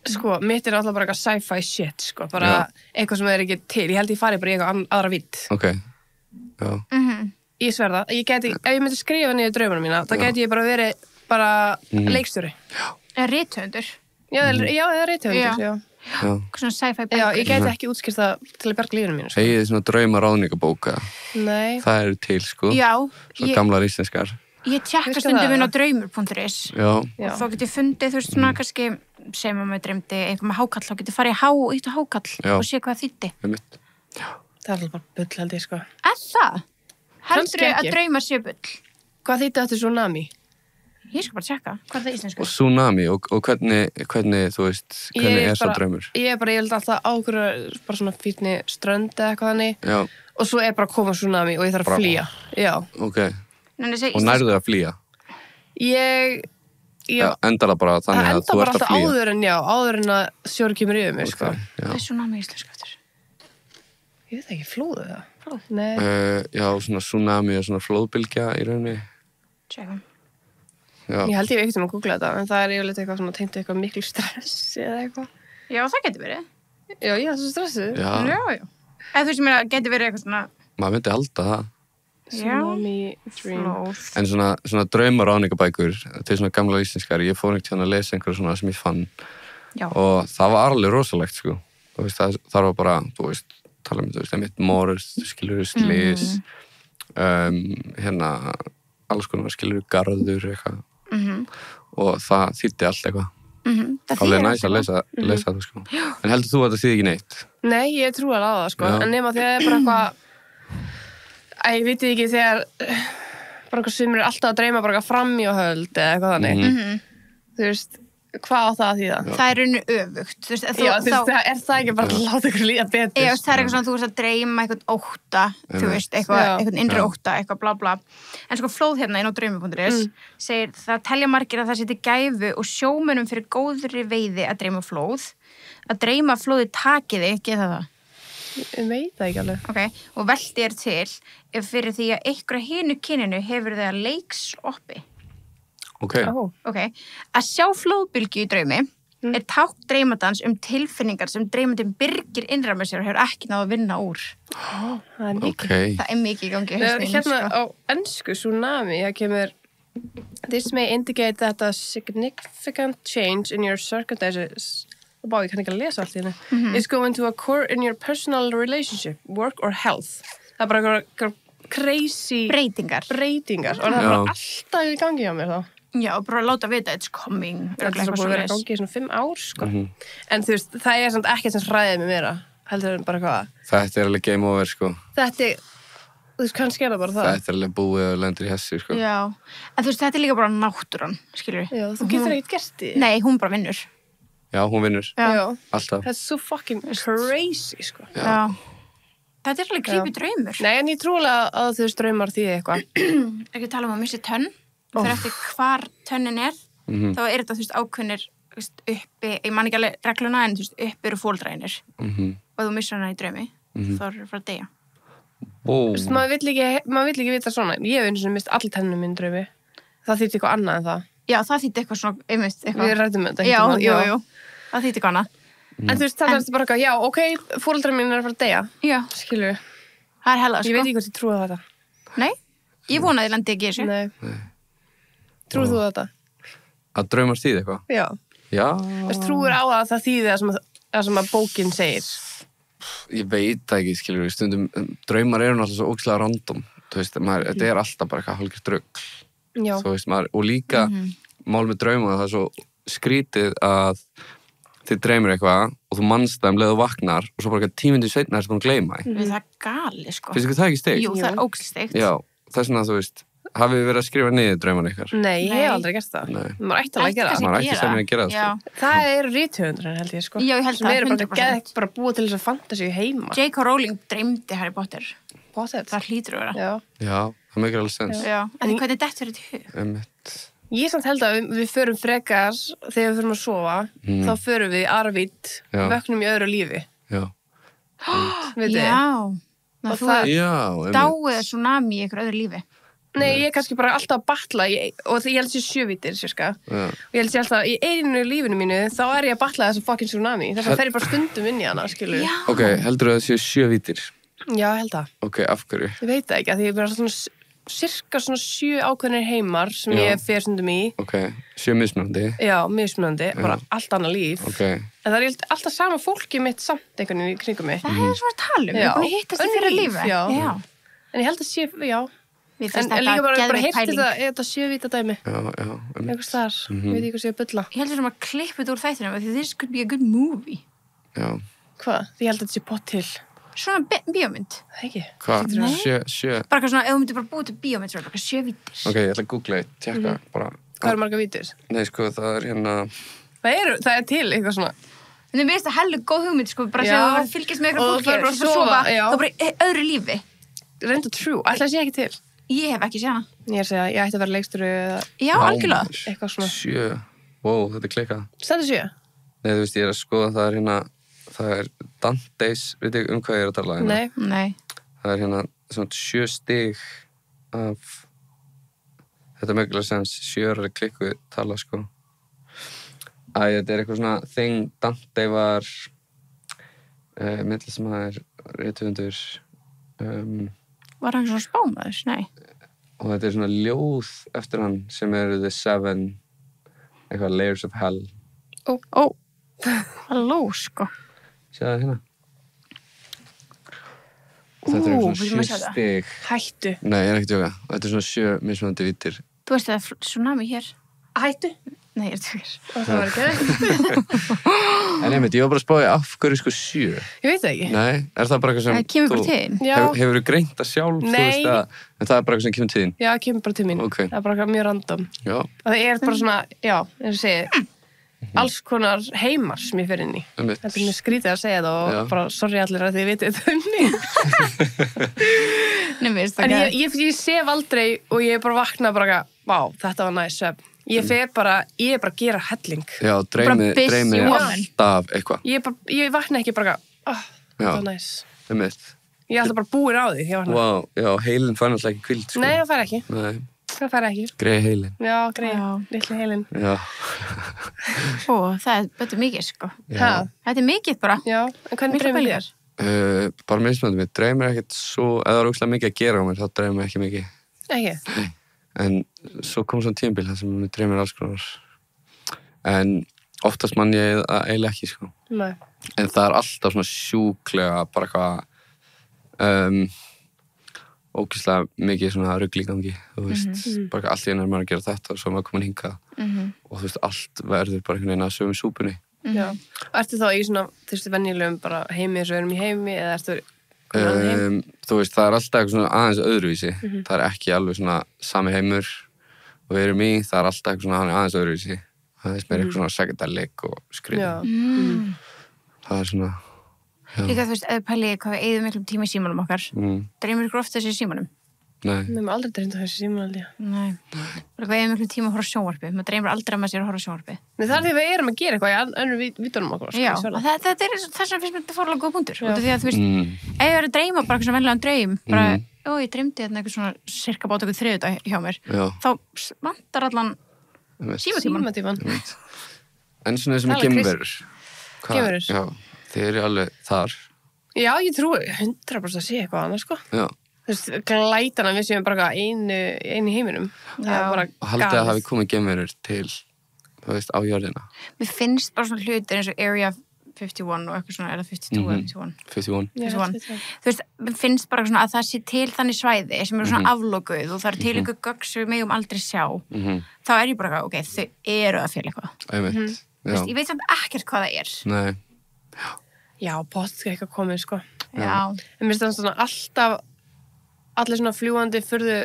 Sko, mitt er alltaf bara eitthvað sci-fi shit, sko, bara eitthvað sem er ekki til. Ég held ég fari bara í eitthvað aðra vitt. Ok, já. Ég sverða, ef ég myndi skrifa niður draumunum mína, þá gæti ég bara verið leikstjóri. Eða rithöfundur. Já, eða rithöfundur, já. Svona sci-fi bækur. Já, ég gæti ekki útskýrt það til að bjarga lífinu mínu, sko. Egið þið svona drauma ráðningabóka? Nei. Það eru til, sko. Já. Svona gamlar íslenskar. Ég tjekka stundum inn á draumur.is og þá get ég fundið, þú veist, svona kannski sem að maður dreymdi eitthvað með hákall, þá get ég farið í hákall og sé hvað það þýddi. Það er alltaf bara bull, held ég, sko. Það? Heldur þau að drauma sé bull? Hvað þýddi áttu tsunami? Ég skal bara tjekka, hvað er það íslensku? Og tsunami, og hvernig, þú veist, hvernig er það draumur? Ég held alltaf ákveður bara svona fínni strönd eða eitthvað þannig. Já. Og svo er bara að koma tsunami og ég þarf að flýja. Já. Ok. Og nærðu að flýja? Endala bara þannig að þú ert að flýja? Það enda bara alltaf áður en að sjóri kemur yfir mig, sko. Það er tsunami íslensku eftir. Ég veit ekki, flóðu það? Flóð? Nei. Já, svona tsunami og svona flóðbylgja í rauninni. Tjekkum. Ég held ég ekkert að googla þetta, en það er yfirleitt eitthvað svona tengt eitthvað miklu stress eða eitthvað. Já, það getur verið. Já, ég er svo stressuð. Já. Eða þú sem getur verið eitthvað svona... Maður myndi halda það. Tsunami, dream. En svona draumaráðningabækur, þetta er svona gamla íslenskar, ég fór ekkert hérna að lesa einhverja svona sem ég fann. Já. Og það var alveg rosalegt, sko. Þú veist, það var bara, þú veist, tala um, þú veist, einmitt morð, skilur slys, alls konar skilur garður, eitthvað. Og það þýddi allt eitthvað. Alveg næs að lesa það, sko. En heldur þú að það þýði ekki neitt? Nei, ég trúi alveg á það, sko. En nema því að það er bara eitthvað, ég veit ekki þegar bara eitthvað sumir er alltaf að dreyma bara eitthvað fram í og höld eða eitthvað þannig. Þú veist, hvað á það að þýða? Það er rauninu öfugt. Er það ekki bara að láta ykkur líða betur? Já, það er eitthvað svona, þú veist að dreyma eitthvað ótta, þú veist, eitthvað innri ótta, eitthvað bla bla. En sko flóð hérna inn á draumi.is segir, það telja margir að það seti gæfu og sjómönnum fyrir góðri veiði að dreyma flóð. Að dreyma flóði takiði, geta það? Ég veit það ekki alveg. Ok, og velti er til ef fyrir því að einhverja hinu kyninu hefur það leiksoppi. Ok. Að sjá flóðbylgju í draumi er tákn dreymadans tilfinningar sem dreymandinn byrgir innra með sér og hefur ekki náð að vinna úr. Það er mikið. Það er mikið í gangi. Hérna á ensku tsunami, það kemur This may indicate that a significant change in your circumstances ég kann ekki að lesa allt í henni is going to occur in your personal relationship, work or health. Það er bara eitthvað crazy breytingar og það er bara alltaf í gangi hjá mér þá. Já, bara láta vita, it's coming. Það er búin að vera í gangi í svona 5 ár, sko. En þú veist, það er samt ekkert sem hræðið með mér heldur en bara hvað. Þetta er alveg game over, sko. Þetta er, þú veist, kannski er það bara það. Þetta er alveg búið og lendur í hessi, sko. Já, en þú veist, þetta er líka bara náttúran, skilur við. Já, þú getur ekkert gert því. Nei, hún bara vinnur. Já, hún vinnur. Já. Alltaf. Þetta er svo fucking crazy, sko. Já. Þetta er alveg creepy draumur. Nei, en ég trú alveg að þú veist draumar því eitthvað. Ekki tala um að missi tönn. Fyrir eftir hvar tönnin er, þá er þetta, þú veist, ákveðnir uppi, ég man ekki alveg regluna, en þú veist, uppi eru fóldrænir. Og þú missar hana í draumi, þá er það frá að deyja. Þú veist, maður vill ekki vita svona. Ég hef einu sem mist allir tennum minn draumi. Það þýtti eitthvað annað en það. Já, það þýtti eitthvað svona, einmitt, eitthvað. Við ræddum þetta. Já. Það þýtti eitthvað annað. En þú veist, það er bara eitthvað, já, ok, foreldrar mín að fara að deyja. Já. Skilur. Það er hella, Ég veit ekki hvort ég trúi á þetta. Nei, ég vona að ég landi ekki í þessu. Nei. Trúið þú á þetta? Að draumar þýði eitthvað? Já. Já. Þú veist, trúir á að það þýði það sem að bókin segir. Ég veit það ekki, skilur við, stundum draumar eru náttúrulega svo ógeðslega random. Þú veist, þetta er alltaf bara eitthvað hálfgerð drugl. Já. Þú veist, og líka mál með drauma, það er svo skrítið að þið dreymir eitthvað og þú manst það leið og vaknar og svo bara eitthvað 10 mínútur seinna er það búin að gleyma því. Það er gali, sko. Finnst ykkur það ekki steikt? Jú, það er ógeðslega steikt. Já, það er svona, þú veist, hafið þið verið að skrifa niður drauman ykkar? Nei, ég hef aldrei gert það. Nei. Maður ætti alveg að gera það. Maður ætti sem ég að gera það, sko. Það eru rithöfundurinn, held ég, sko. Já, ég held sem það, eru 100%. bara búið til þess að fantasíu heima. J.K. Rowling dreymdi Harry Potter. Pottet. Það hlýtur að vera. Já. Það meikir alveg sens. Já. En hvernig dettur þetta í hug? Einmitt. Ég samt held að við förum frekar þegar við förum að sofa, þá förum við arvít, vöknum í öðru lífi. Já. Veit þið? Já. Og það, dáið tsunami í ykkur öðru lífi. Nei, ég er kannski bara alltaf að batla og ég held sér 7 vítir, sérska. Og ég held sér alltaf, í einu lífinu mínu, þá er ég að batla þessu fucking tsunami. Þess að fer ég bara stundum inn í hana, skilur. Já. Ok, heldur það séu 7 vítir? Já, held það. Ok, af hverju? Ég veit það ekki, að því ég er bara svona cirka svona 7 ákveðnir heimar sem ég fer stundum í. Ok, 7 mismunandi. Já, mismunandi, bara allt annað líf. Ok. En það er alltaf sama fólki mitt samt einhvern veginn í kringum mig. Það hefur svona talum, við erum búin að hittast í fyrir lífi. Já. En ég held að sé, já. En líka bara hirti þetta 7 víta dæmi. Já. Einhvers þar, ég veit ekki hvað sé að bulla. Ég heldur sem að klippa þetta úr þættinum því this could be a good movie. Já. Hvað? Því ég held að þetta sé pott til. Svona bíómynd. Það ekki? Hvað? 7? Bara eitthvað svona, ef þú myndir bara búið til bíómynd, svo er bara 7 vítir. Ok, ég ætla að googla eitt, tjekka bara. Hvað eru marga vítir? Nei, sko, það er hérna... Það er til eitthvað svona. En mér finnst það heldur góð hugmynd, sko, bara þegar þú verður fylgjast með eitthvað fólki og bara sofa, þá bara öðru lífi. Reynda true, ætla að sé ekki til. Ég hef ekki séð hana. Ég er að segja, ég ætti að vera leikstjóri eða... Já, algjörlega. Eitthvað svona. 7. Wow, þetta er klikkað. Stendur 7? Nei, þú veist, ég er að skoða, það er hérna... Það er Dante's, veit ég hvað ég er að tala hérna? Nei. Það er hérna svona 7 stig af... Þetta er mögulega sens, 7 er klikkuð tala, sko. Þetta er eitthvað svona thing, Dante var... Myndlismæður, rithöfundur... Var hann svona spámaður? Nei. Og þetta er svona ljóð eftir hann sem eru The 7 eitthvað Layers of Hell. Halló, sko. Sjáðu það hérna. Og þetta er svona 7 stig. Hættu. Nei, ég er ekki að tjóka. Þetta er svona 7 mismunandi vítir. Þú veist það er tsunami hér. Hættu? Nei, ég er tjókir. Og það var ekki það. En einmitt, ég var bara að spáði af hverju sko 7. Ég veit það ekki. Nei, er það bara eitthvað sem Það kemur bara til þín. Hefur þú greint það sjálf? Nei. Þú veist að, en það er bara eitthvað sem kemur til þín? Já, það kemur bara til mín. Ok. Það er bara mjög random. Já. Og það er bara svona, já, eins og segi, alls konar heimar sem ég fer inn í. Einmitt. Þetta er mjög skrítið að segja það og bara sorry allir að þið vitið þetta um mig. Nei, mér finnst það En ekki. ég sef aldrei og ég bara vakna bara, vá, þetta var næs svefn. Ég er bara að gera helling. Já, dreymi woman. alltaf eitthvað. Ég vakna ekki bara, þetta var næs. Einmitt. Ég er alltaf bara búin á því, ég vakna. Vá, já, heilin fær náttúrulega ekki kvild, sko. Nei, það fær ekki. Nei, Það fær ekki. greið heilin. Já, greið, Já. litli heilin. Já. Þetta er mikið, sko. Ha, Þetta er mikið bara. já, en hvernig Miklar dreymir pælingar. þér? Bara mismunandi, mér dreymir ekkert svo, eða það er ógeðslega mikið að gera á mér, þá dreymir ekki mikið. Ekki? En svo kom svona tímabil þar sem mér dreymir alls konar. En oftast mann ég það eiginlega ekki, sko. Nei. En það er alltaf svona sjúklega bara eitthvað ógeðslega mikið svona rugl í gangi, þú veist. Bara allt í einu er maður að gera þetta og svo er maður komin hingað. Og þú veist, allt verður bara einhvern veginn að sögum súpunni. Já. Ertu þá í svona, þú veist, venjulegum bara heimi eins og erum í heimi eða ertu komin á heim? Þú veist, það er alltaf eitthvað svona aðeins öðruvísi. Það er ekki alveg svona sami heimur og við erum í, það er alltaf eitthvað svona aðeins öðruvísi. Það er meira eitthvað svona sekundærleik og skrið. Já. Það er svona, Líka, þú veist, eða pæli hvað við eyðum miklum tíma í símanum okkar. Dreymir ykkur ofta þessi í símanum? nei. Við erum aldrei dreymt á þessi síman aldrei. Nei. Bara hvað eyðum miklum tíma að horfa á sjónvarpi. Maður dreymir aldrei að maður sér að horfa á sjónvarpi. Nei, það er því við erum að gera eitthvað í önnur vítunum okkur. Já, þetta er þess að finnst mér þetta fórlega góð punktur. Já. Út af því að, þú veist, ef ég er að dreyma bara eitthvað svona venlegan draum, bara, ég dreymdi hérna eitthvað svona cirka bát okkur þriðjudag hjá mér, Já. þá vantar allan símatíman. Símatíman. En svona þessum Það er alveg geimverur. Geimverur? Já, þið eru alveg þar. Já, ég trúi 100% að sé eitthvað annað, sko. Já. Þú veist, glætana við séum bara einu í heiminum. Það er bara Og haldið að hafi komið geimverur til, þú veist, á jörðina. Mér finnst bara svona hlutir eins og Area 51 og eitthvað svona, er það 52 eða 51? 51. Já, 51. Þú veist, mér finnst bara svona að það sé til þannig svæði sem eru svona aflokuð og það er til ykkur gögn sem við megum aldrei sjá. Þá er ég bara, ok, þau eru að fela eitthvað. Einmitt. Þú veist, ég veit samt ekkert hvað það er. Nei. Já, pott eitthvað komið, sko. Já. En mér finnst það svona alltaf allir svona fljúandi furðu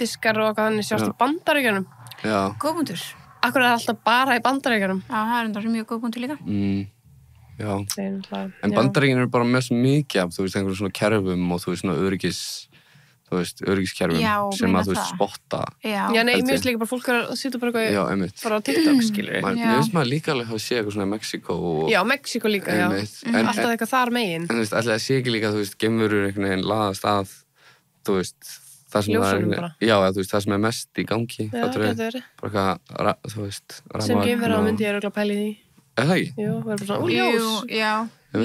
diskar og eitthvað þannig sjást í Bandaríkjunum. Já. Góðbúndur. Akkur er alltaf bara í Bandaríkjunum. Já, það er enda mjög góðbúndur líka. Já. En Já. Bandaríkin eru bara með svo mikið af, þú veist, einhverjum svona kerfum og þú veist, svona öryggiskerfum sem að þú veist spotta. Já, Já, nei, mér finnst líka bara fólk að sitja bara eitthvað Já, einmitt. bara á TikTok, skilur við. Mér finnst maður líka alveg að sé eitthvað svona í Mexíkó og... Já, Mexíkó líka, já. Einmitt. Alltaf eitthvað þar megin. En þú veist, alltaf sé ekki líka, þú veist, geimverur einhvern veginn laðast að, þú veist, það sem Ljósunum það bara. Já, þú veist, það sem er mest í gangi. Já, getur verið. Bara eitthvað, þú veist, Sem geimverða myndi ég örugglega pæla í því. Er það ekki? Jú, það er bara svona, ljós.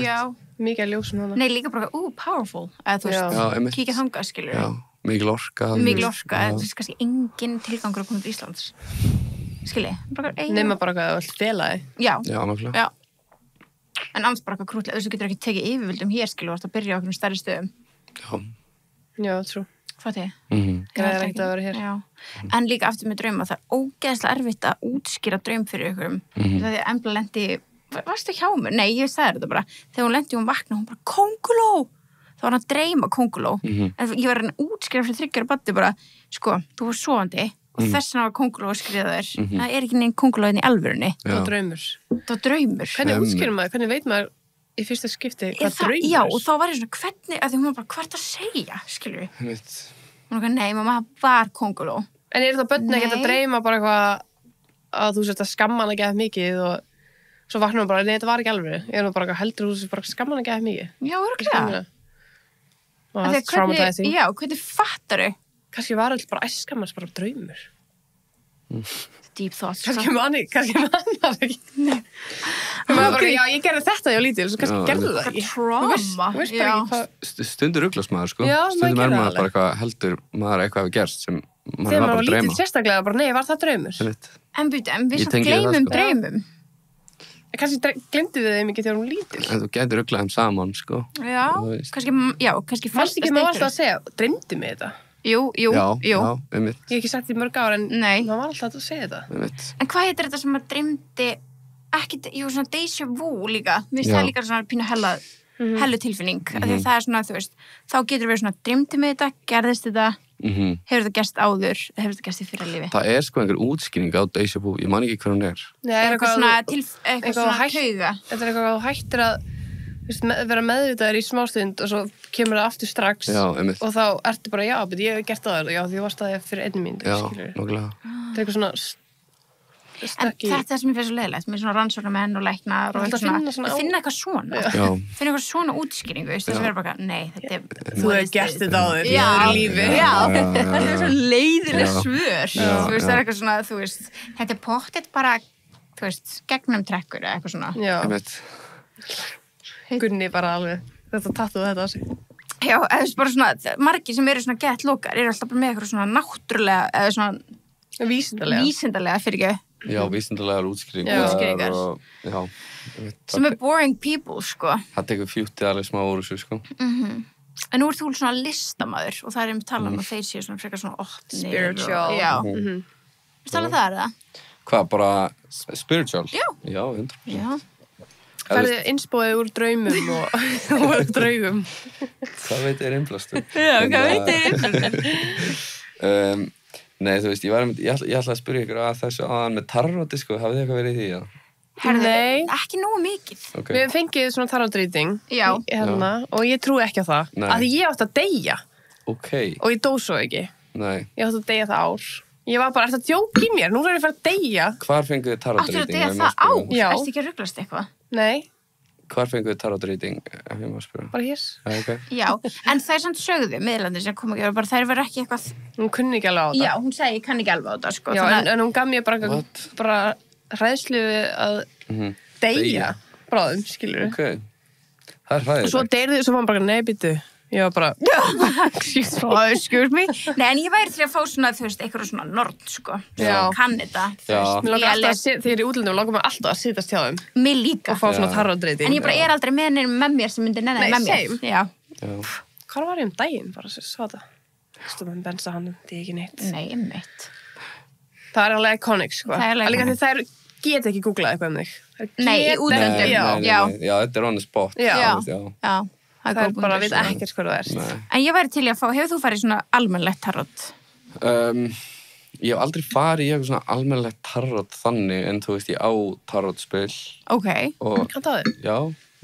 Já. Mikið ljósum þarna. Nei, líka bara, powerful. Eða þú Já, veist, einmitt. kíkja þangað, skilur Já, mikil orka. Mikil orka, þú veist, kannski engin tilgangur að koma til Íslands. Skilji, bara Nema bara hvað það vilt fela þig. Já, Já, nákvæmlega. já. En annars bara eitthvað krútlega, þú getur ekki tekið yfirvöldum hér, skilur, þú ert að byrja á okkur stærri stöðum. Já. Já, trú. Fattu ég? Græðir ekkert að vera hér. Já. En líka aftur með drauma, það er ógeðslega erfitt að útskýra draum fyrir ykkur. Það er Embla lendi, varstu hjá mér? Nei, ég sagði þetta bara. Þegar hún lendi, hún vakna, hún bara, kónguló! Þá var hann að dreyma kónguló. En ég var að útskýra fyrir 3 ára baddi bara, sko, þú var sofandi og þess vegna var kónguló að skriða þér. Það er ekki neinn kónguló inn í alvörunni. Það var draumur. Það var draumur. Hvernig útskýrir maður? Hvernig veit maður í fyrsta skipti hvað draumur? Já, og þá var ég svona, hvernig, að því hún var bara, hvað er það að segja, skilur við? Einmitt. Hún var, nei, mamma var kónguló. En er það börn ekkert að dreyma bara eitthvað að þú sért að skamma hana gæða mikið og svo vaknar hún bara, nei, þetta var ekki alveg. Er hún bara eitthvað heldur þú sért bara að skamma hana gæða mikið? Já, örugglega. Og það er traumatizing. Já, hvernig fattaru? Kannski var alltaf bara æskamans bara draumur. Deep thoughts. Kannski mannar ekki. Maður bara, já, ég gerði þetta þegar ég var lítil, svo kannski gerði það ekki. Trauma. Þú veist bara ekki hvað... Stundur ruglast maður, sko. Já, maður Stundum gerir maður það bara eitthvað, heldur maður eitthvað hafi gerst sem maður Þegar var maður bara var að dreyma. lítil sérstaklega, bara, nei, var það draumur? Einmitt. En byrju, en við Ég samt tengi við það, gleymum sko. draumum. Kannski glemdi við þeim ekki þegar hún lítil. En þú getur ruglað þeim saman, sko. Já, Þú veist. kannski Fannst ekki maður alltaf að segja, dreymdi mig þetta? Jú. Já, einmitt. Ég hef ekki sagt í mörg ár en Nei. maður var alltaf að segja þetta. Einmitt. En hvað heitir þetta sem maður dreymdi ekki, svona déjà vu líka. Mér finnst Já. það líka svona pínu hellu tilfinning. Af því að það er svona, þú veist, þá getur verið svona, dreymdi mig þetta, gerðist þetta, hefur það gerst áður, hefur það gerst í fyrra lífi. Það er sko einhver útskýring á déjà vu, ég man ekki hver hún er. Nei, Eitthvað svona, eitthvað eitthvað svona hætt- tauga. Þetta er eitthvað að þú hættir að þú veist, vera meðvitaður í smástund og svo kemur það aftur strax Já, einmitt. og þá ertu bara, já, bet ég hef gert það já, því ég varst það fyrir 1 mínútu, Já, skilur. nokkulega. Það er eitthvað svona En stökk í... þetta er sem ég finnst svo leiðilegt, með svona rannsóknarmenn og læknar og Þú eitthvað ert að finna svona á- finna eitthvað svona. Já, Finna eitthvað svona útskýringu, þess að vera bara, nei, þetta er... Þú hefur gert þetta áður í Já, öðru lífi. já, já. þetta er svo leiðileg Já. svör. Já, Þú veist, það já. er eitthvað svona, þú veist, þetta er pottet bara, þú veist, gegnum trekkur eða eitthvað svona. Já, einmitt. Gunni bara alveg, þetta tattuðu þetta á sig. Já, eða þú veist, bara svona, margir sem eru svona gett lokar eru alltaf bara með eitthvað svona náttúrulega, eða svona Vísindalega. vísindalega fyrir ekki, Já, vísindalegar útskýringar. Já. Útskýringar. Og, já, einmitt. sem er boring people, sko. Það tekur fjútið alveg smá úr þessu, sko. En nú ert þú svona listamaður og það er einmitt talað um að þeir séu svona frekar svona opnir. Spiritual. Já. Mhm. Þú talað það, er það? Hvað, bara spiritual? Já. Já, 100%. Já. Færðu innspóðið úr draumum og úr draugum. Hvað veit er innblastur? Já, hvað veit þið? Nei, þú veist, ég ætla að spyrja ykkur að þessu aðan með taroti, sko, hafið þið eitthvað verið í því, já? Nei. Ekki nógu mikið. Ok. Við hefum fengið svona tarotreading Já. hérna, og ég trúi ekki á það. Nei. Af því ég átti að deyja Ok, og ég dó svo ekki. nei. Ég átti að deyja það ár. Ég var bara, ertu að djóka í mér? Nú er ég að fara að deyja. Hvar fenguð þið Áttu að tarot-reading? deyja það á? Já. Ertu ekki að rugglast eitthvað? Nei, Hvar fenguð þið tarot-reading, ef ég má spyrja? bara hér. Já, ok. Já, en það er samt sögðu, miðlandi sem kom ekki, bara þær verður ekki eitthvað... Hún kunni ekki alveg á það. Já, hún segi, ég kann ekki alveg á það, sko. Já, þannig að- en hún gaf mér bara, What? bara hræðslu við að deyja. bráðum, skilur Ok, það hræðilegt. Og svo deyrði, svo var hann bara, nei, býttu. Ég var bara, excuse me. Nei, en ég væri til að fá svona, þú veist, eitthvað svona nord, sko. Já. Kann þetta. Já. mér langar alltaf þegar ég er í útlöndum, langar mér alltaf að sitast hjá þeim Mér líka. og fá svona Já. tarradreyti. En ég bara er aldrei með nefnir með mér sem myndi nenni Nei, með mér. same. Já. Hvað var ég daginn, bara svo þetta? Stóðum bensa hann, það er ekki neitt. Nei, einmitt. Það er alveg iconic, sko. Það er alveg Líka iconic. því þær geta ekki googlað eitthvað þig. Þær Nei, í geta- útlöndum. Já. Já. Þetta er on the spot. Já. þú veist, já. Já. Það góð er bara að punktur. vita ekkert hvað það ert. Nei. En ég væri til í að fá, hefur þú farið svona almennlegt tarot? Ég hef aldrei farið í eitthvað svona almennilegt tarot þannig en þú veist ég á tarotspil Ok. og Kann það þig? já,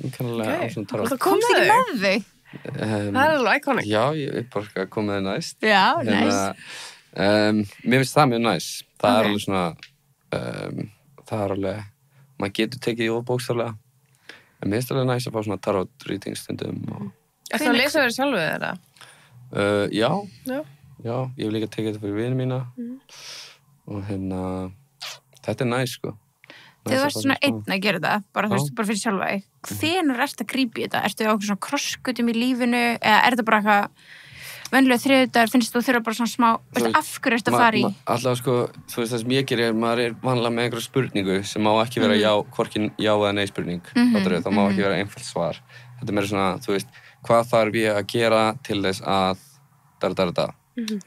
ég kannlega á svona tarot. Það Komst ekki með þau? Það er alveg iconic. Já, ég er bara að koma með næst. Já, næs. Mér finnst það mjög næs. Það Ok. er alveg svona, það er alveg, maður getur tekið í ofbókstaflega. En mér finnst alveg næs að fá svona tarot reading stundum. Og, Er það að lesa þér sjálfur þeirra? já, Já. já, ég hef líka tekið þetta fyrir vini mína. Og þetta er næs, sko. Þegar þú ert svona einn að gera það, bara, þú Já. veist, bara fyrir sjálfa þig, hvenær ertu að grípa í þetta? Ertu á okkur svona krosskutum í lífinu eða er þetta bara eitthvað venjulega þriðjudagur, finnst þú þurfa bara svona smá, Þú veistu, af hverju ertu að fara í? Alltaf sko, þú veist það sem ég gerir, maður er vanlega með einhverja spurningu sem má ekki vera hvorki já eða nei spurning. Það má ekki vera einfalt svar. Þetta er meira svona, þú veist, hvað þarf ég að gera til þess að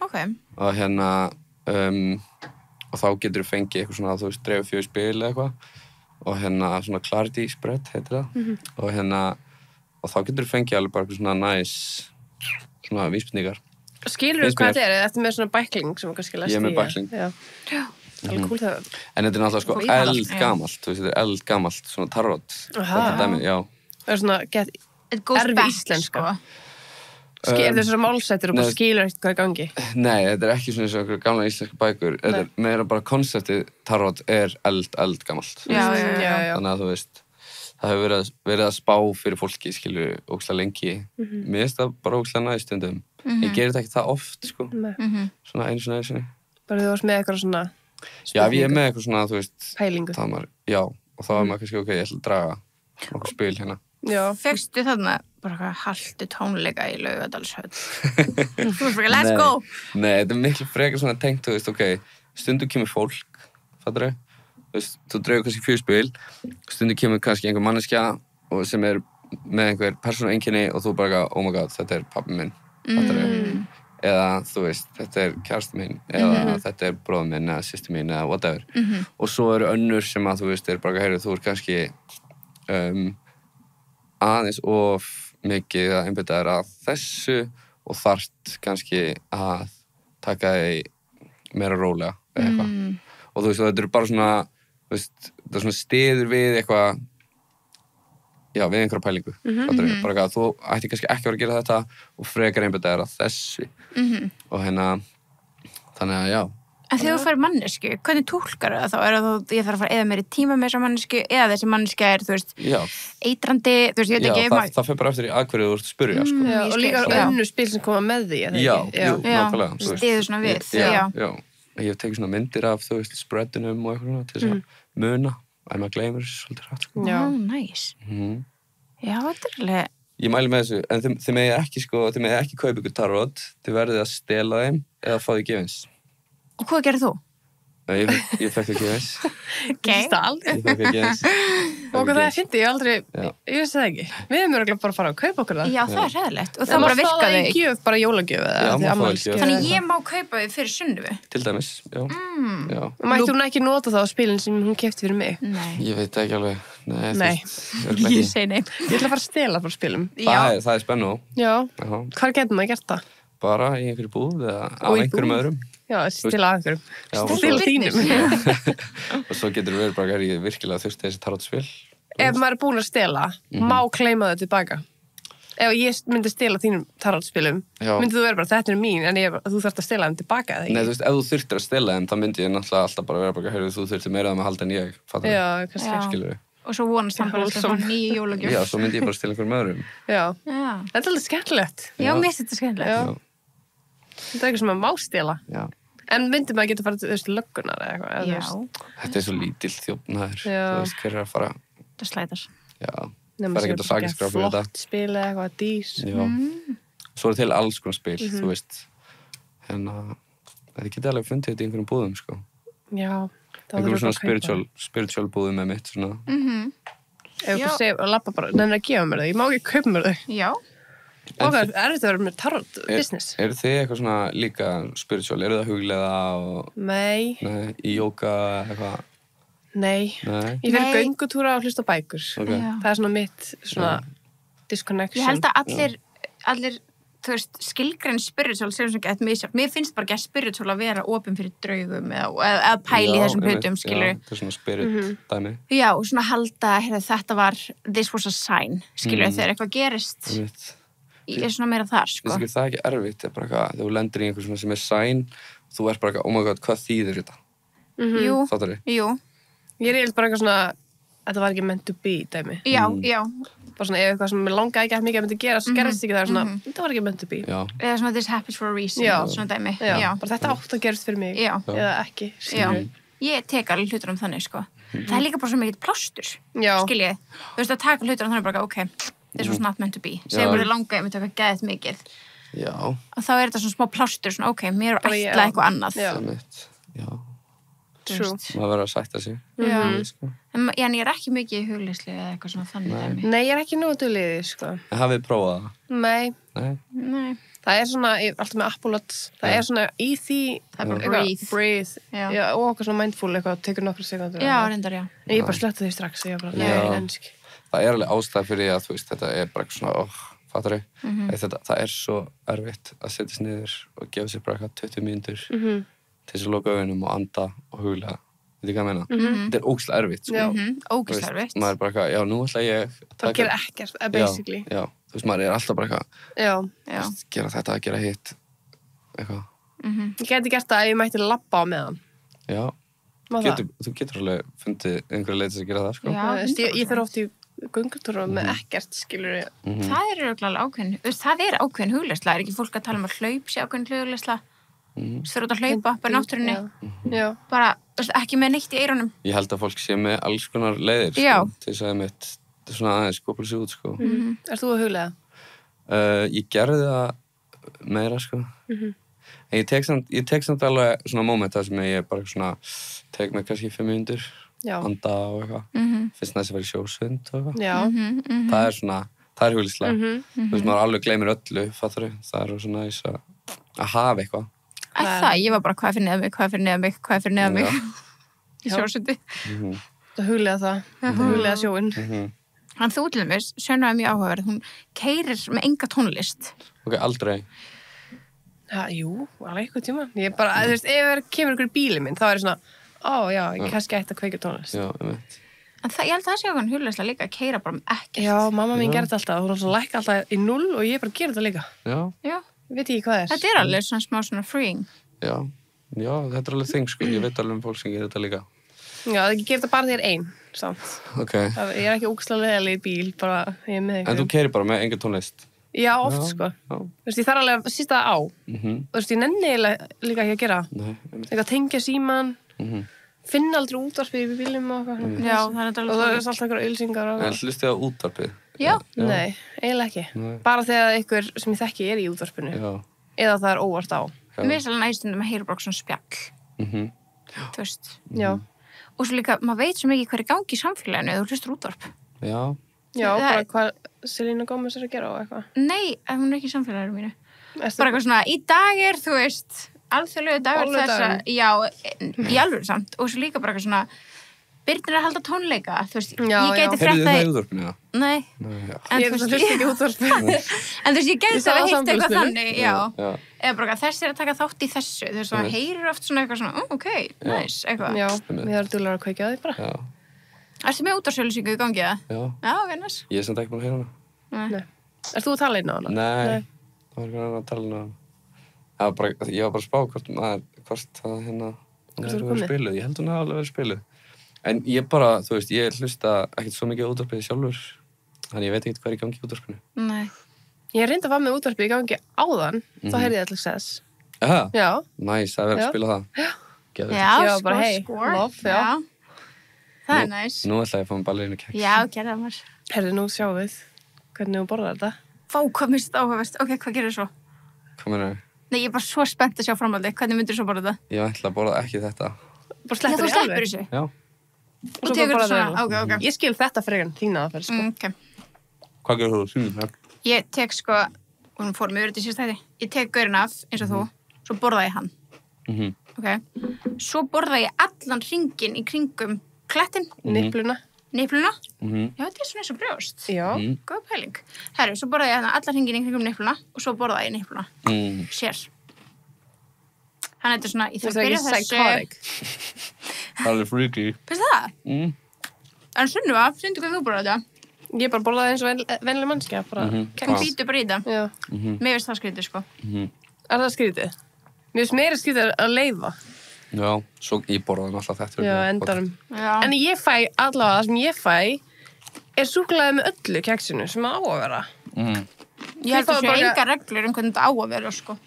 Ok. og og þá getur þú fengið eitthvað svona, þú veist, 3-4 spil eða eitthvað og svona clarity spread heitir það og þá getur þú fengið alveg bara eitthvað svona næs svona vísbendingar. Skilur þú Finnst hvað mér. þetta er? Þetta er með svona bækling sem þú kannski lest í. Ég er með bækling. Já. Alveg cool það. En þetta er náttúrulega sko Og íhaldssamt, eldgamalt, þú veist, þetta er eldgamalt svona tarot. Aha. Þetta dæmi, já. Það er svona, get, It goes Erfið back, íslenska. sko. er þessu málsættir og bara Nei. skilur ekkert hvað er í gangi? Nei, þetta er ekki svona eins og einhverjar gamla íslenska bækur. Þetta er meira bara konseptið tarot er eldgamalt. Já. Þannig að þú veist, það hefur verið að spá fyrir fólki, skilur, ógeðslega lengi. Mér finnst það bara ógeðslega næst stundum. Ég gerir þetta ekki það oft, sko. Nei. Svona einu sinni. Bara þú varst með eitthvað svona Já, ef ég er með eitthvað svona, þú veist, pælingu. þá er maður, já, og þá er maður kannski, ok, ég ætla að draga nokkuð spil hérna. Já. Fegstu þarna bara eitthvað haltu tónleika í Laugardalshöll? Þú veist bara, let's go! Nei, þetta er miklu frekar svona tengt, þú veist, ok, stundum kemur fólk, fattar þau? Þú veist, þú dregur kannski 4 spil, stundum kemur kannski einhver manneskja og sem er með einhver persónueinkenni og þú bara, oh my god, þetta er pabbi minn, fattar þau? Eða, þú veist, þetta er kærasti minn, eða þetta er bróður minn, eða systir mín, eða whatever. Og svo eru önnur sem að, þú veist, er bara, heyrðu, þú er kannski aðeins of mikið að einbeita þér að þessu og þarft kannski að taka þig meira rólega eða eitthvað. Og þú veist, þetta eru bara svona, þú veist, þetta er svona stiður við eitthvað, já, við einhverja pælingu. Bara eitthvað, þú ætti kannski ekki að vera að gera þetta og frekar einbeita þér að þessu. Og þannig að já. En þegar þú fær mannesku, hvernig túlkar það þá? Er það þú, ég þarf að fara eða meiri tíma með þessa mannesku eða þessi manneska er, þú veist, Já, eitrandi, þú veist, ég veit ekki, það fer bara eftir í að hverju þú ert að spyrja, sko. Já, ég og líka skil. Já. önnur spil sem koma með því, eða Já, ekki? jú, nákvæmlega. þú veist. styður svona við, Já. Ég hef tekið svona myndir af, þú veist, spreadinum og eitthvað svona til þess að muna. En maður gleymur þessu svolítið hratt, sko. Já. Næs. Já, þetta er alveg, Ég mæli með þessu, en þið megið ekki, sko, þið megið ekki kaupa ykkur tarot, þið verðið að stela þeim eða fá því gefins. og hvað gerir þú? Ég fekk það gefins. Stál. Ég fekk það gefins. Og hvað það fyndi, ég aldrei, Já. ég veist það ekki. Við erum örugglega bara að fara að kaupa okkur það. Já, það er hræðilegt og En það bara maður fá virkaði það í ekki. gjöf, bara jólagjöf eða Já, til maður fá í afmælisgjöf gjöf. Þannig eða ég má kaupa þið fyrir sunnufu? Til dæmis, já. Já. eitthvað. Mætti hún ekki nota það á spilin sem hún keypti fyrir mig? Nei. Ég veit ekki alveg. Nei, þú Nei. veist, örugglega ekki. segi nei. Ég ætla að fara að stela frá spilum. Það er spennu. Já. Já. Hvar getur maður gert það? Bara í einhverju búð eða á Og í einhverjum búð? öðrum. Já, stila að einhverjum. Já, og Stila svo- þínum. Og svo getur verið bara, ég virkilega þurfti þessi tarotspil. Ef maður er búin að stela, má kleima þau tilbaka. Ef ég myndi stela þínum tarotspilum, Já. myndi þú vera bara, þetta er mín, en þú þarft að stela þeim tilbaka, eða Nei, ekki? þú veist, ef þú þurftir að stela þeim, þá myndi ég náttúrulega alltaf bara vera bara, heyrðu, þú þurftir meira að með halda en ég, fattar Já, kannski. Já. skilur við. Og svo vonast hann bara að fá nýju jólagjöf. Já, svo myndi ég bara stela einhverjum öðrum. Já. Já. Þetta er alveg skemmtilegt. Já, mér finnst þetta skemmtilegt. Já. Þetta er eitthvað sem maður má stela. Já. En myndi maður geta farið til, þú veist, löggunar eða eitthvað? eða þú Já, veist? Þetta er svo lítill þjófnaður. Já. Þú veist, hver er að fara? það slætar. Já, Nefnum fer ekkert að sakaskrá fyrir þetta. flott spil eða eitthvað dís. Já. Svo til alls konar spil, þú veist. Hérna, þið getið alveg fundið þetta í einhverjum búðum, sko. Já. Einhverjum svona spiritual búðum með mitt, svona. Ef þú segir að lappa bara, nefnir að gefa mér þau, ég má ekki kaupa mér þau. Já. Og það er erfitt að vera með tarot business. Eru þið eitthvað svona líka spiritual? Eru það hugleiða og... Nei. Nei, í jóga eitthvað? Nei. Nei. Ég fyrir göngutúra og hlusta á bækur. Okay. Það er svona mitt, svona disconnection. Ég held að allir þú veist, skilgrein spiritual sem ekki eitthvað misjátt. Mér finnst bara ekki að spiritual að vera opin fyrir draugum eða pæli þessum hlutum, skilur. Já, það er svona spirit dæmi. Já, og svona halda, þetta var, this was a sign, skilur, þegar eitthvað gerist. Ég er svona meira þar, sko. Það er ekki erfitt, það er bara eitthvað, þegar þú lendir í einhver svona sem er sign, þú ert bara eitthvað, oh my god, hvað þýðir þetta? Jú, Fattar þið? jú. Ég er bara eitthvað svona, þetta var ekki meant to be, dæmi. Já, já. Bara svona, ef eitthvað sem mér langaði ekki að mikið að myndi gera, svo gerðist ekki það er svona, þetta var ekki meant to be. Já. Eða svona, this happens for a reason, svona dæmi. Já, bara þetta átt að gerast fyrir mig. Já. Eða ekki, skilur. Ég tek alveg hlutur þannig, sko. Það er líka bara svo mikið plástur, skiljið. Þú veist, að taka hlutur þannig bara, ok, this was not meant to be. Segur þið langaði að taka geðið mikið. Já. Og þá er þetta svona smá plástur, svona, ok, mér er ætlað eitthvað annað. Já. True. Maður verður að sætta sig. Já. En ég er ekki mikið í hugleyslu eða eitthvað svona þannig dæmi. Nei, ég er ekki nógu dugleg, sko. En hafið þið prófað það? Nei. Nei. Það er svona, alltaf með Apollots, það er svona í því... Það er bara breathe. Já, og okkur svona mindful eitthvað, tekur nokkru sekundur. Já, reyndar, já. En ég bara sletta því strax, ég bara, nei, enski. Það er alveg ástæð fyrir að, þú veist, þetta er bara eitthvað svona, fattar þau? Það er svo erfitt að setjast niður og gefa sér bara eitthvað 20 mínútur til þess að loka augunum og anda og huglega. Veit ég hvað að meina? Þetta er ógeðslega erfitt, sko. Ógeðslega erfitt. Maður er bara eitthvað, já, nú ætla ég að gera ekkert, basically. Já, þú veist, maður er alltaf bara eitthvað, gera þetta, gera hitt, eitthvað. Ég geti gert það ef ég mætti labba á meðan. Já, þú getur alveg fundið einhverja leið til að gera það, sko. Já, ég fer oft í göngutúra með ekkert, skilur ég. Það er örugglega ákveðin, það er ákveðin hugleiðsla, er ekki fólk að tala um að hlaup sé ákveðin hugleiðsla? Þú út að hlaupa bara náttúrunni. Já. Bara, ekki með neitt í eyrunum. Ég held að fólk sé með alls konar leiðir, sko, til þess að mitt, svona aðeins skopla sig út, sko. Ert þú að hugleiða? Ég gerði það meira, sko. En ég tek samt alveg svona moment þar sem ég bara svona, tek mig kannski 5 mínútur, anda og eitthvað. Finnst næst að vera í sjósund og eitthvað. Já. Það er svona, það er hugleiðslega. Þú veist, maður alveg gleymir öllu, fattar þau? Það er svona næst að hafa eitthvað. Ég var bara, hvað fyrir neða mig? Í sjósundi. Það hugleiða það. Það hugleiða sjóinn. Hann þú til þess, Sönna er mjög áhugaverð, hún keyrir með enga tónlist. Ok, aldrei. Jú, alveg eitthvað tíma. Ég bara, þú veist, ef kemur ykkur í bíli minn, þá er ég svona, já, ég kannski ætti að kveikja tónlist. Já, ég veit. En ég held að það sé okkur hugleiðslega líka að keyra bara með ekkert. Já, mamma mín gerir þetta alltaf, hún er svona lækka alltaf í 0 og ég bara gerir þetta líka. Já. Ég veit ekki hvað það er. Þetta er alveg svona smá svona freeing. Já, þetta er alveg þing, sko. Ég veit alveg fólk sem gerir þetta líka. Já, það gerir þetta bara þér einn, samt. Ok. Ég er ekki ógeðslega leiðileg í bíl, bara ég er með eitthvað. En þú keyrir bara með enga tónlist? Já, oft, sko. Þú veist, ég þarf alveg að sísta það á. Þú veist, ég nenni líka ekki að gera. Nei. Eitthvað tengja síman, finna aldrei útvarpið í bílum og eitthvað. Já, það er alveg. Og það er alltaf einhverja auglýsingar og... En hlustið á útvarpið? Já. Nei, eiginlega ekki. Nei. Bara þegar einhver sem ég þekki er í útvarpinu. Já. Eða það er óvart á. Mér er svolítið næstundum að heyra bara svona spjall. Þú veist. Já. Og svo líka, maður veit svo mikið hvað er gangi í samfélaginu eða þú hlustur útvarp. Já. Já, bara hvað Selena Gomez er að gera og eitthvað. Nei, hún er ekki í samfélaginu mínu. Bara eitthvað svona, í dag er, þú veist, alþjóðlegu dagur þessa, já, í alvöru samt. Og svo líka bara eitthvað svona, Birnir að halda tónleika, þú veist, ég gæti frétta... Heyrðu þið það í útvarpinu, já? Nei. Ég hlusta ekki útvarpinu. En þú veist, ég gæti að hafa heyrt eitthvað þannig, já. Já. Eða bara, þessi er að taka þátt í þessu. Þú veist, það heyrir oft svona eitthvað svona, ok, nice, eitthvað. Já, við erum duglegar að kveikja á því bara. Já. Ertu með útvarpsauglýsingu í gangi, eða? Já. Já, ok, nice. Ég er samt ekki búin að heyra hana. Nei. Ert þú að tala inn á hana? Nei. Það var einhvern veginn að tala inn á hana. Ég var bara að spá hvort það hérna hefur verið spiluð. Ég held hún hafi alveg verið spiluð. En ég bara, þú veist, ég hlusta ekkert svo mikið á útvarpið sjálfur. Þannig ég veit ekkert hvað er í gangi í útvarpinu. Nei. Ég reyndi að fara með útvarpið í gangi áðan, þá heyrði ég allir sess. Já. Næs, það er verið að spila það. Já, bara hey, score. love, já. Það er næs. Nú ætla ég að fá mig ballerinu keks. Já, gerða maður. Herðu, nú sjáum við hvernig þú borðar þetta. Fá, hvað minnst þetta áhugavert? Ok, hvað gerir svo? Hvað meina? Nei, ég er bara svo spennt að sjá framhaldi. Hvernig myndir þú svo borða þetta? Ég ætla að borða ekki þetta. Bara Já, sleppur þú í sleppur alveg. þessu. Já. Og svo tekur bara þetta svona. borðar Ok. Ég skil þetta frekar en þína aðferð, sko. Ok. Hvað gerir þú? Sýnum það? Ég tek sko, og hún fór með þetta í síðastæði. Ég tek gaurinn af, eins og þú, svo borða ég hann. Ok. Svo borða ég allan hringinn í kringum klettinn, Nipluna. nipluna. Já, þetta er svona eins og brjóst. Já. Góð pæling. Herru, svo borða ég allan hringinn í kringum nipluna og svo borða ég nipluna. Sér. Þannig þetta er svona, ég þarf að byrja þessu. psychotic. Það er freaky. Finnst það? En Sunniva, syndu hvað þú borða þetta? Ég bara borðaði eins og vennileg mannskja. Hún býtur bara í þetta. Já. Mér finnst það skrítið, sko. Er það skrítið? Mér finnst meira skrítið að leifa. Já, svo ég borða alltaf þetta. Já, endarum. Já. En ég fæ, allavega það sem ég fæ, er súkkulaði með öllu keksinu sem á að vera. Ég held Þið að fáið bara- engar reglur um hvernig þetta á að vera, sko.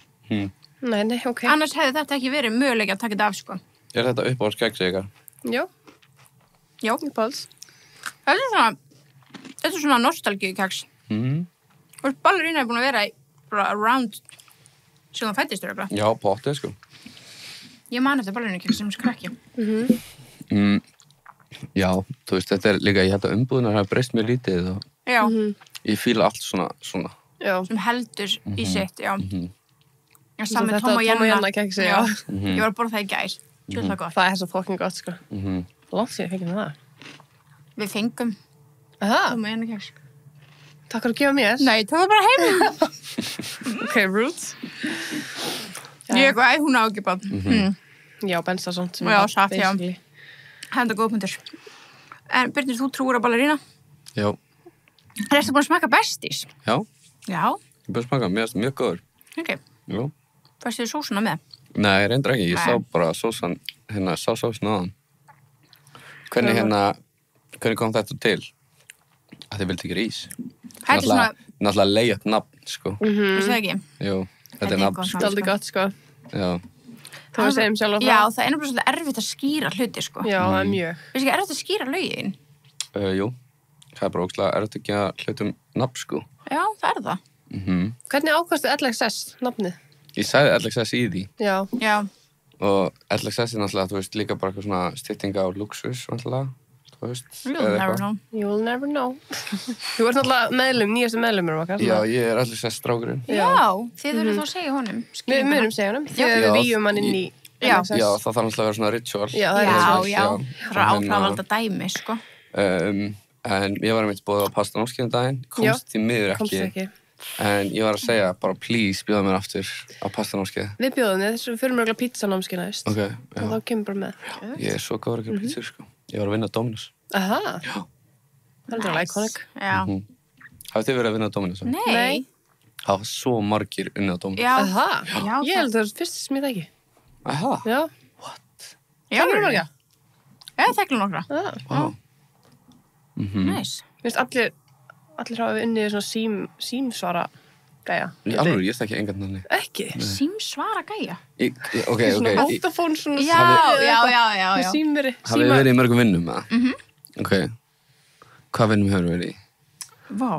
Nei, ok. Annars hefði þetta ekki verið möguleik að taka þetta af, sko. Er þetta uppáhaldskeksi ykkar? Já, Já. uppáhalds. Þetta er svona nostalgíukeks. Og ballerína er búin að vera í bara around síðan fættist þér eitthvað. Já, pottið sko. Ég man eftir ballerínukeks sem skrakki. Já, þú veist, þetta er líka, ég held að umbúðunar hafa breyst mjög lítið og Já, ég fíla allt svona. Já. sem heldur í sitt, já. Já, Svo saman þetta Tom og Tom og Jenna. Jenna keksi, já. Ég var að borða það í gær. Sjóðlega gott. Það er svo fucking gott, sko. Langt sér, fengið það. Við fengum Aha, Tom og Jenna keks. takk fyrir að gefa mér. Nei, það var bara heim. Ok, roots. Ég eitthvað, hún á ekki bara. Já, bensa svona. Já, satt, já. Henda góð punktur. En Birnir, þú trúir á ballerína? Já, Er þetta búin að smaka bestis? já, Já, ég búið að smaka, mér finnst mjög góður. ok. Já. Fæstu þið sósuna með? Nei, reyndar ekki, ég Nei. sá bara sósan, sá sósan áðan. Hvernig kom þetta til? Að þið vildi ekki rís. Þetta er svona, Náttúrulega leið upp nafn, sko. veistu það ekki? Jú, Þetta þetta er er nafn, gott sko. Það er aldrei gott, sko. Já, Það var að segja sjálf á Já, það. það er náttúrulega svolítið erfitt að skýra hluti, sko. Já, það er mjög. Veistu ekki, erfitt að skýra lögin? Jú, það er bara ógslag erfitt ekki að hlutum nafn, sko. Já, það er það. Hvernig ákvastu LXS, nafnið? Ég sagði LXS í því Já. Já, og LXS er náttúrulega, þú veist, líka bara eitthvað svona styttinga á luxus, náttúrulega, þú veist. you'll eða never eitthvað. know. You'll never know. Þú ert náttúrulega nýjastu meðlumur okkar. Já, ég er LXS strákurinn. Já, þið þurfum þá að segja honum. Við munum segja honum. Þegar Já. við víum hann inn í Já. LXS. Já, það þarf náttúrulega að vera svona ritual. Já, það er Já, ritual, já, frá Og hérna, áhrifalda dæmi, sko. En ég var einmitt búið á pastanámskeiðum daginn, komst því miður Komst ekki. ekki. En ég var að segja, bara please, bjóða mér aftur á pastanámskeið. Við bjóðum þið, þess að við fyrir mjög pizzanámski næst. Ok, Og já. þá kemur bara með. Ég er svo góður að gera pizzur, sko. Ég var að vinna á Dominus. Aha. Já. Það er alveg iconic. Já. Hafið þið verið að vinna á Dominus? Nei. Það var svo margir unnið á Dominus. Já. Aha. Já, Ég held að það er fyrst sem ég það ekki. Aha. Já. Já, Það er marga. Já, þekklu nokkra. Wow. Næs. Mér finnst allir hafa unnið svona símsvara gæja. Í alveg, ég þekki engan þannig. Ekki. Símsvara gæja. Ok. Svona Vodafone, svona Já. með símveri. Hafið þið verið í mörgum vinnum, eða? Ok. Hvað vinnum hefur verið í? Vá.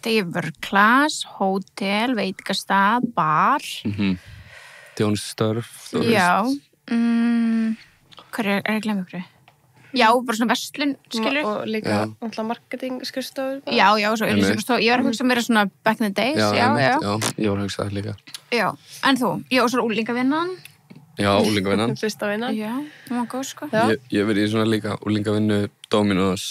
Það er vörklass, hótel, veitingastað, bar. Þjónustörf. Já. Hvað er að glemja ykkur? Já, bara svona verslun, skilur. Og líka náttúrulega marketing skrifstofur. Já, svo auðlýsingastofa. Ég var að hugsa mér svona back in the days. Já, Já. ég var að hugsa það líka. Já, en þú? Já, og svo úlingavinnan. Já, úlingavinnan. Fyrsta vinnan. Já, hún var góð, sko. Já. Ég hef verið í svona líka úlingavinnu Dominos.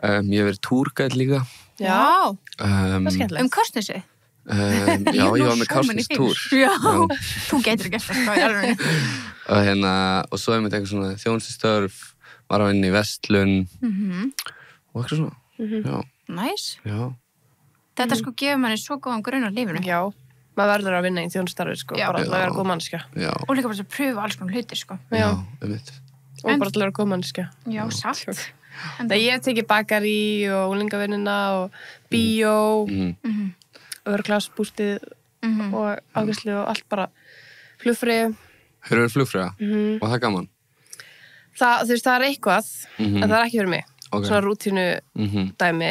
Ég hef verið túrgæð líka. Já. Það er skemmtilegt. Kostnesi? Já, ég var með Kárstins-túr. Já, þú gætir gert það, sko, í alveg. Og svo hef ég með eitthvað svona þjónustörf, var að vinna í vestlun og eitthvað svona. Já, Næs. já. Þetta sko gefur manni svo góðan grunn á lífinu. Já. Maður verður að vinna í þjónustarfi, sko. Já. Bara til að vera góð mannskja. Já, Og líka bara að pröfa alls konar hluti, sko. Já. einmitt. Og bara til að vera góð mannskja. Já, satt. Það ég hef tekið bakari og úlingavinnina og bíó, örklassbústið og ágæslu og allt bara flugfrið. Hefur verið flugfræða og það er gaman. Það er eitthvað, en það er ekki fyrir mig. Ok. Svona rútínu dæmi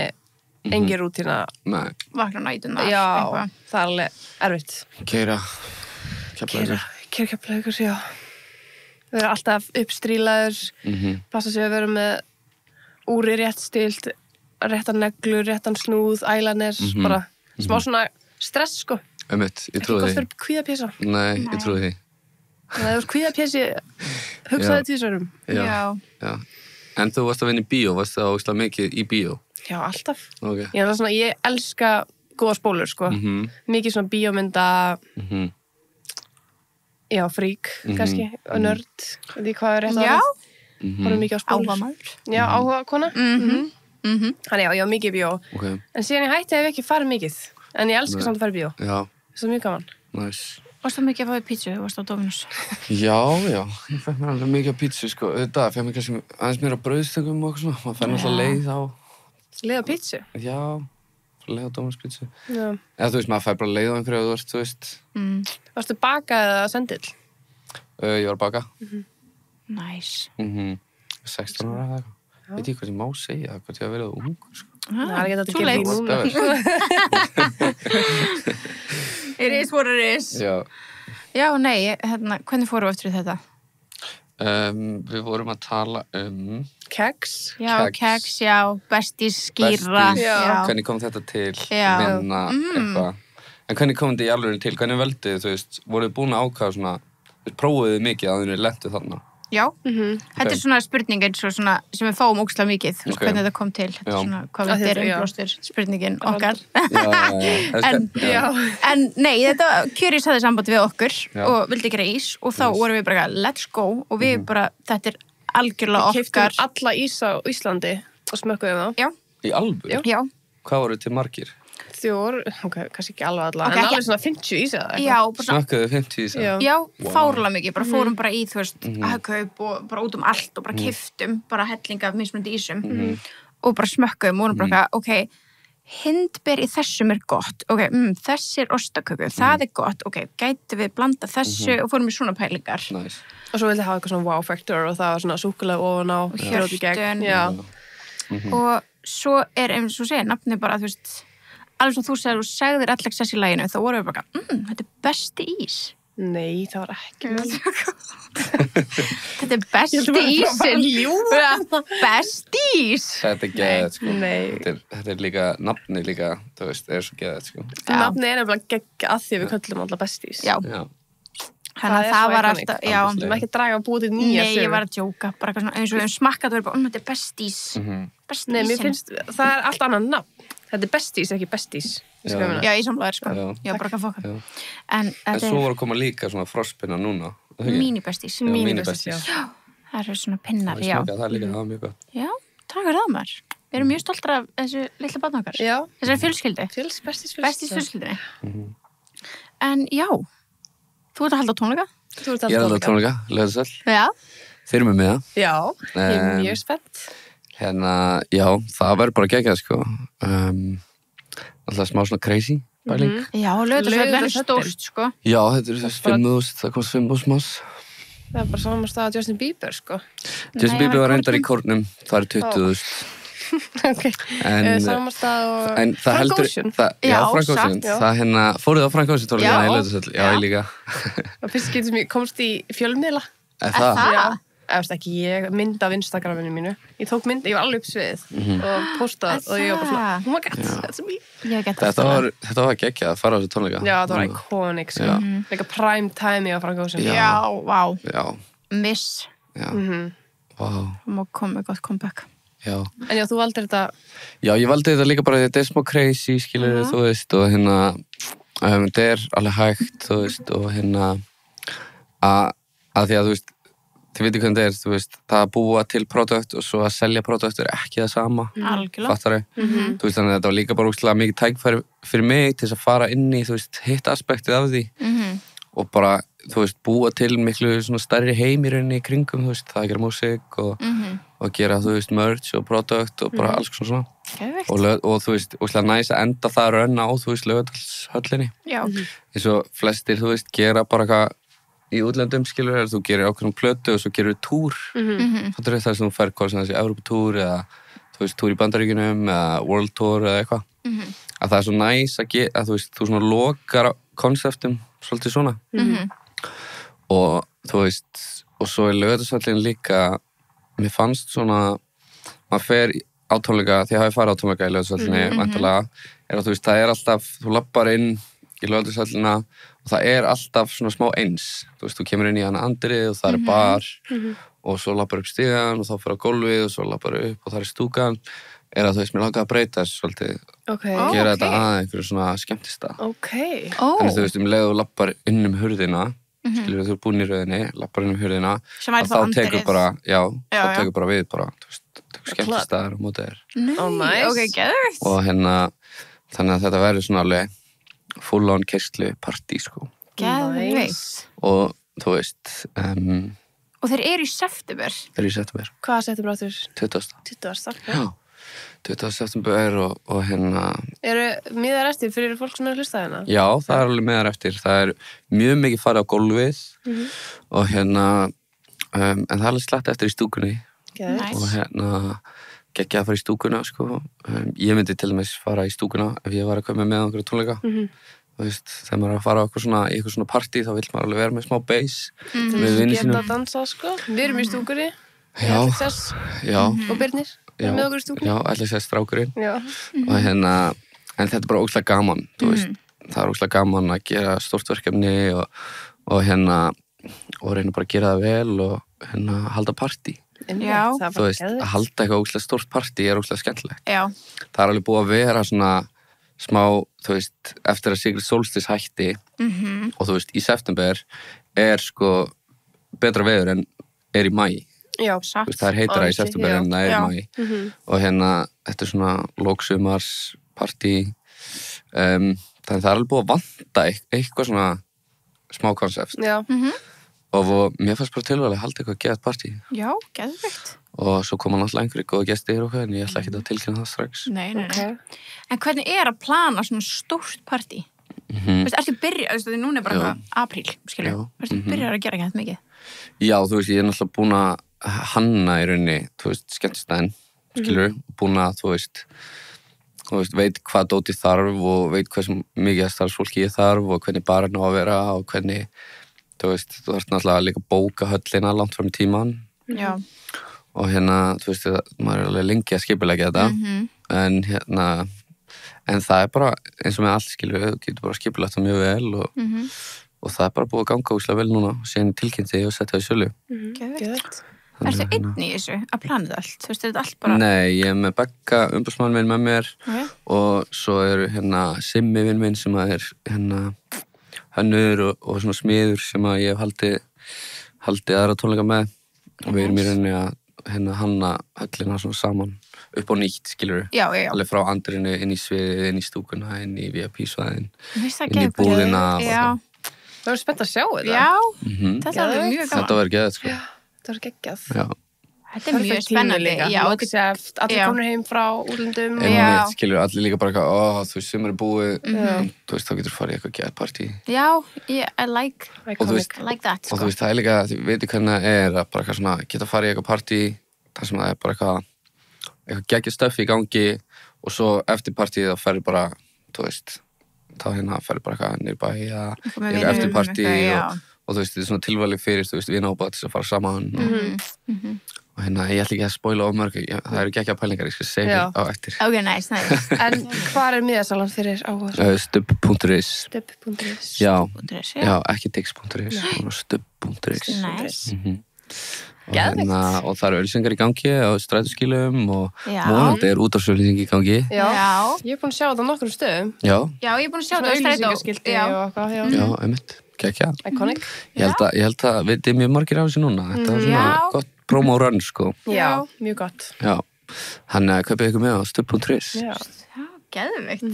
engin rútína. Nei, Vakna nætunar. Já, það alveg erfitt. keira Keflavíkur. Keflavíkur, já. Við erum alltaf uppstrílaður, passa sig að vera með úri rétt stilt, réttan neglur, réttan snúð, eyeliner, bara smá svona stress, sko. Einmitt, ég Ekki trúi gott því. fyrir kvíðapésa. Nei, ég trúi því. Þannig að þú ert kvíðapési, hugsaði tísvarum. Já. Já. En þú varst að vinna í bíó, varst það ógeðslega mikið í bíó? Já, alltaf. Ok. Ég elska góða spólur, sko. Mikið svona bíómynda, já, frík, kannski, og nörd, veit ég hvað rétt Já. Horfum mikið á spólur. Áhugamaður. Já, áhuga kona. Þannig já, mikið í bíó. Ok. En síðan ég hætti hef ég ekki farið mikið. En ég elska samt að fara í bíó. Já, Það er mjög gaman. næs. Varst það mikið að fáið pítsu? Þú varst á Dominus. Já, ég fekk mér alveg mikið pítsu, sko. Þetta fekk mér kannski aðeins meira brauðstökum og svona. Man fær náttúrulega leið á, Leið á pítsu. já, leið á Dómars pítsu. Já. Eða þú veist, maður fær bara leið á einhverju og þú veist. Varstu bakað eða sendill? Ég var að baka. Næs. 16 ára eða eitthvað. Veit ég hvað ég má segja, hvað ég hafa verið ungur, sko. Það er ekki þetta að Too gera late. því núna. It is what it is. Já. Já, nei, hvernig fórum við eftir þetta? Við vorum að tala Keks. Já, keks, já, besties, skýra. Besties. Já. hvernig kom þetta til, Já. vinna, eitthvað. En hvernig kom þetta í alveg til? Hvernig veldið, þú veist, voruð búin að ákvæða svona, prófuðu mikið að þau lentu þarna? Já, þetta er svona spurning eins og svona sem við fáum ógeðslega mikið, þú veist, Ok. hvernig þetta kom til. Þetta er Já. svona, hvað Af við því erum já. blóstur, spurningin okkar. En, En nei, Kjörís hafði samband við okkur Já. og vildi gera ís og þá vorum við bara, let's go, og við bara, þetta er algjörlega Keyptum okkar. alla ís á Íslandi og smökkuðum það. Já, í alvöru? já, Hvað voru til margir? Þjór, kannski ekki alveg alla, Ok, en ekki- alveg svona 50 ís eða eitthvað. já, bara svona, Snakkaðu 50 í Já. já, fárlega mikið, bara fórum bara í, þú veist, aðkaup og bara út um allt og bara kiftum, bara helling af mismunandi ísum og bara smökkum og vorum bara, ok, hindber í þessum er gott, ok, þessi er ostaköku, það er gott, ok, gæti við blanda þessu og fórum í svona pælingar. Næs. Og svo vildi hafa eitthvað svona wow factor og það var svona súkulega ofan á, brjót í gegn. hjörtun. Já. Og svo er, eins og segir, nafnið bara, þú veist, alveg svo þú segðir Alex þessi í læginu, þá vorum við bara, þetta er besti ís. Nei, það var ekki. Þetta er besti ísinn. Besti ís. Þetta er geðið, sko. Nei. Þetta er líka, nafni líka, þú veist, er svo geðið, sko. Nafni er nefnilega gegg að því að við köllum alla bestís. Já, Já. þannig að það var alltaf, já. Við erum ekki að draga að búið til nýja Nei, ég var að djóka, bara eitthvað svona, eins og við höfum smakkað og við erum bara, þetta er bestís. Besti Nei, mér ísinn. finnst, það er allt annað nafn. Þetta er bestís, ekki bestís. Já, ég samlaður, sko. Já. Já, bara hvað fokka. Já. En En þetta svo er voru að koma líka svona frostpinna núna. er það ekki? mínibestís. Já, mínibestís. Það eru svona pinnar, Það já. smakkaði það líka, það var mjög gott. Já, takk fyrir það maður. Við erum mjög stoltar af þessu litla barn okkar. Já. Þessari fjölskyldu. Bestís Bestís fjölskyldunni. En já, þú ert að halda tónleika? Þú ert Ég er alltaf alveg tónleika, löðsöll. Já. Þeir eru með mig það. Já, ég er Em, mjög spennt. Hérna, já, það verður bara geggjað, sko. Alltaf smá svona crazy bæling. Já, lögðarsveit verður Laugardalshöllin. stórt, sko. Já, þetta er þess 5.000, það komst 5.000 manns. Það er bara saman stað að Justin Bieber, sko. Justin Nei, Bieber hann var er reyndar í kórnum. kórnum, það er 20.000. Ok. En, Saman stað og... en það Frank heldur... Ocean. Já, Já, Frank satt, Ocean. já. Það hérna, fóruð á Frank Ocean tónleikana Já. í löðsöll. Já, Já. ég líka. Og fyrst getur sem ég komst í fjölmiðla. Er það? Já. Eða veist ekki, ég mynd af Instagraminu mínu. Ég tók mynd, ég var alveg upp svið og postað og ég var bara svona, oh my god, that's me. Ég get Þetta var geggjað að fara á þessu tónleika. Já, það var iconic, sko. Já. Like a prime time ég var Frank Ocean. Já, vá. Já, Miss. já. Mhm. Vá, Það má koma gott comeback. já. En já, þú valdir þetta, Já, ég valdi þetta líka bara því þetta er smá crazy, skilur þú veist, og hérna, þetta er alveg hægt, þú veist, og hérna, að því að, þú veist, þið veitir hvernig þetta er, þú veist, það að búa til produkt og svo að selja produkt er ekki það sama, Algjörlega. fattari, þú veist, þannig að þetta var líka bara úrslega mikið tækfæri fyrir mig til þess að fara inn í, þú veist, hitt aspektið af því og bara, þú veist, búa til miklu svona stærri heim í rauninni í kringum, þú veist, það að gera músík og gera, þú veist, merch og produkt og bara alls svona. Geðveikt. Og þú veist, úrslega næs að enda það að renna á, þú veist, Laugardalshöllinni. Já. Eins og flestir, þú veist, gera bara eitthvað í útlöndum, skilur, er þú gerir ákveðnum plötu og svo gerir túr. Það er það sem þú fær hvað sem þessi Evróputúr eða, þú þú veist, túr í Bandaríkjunum eða World Tour eða eitthvað að það er svo næs að þú veist, þú svona lokar konseptum svolítið svona og þú veist, og svo Laugardalsvöllin líka mér fannst svona maður fer á tónleika, því að hafi farið á tónleika í Laugardalsvöllinni væntanlega, er að þú veist, það er alltaf þú lappar inn í Laugardalsvöllina og það er alltaf svona smá eins þú veist, þú kemur inn í hana andrið og það er bar og svo lappar upp stigann og þá fyrir á gólfið og svo lappar upp og það er stúkan er að þú veist, mér langaði að breyta þessu svolítið gera þetta að einhverju svona skemmtistað en þú veist, leið og lappar inn hurðina skilur þú búin í röðinni, lappar inn hurðina og þá tekur bara þá tekur bara við bara, þú veist, tekur skemmtistaðar og mótið nice. Og þannig að þetta verður svona alveg full on kerslu partí sko og þú veist og þeir eru í september Hvaða september áttur? 20. Já 20. september og Eru miðar eftir fyrir fólk sem er að hlusta hérna? Já, það er alveg miðar eftir það er mjög mikið farið á gólfið og en það er alveg slett eftir í stúkunni og geggja að fara í stúkuna sko. Ég myndi til dæmis fara í stúkuna ef ég var að koma með einhverja tónleika þú veist, þegar maður er að fara á eitthvað svona partí þá vil maður alveg vera með smá bass með vinni sínum Geta að dansa sko, við erum í stúkunni Já og Birnir með okkur í stúkunni Já, allir sér strákurinn og en þetta er bara ógeðslega gaman þú veist, það er ógeðslega gaman að gera stórt verkefni og reyna bara að gera það vel og halda partí þú veist, að halda eitthvað ógeðslega stórt partí er ógeðslega skemmtilegt það er alveg búið að vera svona smá, þú veist, eftir að Secret Solstice hætti og þú veist, í september er sko betra veður en er í maí satt veist, það er heitara í september en það er í maí og þetta er svona lóksumars partí þannig það er alveg búið að vanta eitthvað svona smá konsept og mér fannst bara tilvæglega að halda eitthvað gett partí Já, geðveikt og svo koma náttúrulega einhverjir góða gestir og en ég ætla ekki að tilkynna það strax Nei En hvernig er að plana svona stórt partí? Veist, ertu byrjað, því núna er bara eitthvað apríl, skilju Ertu byrjað að gera ekki mikið? Já, þú veist, ég er náttúrulega búin að hanna í rauninni, þú veist, skemmtistæðin skilur, búin að, þú veist veit hvað dótið þarf og veit hversu mikið starfsfólki ég þarf og hvernig barinn á að vera og hvernig, þú veist, þú þarft náttúrulega líka bóka höllina langt fram í tíman Já og þú veist, maður er alveg lengi að skipulegja þetta en það er bara eins og með allt skilur, þú getur bara skipulegt það mjög vel og það er bara búið að ganga ógeðslega vel núna síðan tilkynnti og setja það í sölu Geðveikt Ertu einn í þessu að plana þetta allt? Þú veist, er þetta allt bara Nei, ég er með Begga umboðsmann minn með mér og svo eru Simmi vinn minn sem er hannur og svona smiður sem að ég hef haldið aðra tónleika með og við erum í rauninni að hanna höllina svona saman upp á nýtt, skilur Já alveg frá andrinu, inn í sviðið, inn í stúkuna inn í VIP-svæðin, inn í búðina Það verður spennt að sjá þetta Já, þetta er mjög gaman Þetta verður geðið, sko Þetta verður geggjað Þetta er mjög spennandi Lókseft, allir komnir heim frá útlöndum skilur, allir líka bara þú veist, sem eru búið þú veist, þá getur farið eitthvað geðið partí Já, I like that og þú veist, það er líka, þú veitir hvernig það er að bara svona, geta farið í eitthvað partí þar sem það er bara eitthvað geggið stöfi í gangi og svo eftir partíð þá ferði bara, þú veist þá ferði bara eitthvað niður bæ eða eftir partí og þú veist, þetta er svona tilvalið fyrir, þú veist, vinahópa til að fara saman og ég ætla ekki að spoila of mörg, það eru geggja pælingar, ég skal segja á eftir. Ok, nice. En hvað er miðasalan fyrir áhuga? Stubb.is Stubb.is Já, ekki tix.is, stubb.is Nice. Og það eru auðlýsingar í gangi á strætóskýlum og vonandi er útvarpsauðlýsing í gangi Já, ég er búin að sjá þetta á nokkrum stöðum Já, ég er búin að sjá þetta á auðlýsingaskilti og eitthvað Já, einmitt, geggja Iconic Ég held að veit mjög margir á þessu núna þetta var svona gott promo run, sko Já, mjög gott Já, hann kaupið ykkur með á stubb.is Já, geðveikt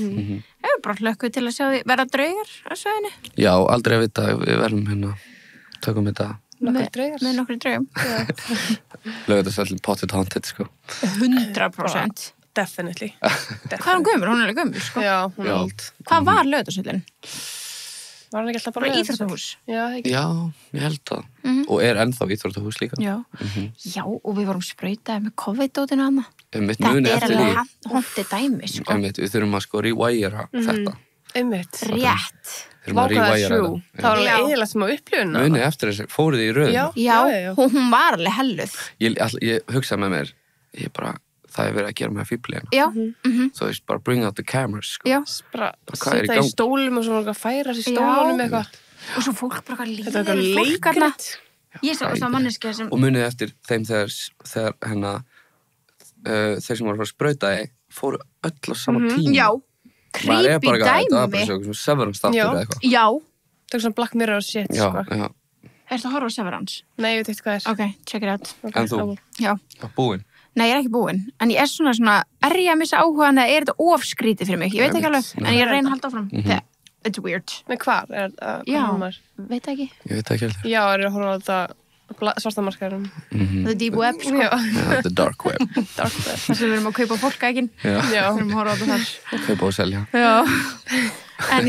Hefur bara hlökkuð til að sjá því verða draugar á sveðinu Já, aldrei að vita, við verðum tökum þetta með nokkri draugum Laugardalsvöllin pottet haunted, sko 100% Definitely Hvað er hún gömur? Hún er alveg gömur, sko Já, hún er old Hvað var Laugardalsvöllin? Var hann ekki alltaf bara íþróttahús? Já, ég held það og er ennþá íþróttahús líka Já, og við vorum sprautaði með COVID-dótinu hana Þetta alveg hóndið dæmi, sko. Við þurfum að sko rewire þetta. Rétt. Vákaða trú. Það var alveg eiginlega sem á upplifuna. Munið eftir þessi, fóruð í röðina. Já, hún var alveg helluð. Ég hugsaði með mér, það verið að gera með fíblina. Já. Þú veist, bara bring out the cameras, sko. Já. Bara sita í stólum og svona færa sér stólunum eitthvað. Og svo fólk bara líður fólk leikrit. Ég sá það manneskja sem... Og munið eftir þeim þegar þeir sem voru að fara að sprauta fóru öll á sama tíma. Já. Creepy dæmi. Það var bara svona Severance þáttur eða eitthvað. Já. Það er svona Black Mirror shit, sko. Já. Ertu að horfa á Severance? Nei, ég veit eitthvað hvað er. Ok, check it out. En þú? Já. Búin? Nei, ég er ekki búin. En ég er svona, er ég að missa áhugaðan eða er þetta ofskrítið fyrir mig? Ég veit ekki alveg, en ég er að reyna að halda áfram. It's weird. Men hvar? Já, veit ekki. Ég veit ekki heldur. Já, er að horfa á þetta svartamarkaðurum. The deep web, sko. Já, the dark web. Dark web. Þess að við erum að kaupa fólkækin. Já. Við erum að horfa á þetta þar. Kaupa og selja. Já. En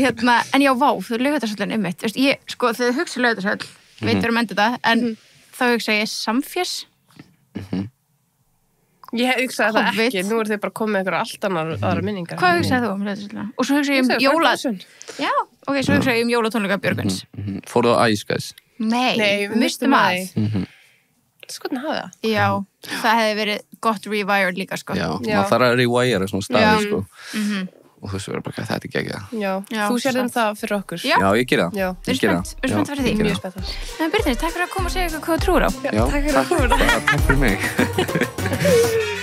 já, vá, þú Laugardalshöllin einmitt. Ég, sko, þegar þið hugsa Laugardalshöll, veit við erum endið það, en þá hugsa ég Samfés. Ég hugsaði það ekki, nú þið bara komið einhverja allt aðra minningar. Hvað hugsaði þú Laugardalshöllina? Og svo hugsa ég Já, ok, svo hugsa ég jólatónleika Björgvins. Fóruð á Ice Guys? Nei, við mistum að. Skoðum að hafa það. Já, það hefði verið gott rewired líka, sko. Já, maður þarf að rewire svona staði, sko. Og þú verður bara, þetta ekki það. Já, þú sérðum það fyrir okkur. Já, ég gera það. Við erum spennt fyrir því. Mjög spennt. Birnir, takk fyrir að koma og segja hvað þú trúir á. Já, takk fyrir mig.